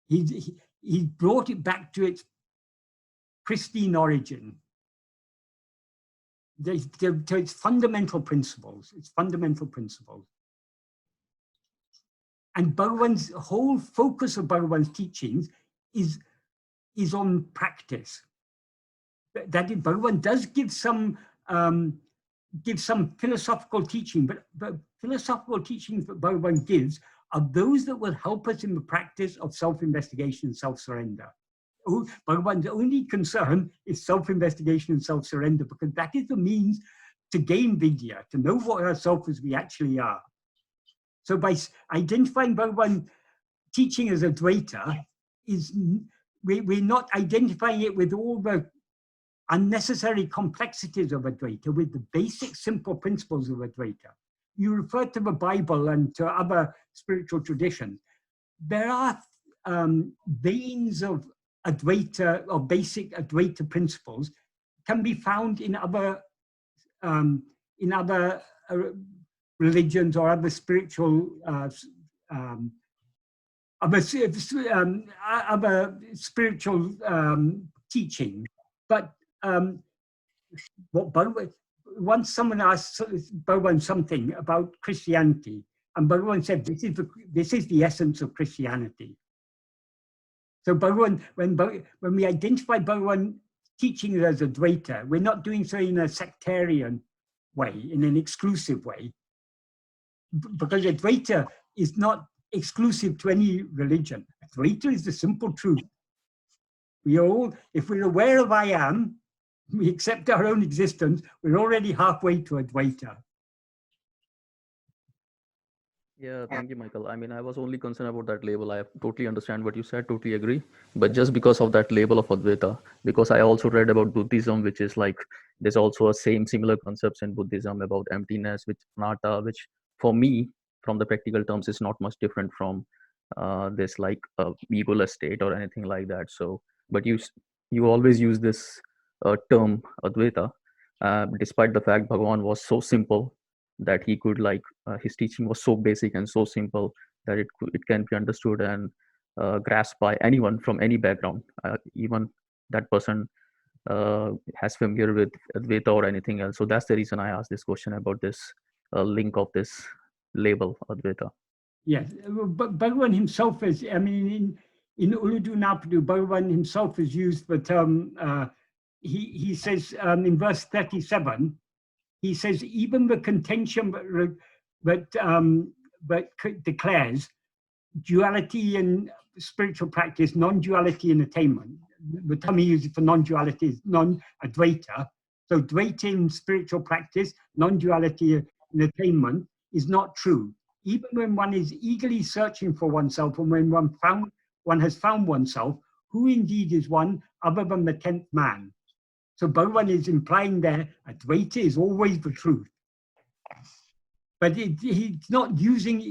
Speaker 1: He brought it back to its pristine origin, to its fundamental principles. And Bhagavan's whole focus of Bhagavan's teachings is on practice. That is, Bhagavan does give some gives some philosophical teaching, but the philosophical teachings that Bhagavan gives are those that will help us in the practice of self-investigation and self-surrender. Bhagavan's only concern is self-investigation and self-surrender, because that is the means to gain vidya, to know what ourselves as we actually are. So by identifying Bhagavan teaching as Advaita, we're not identifying it with all the unnecessary complexities of Advaita, with the basic simple principles of Advaita. You refer to the Bible and to other spiritual traditions. There are veins of Advaita or basic Advaita principles can be found in other religions or other spiritual other spiritual teaching. But once someone asked Bhagavan something about Christianity, and Bhagavan said, this is the essence of Christianity. So Bhagavan, when we identify Bhagavan teaching as Advaita, we're not doing so in a sectarian way, in an exclusive way, because Advaita is not exclusive to any religion. Advaita is the simple truth. We are all, if we're aware of I am, we accept our own existence, we're already halfway to Advaita.
Speaker 10: Yeah, thank you, Michael. I mean, I was only concerned about that label. I totally understand what you said, totally agree. But just because of that label of Advaita, because I also read about Buddhism, which is like, there's also a similar concepts in Buddhism about emptiness, which anatta, which for me, from the practical terms, is not much different from this like egoless state or anything like that. So, but you always use this term Advaita, despite the fact Bhagavan was so simple that he could like his teaching was so basic and so simple that it can be understood and grasped by anyone from any background, even that person has familiar with Advaita or anything else. So that's the reason I asked this question about this link of this label Advaita.
Speaker 1: Yes, but Bhagavan himself is, I mean, in Uludu Napadu, Bhagavan himself has used the term, he says in verse 37, he says, even the contention that declares duality in spiritual practice, non-duality in attainment. The term he uses for non-duality is non-Advaita. So Dvaita in spiritual practice, non-duality in attainment is not true. Even when one is eagerly searching for oneself, and when one has found oneself, who indeed is one other than the 10th man? So Bhagavan is implying there Advaita is always the truth. But he's not using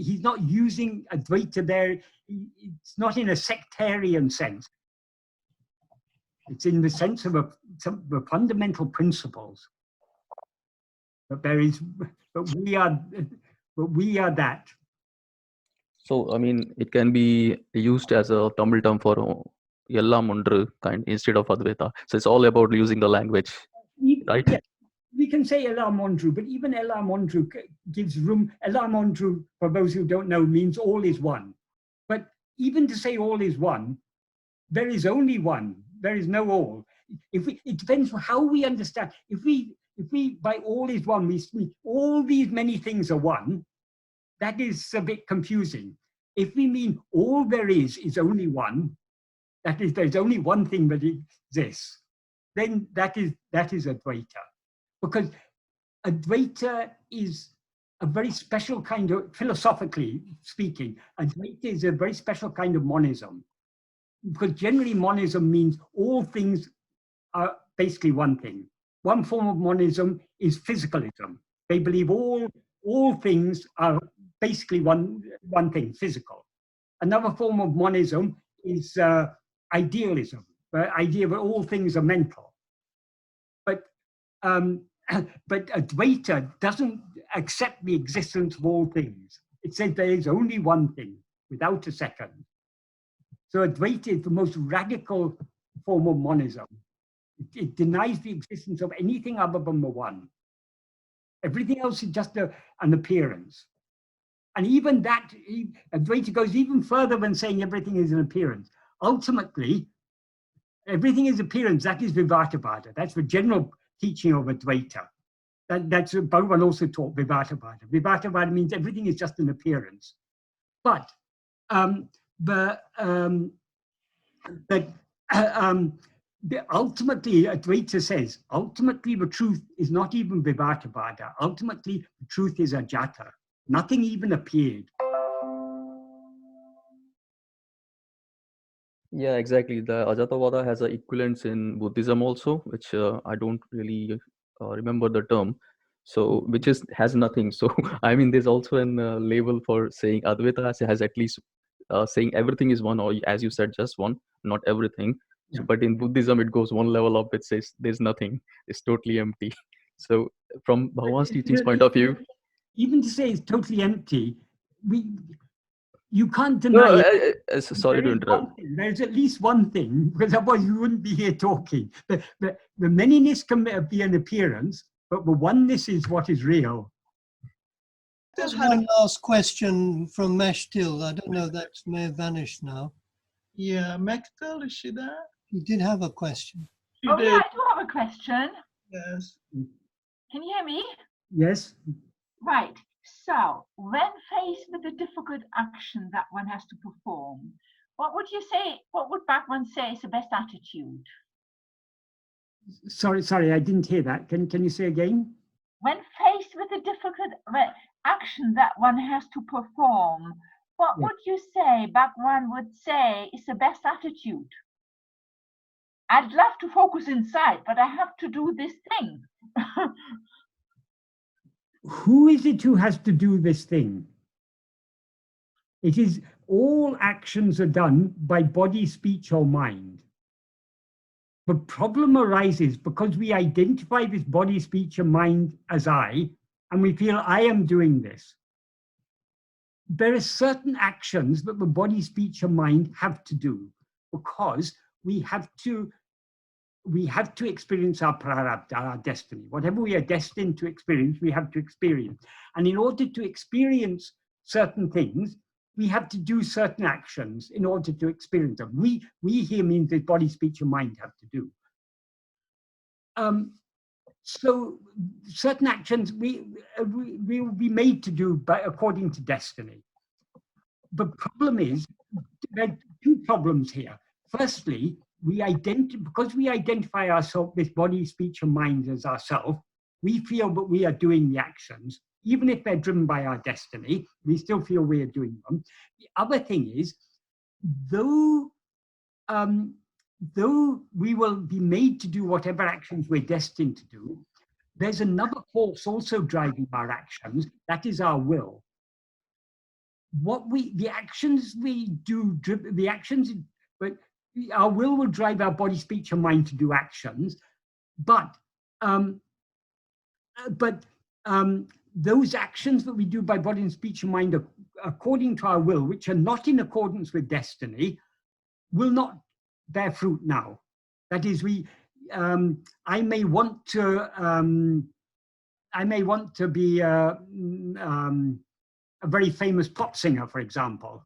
Speaker 1: Advaita there. It's not in a sectarian sense. It's in the sense of the fundamental principles. But we are that.
Speaker 10: So I mean, it can be used as a Tamil term for Yella Mundru kind instead of Advaita. So it's all about using the language, right?
Speaker 1: Yeah, we can say Ella Mondru, but even Ella Mondru gives room. Ella Mondru, for those who don't know, means all is one. But even to say all is one, there is only one. There is no all. It depends on how we understand. If we by all is one, we all these many things are one, that is a bit confusing. If we mean all there is only one, that is, there's only one thing that exists, then that is Advaita. Because Advaita is a very special kind of, philosophically speaking, Advaita is a very special kind of monism. Because generally monism means all things are basically one thing. One form of monism is physicalism. They believe all things are basically one thing, physical. Another form of monism is idealism, the idea that all things are mental. But Advaita doesn't accept the existence of all things. It says there is only one thing, without a second. So Advaita is the most radical form of monism. It denies the existence of anything other than the one. Everything else is just an appearance. And even that, Advaita goes even further than saying everything is an appearance. Ultimately, everything is appearance. That is Vivartavada. That's the general teaching of Advaita. That's Bhagavan also taught Vivatavada. Vivatavada means everything is just an appearance. But ultimately, Advaita says, ultimately the truth is not even Vivatavada. Ultimately, the truth is Ajata. Nothing even appeared.
Speaker 10: Yeah, exactly. The Ajatavada has an equivalence in Buddhism also, which I don't really remember the term. So, which has nothing. So, I mean, there's also a label for saying Advaita has at least saying everything is one, or as you said, just one, not everything. So, but in Buddhism, it goes one level up. It says there's nothing. It's totally empty. So, from Bhagavan's teachings point of view,
Speaker 1: even to say it's totally empty, you can't deny it.
Speaker 10: Sorry to interrupt.
Speaker 1: There's at least one thing, because otherwise you wouldn't be here talking. The manyness can be an appearance, but the oneness is what is real.
Speaker 3: There's one last question from Meshtil. I don't know, that may have vanished now.
Speaker 11: Yeah, Mechtel, is she there?
Speaker 3: He did have a question.
Speaker 11: She
Speaker 12: yeah,
Speaker 11: did.
Speaker 12: I do have a question.
Speaker 11: Yes.
Speaker 12: Can you hear me?
Speaker 1: Yes.
Speaker 12: Right. So, when faced with a difficult action that one has to perform, what would you say, what would Bhagavan say is the best attitude?
Speaker 1: Sorry, I didn't hear that. Can you say again?
Speaker 12: When faced with a difficult action that one has to perform, what would you say Bhagavan would say is the best attitude? I'd love to focus inside, but I have to do this thing.
Speaker 1: Who is it who has to do this thing? It is all actions are done by body, speech, or mind. The problem arises because we identify this body, speech, and mind as I, and we feel I am doing this. There are certain actions that the body, speech, and mind have to do because we have to experience our prarabdha, our destiny. Whatever we are destined to experience, we have to experience. And in order to experience certain things, we have to do certain actions in order to experience them. We here means that body, speech, and mind have to do. So certain actions we will be made to do according to destiny. The problem is, there are two problems here. Firstly, because we identify ourselves with body, speech, and mind as ourself, we feel that we are doing the actions. Even if they're driven by our destiny, we still feel we are doing them. The other thing is, though we will be made to do whatever actions we're destined to do, there's another force also driving our actions, that is our will. The actions we do, but our will drive our body, speech, and mind to do actions, but those actions that we do by body and speech and mind according to our will, which are not in accordance with destiny, will not bear fruit now. That is, I may want to be a very famous pop singer, for example.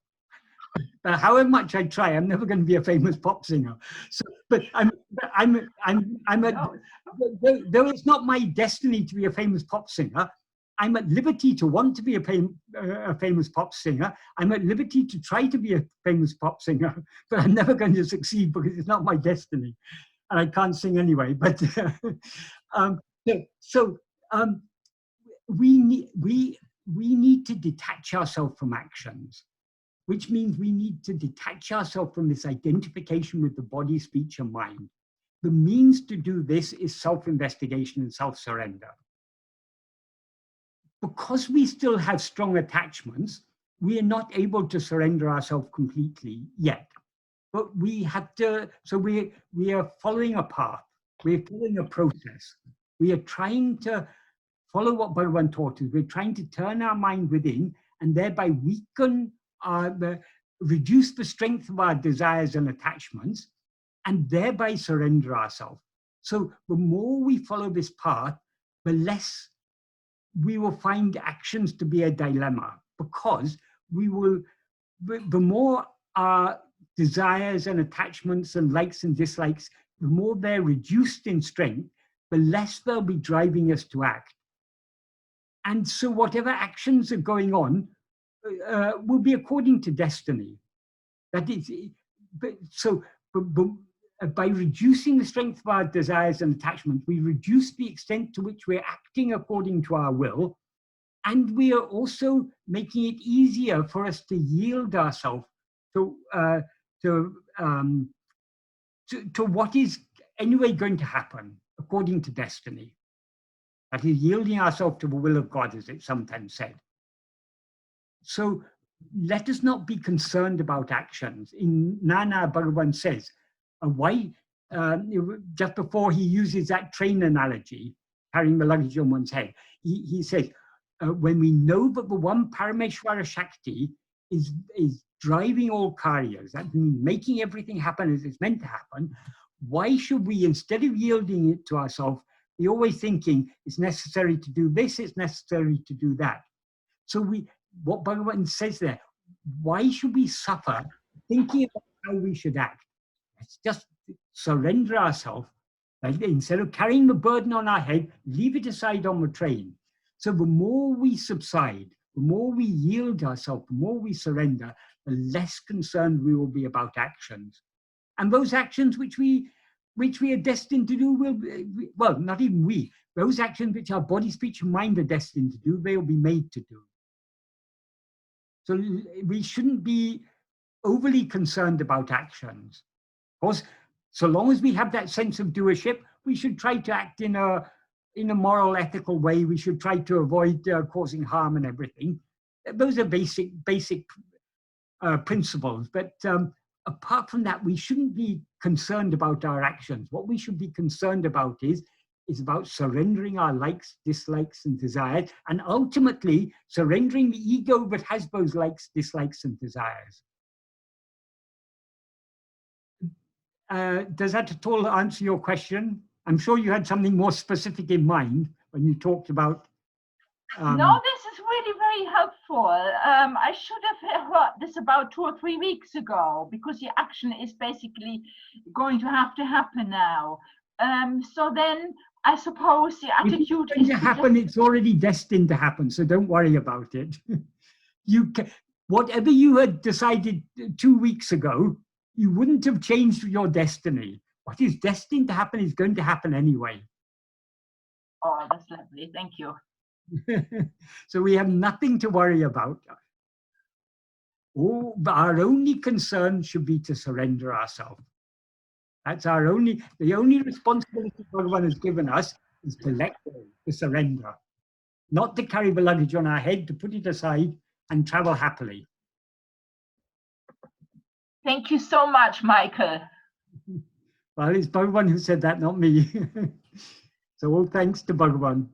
Speaker 1: But however much I try, I'm never going to be a famous pop singer. So, but though it's not my destiny to be a famous pop singer, I'm at liberty to want to be a famous pop singer. I'm at liberty to try to be a famous pop singer, but I'm never going to succeed because it's not my destiny, and I can't sing anyway. But we need to detach ourselves from actions, which means we need to detach ourselves from this identification with the body, speech, and mind. The means to do this is self-investigation and self-surrender. Because we still have strong attachments, we are not able to surrender ourselves completely yet. But we have to, so we are following a path, we're following a process. We are trying to follow what Bhagavan taught us. We're trying to turn our mind within and thereby weaken, reduce the strength of our desires and attachments, and thereby surrender ourselves. So the more we follow this path, the less we will find actions to be a dilemma, because the more our desires and attachments and likes and dislikes, the more they're reduced in strength, the less they'll be driving us to act. And so whatever actions are going on will be according to destiny. That is, by reducing the strength of our desires and attachments, we reduce the extent to which we're acting according to our will, and we are also making it easier for us to yield ourselves to what is anyway going to happen according to destiny. That is, yielding ourselves to the will of God, as it's sometimes said. So let us not be concerned about actions. In Nana, Bhagavan says, just before he uses that train analogy, carrying the luggage on one's head, he says, when we know that the one Parameshwara Shakti is driving all karyas, that means making everything happen as it's meant to happen, why should we, instead of yielding it to ourselves, be always thinking it's necessary to do this, it's necessary to do that? So what Bhagavan says there, why should we suffer thinking about how we should act? Let's just surrender ourselves. Instead of carrying the burden on our head, leave it aside on the train. So the more we subside, the more we yield ourselves, the more we surrender, the less concerned we will be about actions. And those actions which we are destined to do well, not even we, those actions which our body, speech, and mind are destined to do, they will be made to do. So we shouldn't be overly concerned about actions. Of course, so long as we have that sense of doership, we should try to act in a moral, ethical way. We should try to avoid causing harm and everything. Those are basic principles. But apart from that, we shouldn't be concerned about our actions. What we should be concerned about is about surrendering our likes, dislikes, and desires, and ultimately surrendering the ego that has those likes, dislikes, and desires. Does that at all answer your question? I'm sure you had something more specific in mind when you talked about.
Speaker 12: No, this is really very helpful. I should have heard this about 2 or 3 weeks ago, because the action is basically going to have to happen now. So then I suppose the attitude is
Speaker 1: to happen. It's already destined to happen, so don't worry about it. Whatever you had decided 2 weeks ago, you wouldn't have changed your destiny. What is destined to happen is going to happen anyway.
Speaker 12: Oh, that's lovely. Thank you.
Speaker 1: So we have nothing to worry about. Our only concern should be to surrender ourselves. That's the only responsibility Bhagavan has given us is to let go, to surrender. Not to carry the luggage on our head, to put it aside and travel happily.
Speaker 12: Thank you so much, Michael.
Speaker 1: Well, it's Bhagavan who said that, not me. So all thanks to Bhagavan.